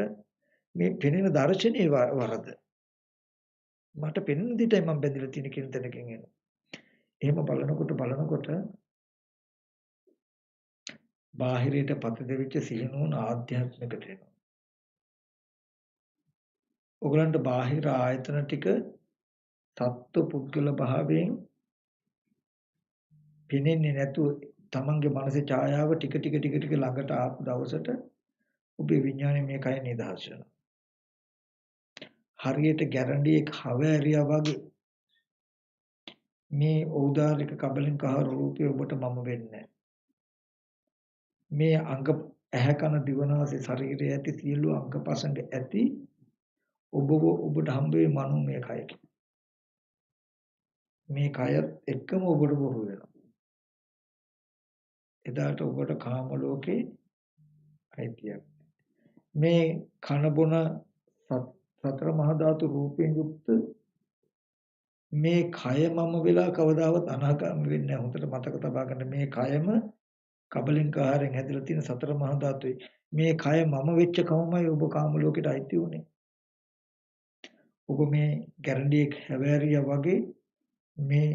මේ පෙනෙන දර්ශනයේ වරද මට පෙනෙන දෙයටයි මම බැඳලා තියෙන කියන තැනකින් එනවා. එහෙම බලනකොට බාහිරයට පතිත සිහිනුවන ආධ්‍යාත්මිකට එනවා. ඔයගලන්ට බාහිර ආයතන ටික තත්ත්ව පුද්ගල භාවයෙන් පෙනෙන්නේ නැතුව තමන්ගේ මනසේ ඡායාව ටික ළඟට ආපු දවසට ඔබේ විඥානය මේ කය නිදහස් වෙනවා. හරියට ගැරන්ඩියෙක් හව ඇරියා වගේ මේ ඖදාරික කබලින්ක රූපේ ඔබට මම වෙන්නේ මේ අංග ඇහැ කන දිවනාසය ශරීරය ඇති සියලු අංගපසංග ඇති ඔබට හම්බ වේ මනෝමය කයක. මේ කයත් එක්කම ඔබට බොහෝ වෙනවා. එදාට ඔබට කාම ලෝකේ අයිතියක්. මේ කන බොන සතර මහා ධාතු රූපයෙන් යුක්ත මේ කය මම වෙලා කවදාවත් අනාගාමී වෙන්නේ නැහැ. හොඳට මතක තබා ගන්න මේ කයම කබලින්ක ආහාරයෙන් හැදලා තියෙන සතර මහා ධාතුයි. මේ කය මම වෙච්ච කමමයි ඔබ කාම ලෝකෙට අයිති උනේ. ඔබ මේ ගැරන්ඩියෙක් හැවෑරියා වගේ මේ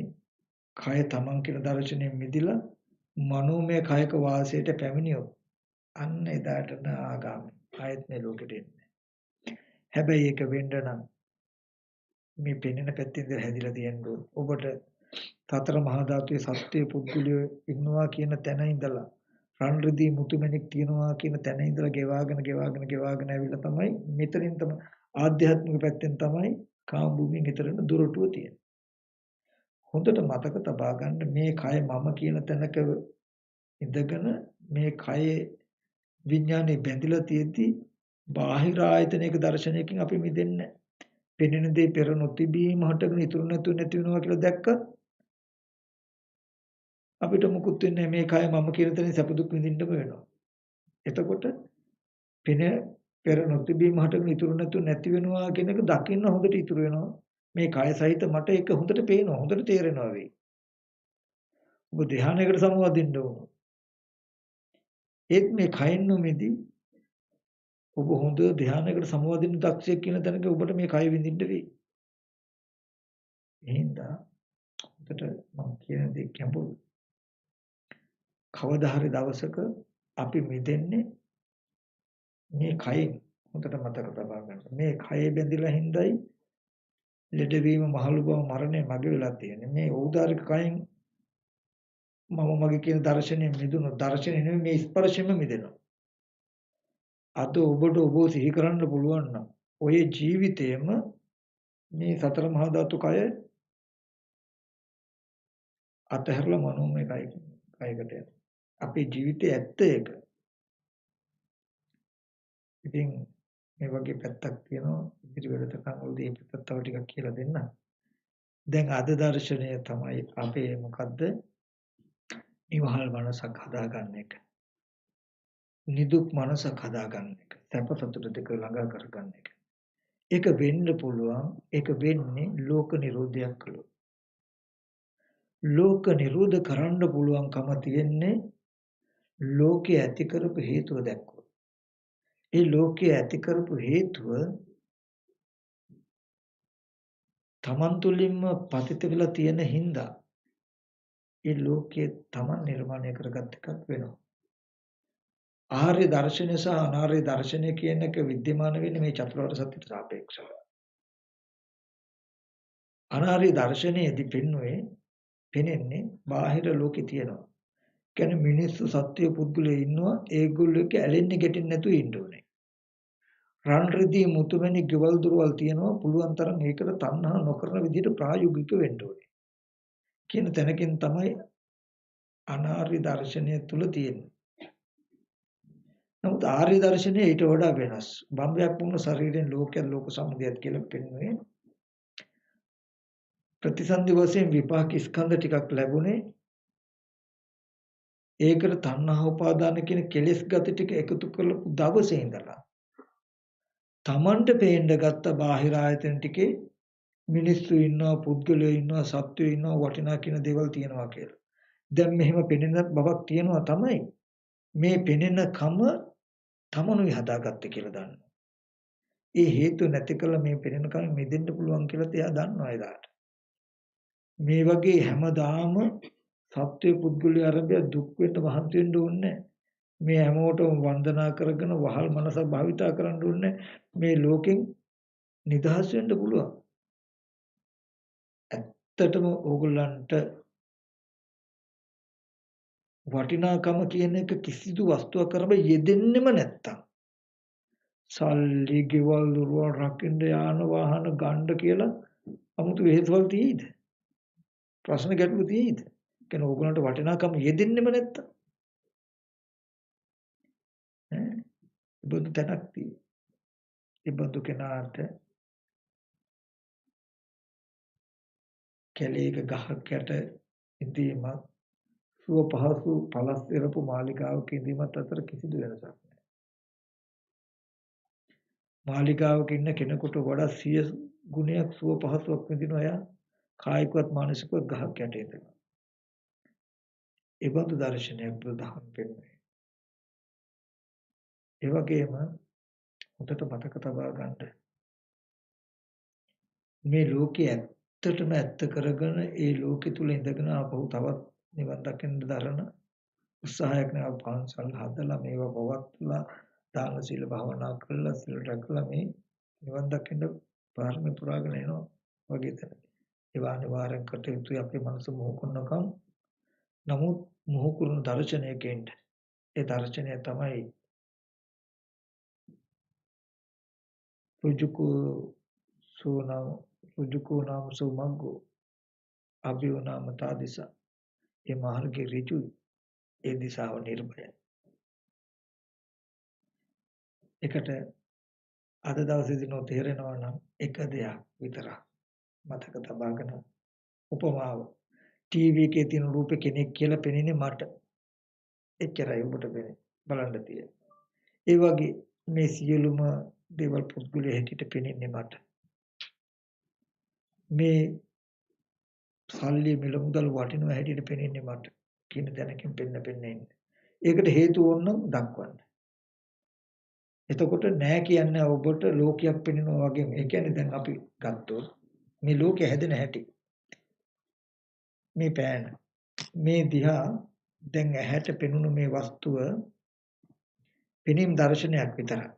කය තමන් කියන දර්ශනයෙන් මිදිලා මනෝමය කයක වාසයට පැමිණියොත් අන්න එදාට ආගාමී ආයත් මේ ලෝකෙට එන්නේ. හැබැයි ඒක වෙන්න නම් මේ පෙනෙන පැත්තෙන් ඉඳලා හැදිලා තියෙන්නේ. ඔබට සතර මහා ධාතුවේ සත්‍ය පුද්ගලිය ඉන්නවා කියන තැන ඉඳලා රන් රිදී මුතුමැණික් තියනවා කියන තැන ඉඳලා ගෙවාගෙන ඇවිල්ලා තමයි මෙතනින් තමයි ආධ්‍යාත්මික පැත්තෙන් තමයි කාම භූමියෙන් ඊතරන දුරටුව තියෙන්නේ. හොඳට මතක තබා ගන්න මේ කය මම කියන තැනක ඉඳගෙන මේ කයේ විඥානේ බැඳිලා තියෙද්දි බාහිර ආයතනයක දර්ශනයකින් අපි මිදෙන්නේ. පෙනෙන දේ පෙර නොතිබීම හටගෙන ඉතුරු නැතුව නැති වෙනවා කියලා දැක්කත් අපිට මුකුත් වෙන්නේ මේ කය මම කියන තැනින් සැප දුක් විඳින්නම වෙනවා. එතකොට පෙර නොතිබීම හටගෙන ඉතුරු නැතුව නැති වෙනවා කියන එක දකින්න හොඳට ඉතුරු වෙනවා. මේ කය සහිත මට ඒක හොඳට පේනවා හොඳට තේරෙනවා වෙයි. ඔබ ධ්‍යානයකට සමවදින්න ඕන. ඒත් මේ කයින් නොමෙදි ඔබ හොඳ ධ්‍යානයකට සමවදින්න දක්ෂයෙක් කියන තැනක ඔබට මේ කය විඳින්න වෙයි. එහෙනම් හොඳට මම කියන දේ ගැඹුරු. කවදා හරි දවසක අපි මිදෙන්නේ මේ කයෙන් හොඳට මතක තබා ගන්න. මේ කයේ බැඳිලා හින්දායි ලෙඩවීම මහලු බව මරණය මගේ වෙලා තියෙන්නේ. මේ ඖදාරික කයෙන් මම මගේ කියන දර්ශනය මිදුණු දර්ශනය නෙමෙයි මේ ස්පර්ශයෙන්ම මිදෙනවා. අද ඔබට ඔබ සිහි කරන්න පුළුවන් නම් ඔය ජීවිතේම මේ සතර මහා ධාතු කය අතහැරලා මනෝමය කයකට යනවා. අපේ ජීවිතේ ඇත්ත ඒක. ඉතින් මේ වගේ පැත්තක් තියෙනවා ඉදිරි වැඩසටහන් වලදී මේ පැත්ත තව ටිකක් කියලා දෙන්න. දැන් අද දර්ශනය තමයි අපේ මොකද්ද? නිවහල් මනසක් හදාගන්න එක. නිදුක් මනසක් හදාගන්න එක. සැප සතුට දෙක ළඟා කරගන්න එක. ඒක වෙන්න පුළුවන්. ඒක වෙන්නේ ලෝක නිරෝධයක් කළොත්. ලෝක නිරෝධ කරන්න පුළුවන්කම තියෙන්නේ ලෝකයේ ඇති කරපු හේතුව දැක්කොත්. ඒ ලෝකයේ ඇති කරපු හේතුව තමන් තුළින්ම පතිත වෙලා තියෙන හින්දා ඒ ලෝකයේ තමන් නිර්මාණය කරගත් එකක් වෙනවා. ආර්ය දර්ශනය සහ අනාර්ය දර්ශනය කියන එක विद्यमान වෙන්නේ මේ චතුරාර්ය සත්‍යයට සාපේක්ෂව. අනාර්ය දර්ශනයේදී පෙනෙන්නේ බාහිර ලෝකේ තියෙනවා. කියන්නේ මිනිස්සු සත්‍ය පුද්ගලයෝ ඉන්නවා ඒගොල්ලෝ එක්ක ඇලෙන්නේ ගැටෙන්නේ නැතුව ඉන්න ඕනේ. රන් රිදී මුතුමැණි ගෙවල් දොරවල් තියෙනවා පුළුවන් තරම් ඒකට තණ්හා නොකරන විදිහට ප්‍රායෝගික වෙන්න ඕනේ. කියන තැනකින් තමයි අනාර්ය දර්ශනය තුල තියෙන්නේ. නමුත් ආර්ය දර්ශනය ඊට වඩා වෙනස්. බම්බයක් වුණ ශරීරයෙන් ලෝකයක් ලෝක සමුදයක් කියලා පෙන්වන්නේ. ප්‍රතිසන්දි වශයෙන් විපාක ස්කන්ධ ටිකක් ලැබුණේ ඒකට තණ්හා උපාදාන කියන කෙලෙස් ගති ටික එකතු කරපු දවසේ ඉඳලා තමන්ට පේන්න ගත්ත බාහිර ආයතන ටිකේ මිනිස්සු ඉන්නවා පුද්ගලයෝ ඉන්නවා සත්වයෝ ඉන්නවා වටිනා කියන දේවල් තියෙනවා කියලා. දැන් මෙහෙම පෙනෙන බවක් තියෙනවා තමයි මේ පෙනෙන කම තමනුයි හදාගත්තේ කියලා දන්නවා. ඒ හේතු නැති කළ මේ පෙනෙන කම මෙදෙන්න පුළුවන් කියලා එයා දන්නවා එදාට. මේ වගේ හැමදාම සත්‍ය පුද්ගලයා ආරම්භය දුක් වෙන්න මහන්සි වෙන්න ඕනේ. මේ හැමෝටම වන්දනා කරගෙන වහල් මනස භාවිතා කරන්න ඕනේ. මේ ලෝකෙන් නිදහස් වෙන්න පුළුවන්. ඇත්තටම ඕගොල්ලන්ට වටිනාකම කියන එක කිසිදු වස්තුවක් කරබ යෙදෙන්නෙම නැත්තම් සල්ලි ගෙවල් දොරවල් රකින්න යාන වාහන ගන්න කියලා 아무තු හේතුවල් තියෙයිද? ප්‍රශ්න ගැටලු තියෙයිද? කියන්නේ ඕගොල්ලන්ට වටිනාකම යෙදෙන්නෙම නැත්තම් ඉබඳු තැනක් තියෙයි. ඉබඳු කෙනාට කැලේක ගහක් යට ඉඳීමත් සුව පහසු පළස් එරපු මාලිගාවක ඉඳීමත් අතර කිසිදු වෙනසක් නැහැ. මාලිගාවක ඉන්න කෙනෙකුට වඩා 100 ගුණයක් සුව පහසුවක් විඳිනවා එයා කායිකවත් මානසිකවත් ගහක් යට ඉඳලා. ඒබඳු දර්ශනයක් බුදුදහම පෙන්වන්නේ. ඒ වගේම හොඳට මතක තබා ගන්න මේ ලෝකයේ ඇත්තටම ඇත්ත කරගෙන ඒ ලෝකෙ තුල ඉඳගෙන ආපහු තවත් නිවන් දකින්න දරන උත්සාහයක් නේ පන්සල් හදලා මේවා පවත්ලා දාන සීල භාවනා කරලා සිල් රැකලා මේ නිවන් දකින්න පාරමී පුරාගෙන එනවා. වගේ තැන. ඒවා අනිවාර්යෙන් කටයුතු අපේ මනස මොහු කරනකම් නමුත් මොහු කරන දර්ශනයකින් ඒ දර්ශනය තමයි රුජුකු සෝනම් රුජුකු නාම සෝමග්ගෝ අභියෝ නාම තාදිසා. ඒ මාර්ගයේ ඍජු ඒ දිශාව නිර්භයයි. එකට අද දවසේදී නොතේරෙනවා නම් එක දෙයක් විතරක් මතක තබාගෙන උපමාව ටීවී එකේ තියෙන රූපේ කෙනෙක් කියලා පෙනෙන්නේ මට. එච්චරයි ඔබට බලන්න තියෙන්නේ. ඒ වගේ මේ සියලුම දේවල් පුද්ගලයා හැටියට පෙනෙන්නේ මට. මේ සල්ලි මිල මුදල් වටිනවා හැටියට පෙනෙන්නේ මට කියන දැනකින් පෙන්න ඉන්නේ. ඒකට හේතුව ඕනනම් දක්වන්න. එතකොට නෑ කියන්නේ ඔබට ලෝකයක් පෙනෙනවා වගේ. ඒ කියන්නේ දැන් අපි ගත්තොත් මේ ලෝකය හැදෙන හැටි. මේ පෑන මේ දිහා දැන් ඇහැට පෙනුණු මේ වස්තුව පෙනීම් දර්ශනයක් විතරයි.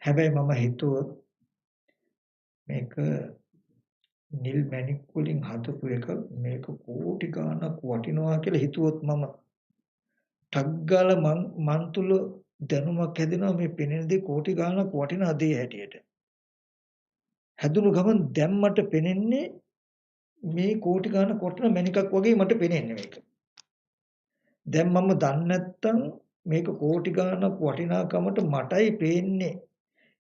හැබැයි මම හිතුවොත් මේක නිල් මැණික් වලින් හදපු එක මේක කෝටි ගාණක් වටිනවා කියලා හිතුවොත් මම ටග්ගාල මන් තුල දැනුමක් හැදෙනවා මේ පෙනෙන දේ කෝටි ගාණක් වටිනා දේ හැටියට. හැදුණු ගමන් දැන් මට පෙනෙන්නේ මේ කෝටි ගාණක් වටිනා මැණිකක් වගේ මට පෙනෙන්නේ මේක. දැන් මම දන්නේ නැත්තම් මේක කෝටි ගාණක් වටිනාකමට මටයි පේන්නේ.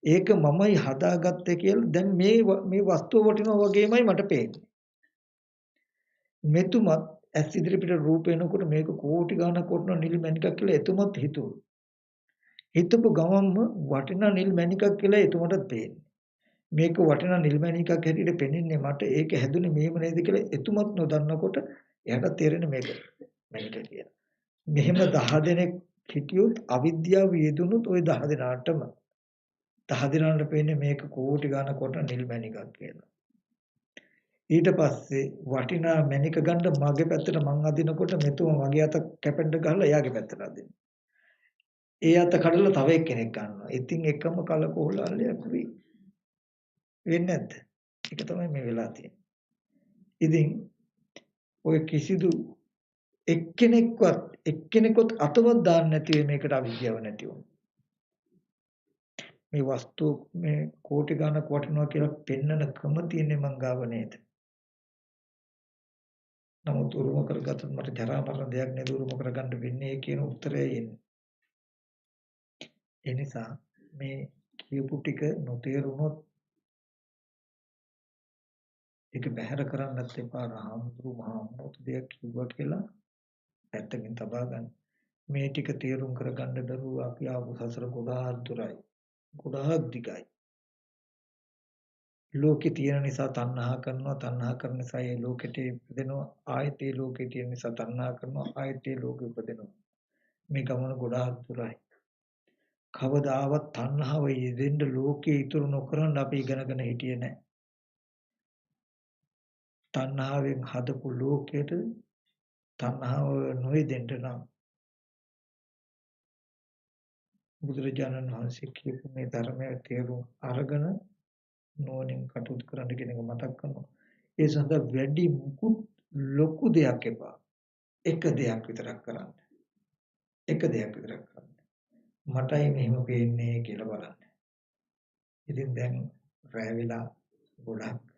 ඒක මමයි හදාගත්තේ කියලා දැන් මේ වස්තුව වටිනවා වගේමයි මට පේන්නේ. මෙතුමත් ඇස් ඉදිරිපිට රූප එනකොට මේක කෝටි ගාණක් වටිනා නිල් මැණිකක් කියලා එතුමත් හිතුවා. හිතපු ගමන්ම වටිනා නිල් මැණිකක් කියලා එතුමටත් පේන්නේ. මේක වටිනා නිල් මැණිකක් හැටියට පෙනෙන්නේ මට ඒක හැදුනේ මේම නේද කියලා එතුමත් නොදන්නකොට එයාට තේරෙන්නේ මේක මැණික කියලා. මෙහෙම 10 දෙනෙක් හිටියොත් අවිද්‍යාව යෙදුනොත් ওই 10 දෙනාටම 10 දෙනාට පේන්නේ මේක කෝටි ගාණක් වටිනා නිල් මැණිකක් කියලා. ඊට පස්සේ වටිනා මැණික ගන්න මගේ පැත්තට මං අදිනකොට මෙතුම මගේ අත කැපෙන්න ගහලා එයාගේ පැත්තට අදිනවා. ඒ අත කඩලා තව එක්කෙනෙක් ගන්නවා. ඉතින් එකම කලකෝලල්ලයක් වෙන්නේ නැද්ද? ඒක තමයි මේ වෙලා තියෙන්නේ. ඉතින් ඔය කිසිදු එක්කෙනෙක්වත් අතවත් දාන්න නැති මේකට අවිද්‍යාව නැති වුණා. මේ වස්තු මේ කෝටි ගණක් වටිනවා කියලා පෙන්නන ක්‍රම තියෙන්නේ මං ගාව නේද? නමුත් උරුම කරගත්තොත් මට ජරා මරණ දෙයක් නේද උරුම කරගන්න වෙන්නේ කියන උත්තරය එන්නේ. ඒ නිසා මේ කියපු ටික නොතේරුනොත් ඒක බැහැර කරන්නත් එපා. රාමුදුරු මහාමෝත් දෙයක් කිව්වා කියලා පැත්තකින් තබා ගන්න. මේ ටික තේරුම් කරගන්න දරුවෝ අපි ආපු සසර ගොඩාක් දුරයි. ගොඩාක් දිගයි. ලෝකේ තියෙන නිසා තණ්හා කරනවා කරන නිසා ඒ ලෝකෙට ඉපදෙනවා ආයෙත් ඒ ලෝකේ තියෙන නිසා තණ්හා කරනවා ආයෙත් ඒ ලෝකෙ ඉපදෙනවා මේ ගමන ගොඩාක් දුරයි කවදාවත් තණ්හාව යෙදෙන්න ලෝකේ ඉතුරු නොකරන අපි ඉගෙනගෙන හිටියේ නැහැ තණ්හාවෙන් හදපු ලෝකෙට තණ්හාව නොයෙදෙන්න නම් බුදුරජාණන් වහන්සේ කියපු මේ ධර්මයේ තේරුම් අරගෙන නෝනින් කටයුතු කරන්න කියන එක මතක් කරනවා. ඒ සඳහා වැඩි මුකුත් ලොකු දෙයක් එපා. එක දෙයක් විතරක් කරන්න. එක දෙයක් විතරක් කරන්න. මටයි මෙහෙම පේන්නේ කියලා බලන්න. ඉතින් දැන් රැ වෙලා ගොඩක්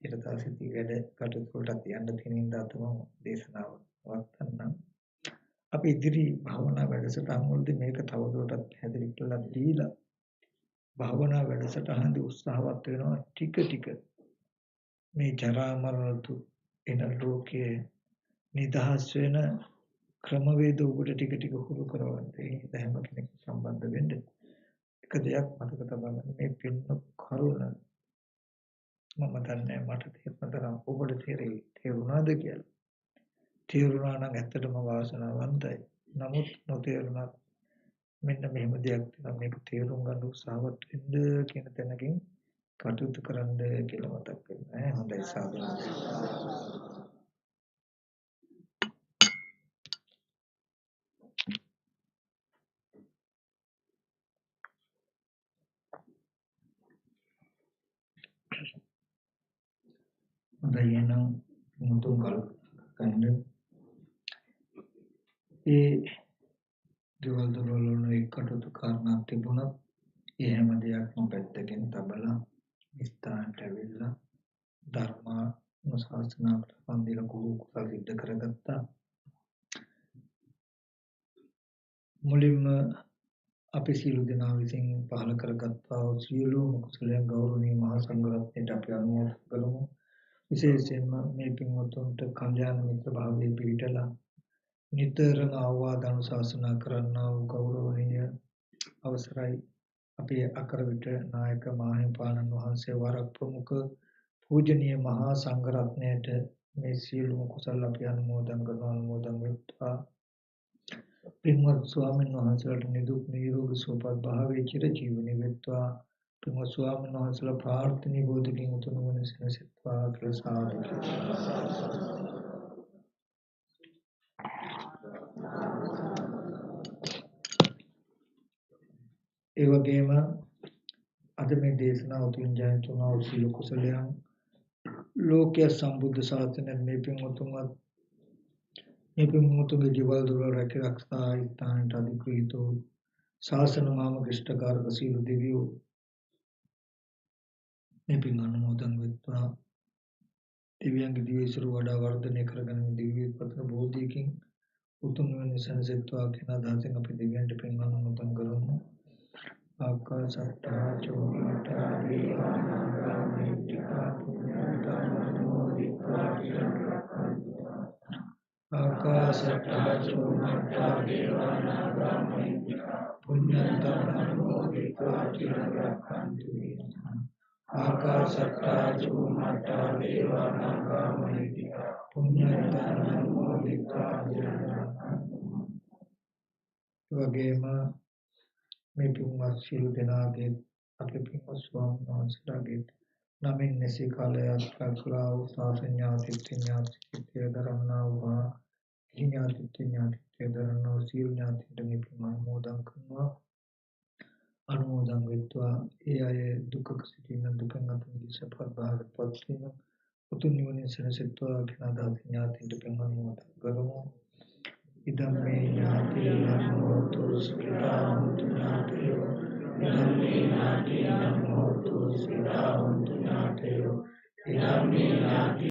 ඊට තවසිතී වැඩ කටයුතු වලට යන්න තියෙන ඉඳලා තමයි දේශනාව වත්තන්නම්. අපි ඉදිරි භාවනා වැඩසටහන් වලදී මේක තවදුරටත් පැහැදිලි කරලා දීලා භාවනා වැඩසටහනදී උත්සාහවත් වෙනවා ටික මේ ජරා මරණ දුක් එන ලෝකයේ නිදහස් වෙන ක්‍රමවේද උගට ටික හුරු කරවන්න. ඒ හැම කෙනෙක් සම්බන්ධ වෙන්න. එක දෙයක් මතක තබා ගන්න මේ පින්න කරුණ මම දන්නේ මට තේරුණා ඔබට තේරුණාද කියලා. තේරුණා නම් ඇත්තටම වාසනාවන්තයි. නමුත් නොතේරුණා මෙන්න මෙහෙම දෙයක් තියෙනවා මේක තේරුම් ගන්න උත්සාහවත් වෙන්න කියන තැනකින් කටයුතු කරන්න කියලා මතක් වෙනවා. හොඳයි සාදු. හොඳයි එහෙනම් මුතුන් කල්පන්න ඒ දේවල් වල එක්කටතු කාරණා තිබුණා ඒ හැම දෙයක්ම පැත්තකින් තබලා ස්ථානට ඇවිල්ලා ධර්මානුශාසනා ප්‍රතිපන්දිල කුරු කුසල් සිද්ධ කරගත්තා මුලින්ම අපි සියලු දෙනා විසින් පහළ කරගත්තා වූ සියලුම කුසලයන් ගෞරවනීය මහා සංඝරත්නයට අපි අනුමෝදන් කරමු විශේෂයෙන්ම මේ පින්වත්තුන්ට කල්යාණ මිත්‍ර භාවයේ පිහිටලා නිතරම ආවාද අනුශාසනා කරන්නා වූ ගෞරවනීය අවසරයි අපේ අකරවිට නායක මාහිමිපාණන් වහන්සේ වරක් ප්‍රමුඛ පූජනීය මහා සංඝරත්නයට මේ සියලුම කුසල අපි අනුමෝදන් වෙත්වා පින්වත් ස්වාමීන් වහන්සේලාට නිදුක් නිරෝගී සුවපත් භාවයේ චිර ජීවනයේ වෙත්වා පින්වත් ස්වාමීන් වහන්සේලා ප්‍රාර්ථනීය බෝධිකින් උතුම් වන සෙනසෙත්වා කියලා සාදු ඒ වගේම අද මේ දේශනාව තුළින් ජනිත වුණා වූ සීල කුසලයන් ලෝකයේ සම්බුද්ධ ශාසනය මේ පින්වතුන්ගේ ජීවල් දොර රැකරක්ෂා ස්ථානට අධිකෘත වූ ශාසන මාම ක්‍රිෂ්ඨකාරක සීල දෙවියෝ මේ පින් අනුමෝදන් වෙත්වා දෙවියන්ගේ දිවිසිරු වඩා වර්ධනය කරගෙන දිව්‍ය පතන බෝධියකින් උතුම් නිවන සැනසෙත්වා කියන අදහසින් අපි දෙවියන්ට පින් අනුමෝදන් කරමු ආකාශට්ටා චුම්මට්ටා දේවානාගා මහිත්‍තිකා පුඤ්ඤන්තං අනුමෝදිत्वा ආකාශට්ටා චුම්මට්ටා දේවානාගා මහිත්‍තිකා පුඤ්ඤන්තං අනුමෝදිत्वा චිරංරක්ඛන්තු ආකාශට්ටා චුම්මට්ටා දේවානාගා මහිත්‍තිකා පුඤ්ඤන්තං අනුමෝදිत्वा චිරංරක්ඛන්තු වගේම මේ පින්වත් සියලු දෙනාගේ අපේ පින්වත් ස්වාමීන් වහන්සේලාගේ නමින් නැසී කාලයක් කළා වූ ඥාතිත්‍ය දරන්නා වූ ඥාතිත්‍ය දරන්නා වූ සියලු ඥාතින්ට මේ පින් අනුමෝදන් වෙත්වා ඒ අය දුකක සිටින දුකෙන් අත මිදී සපත් භාවයටපත් වීම උතුම් නිවනින් සැනසෙත්වා කියන අදහසින් ඥාතින්ට පින් අනුමෝදන් කරමු ඉදම්මේ ඥාතියං හෝතු සුඛිතා හොන්තු ඥාතයෝ ඉදම්මේ ඥාතියං හෝතු සුඛිතා හොන්තු ඥාතයෝ ඉදම්මේ ඥාති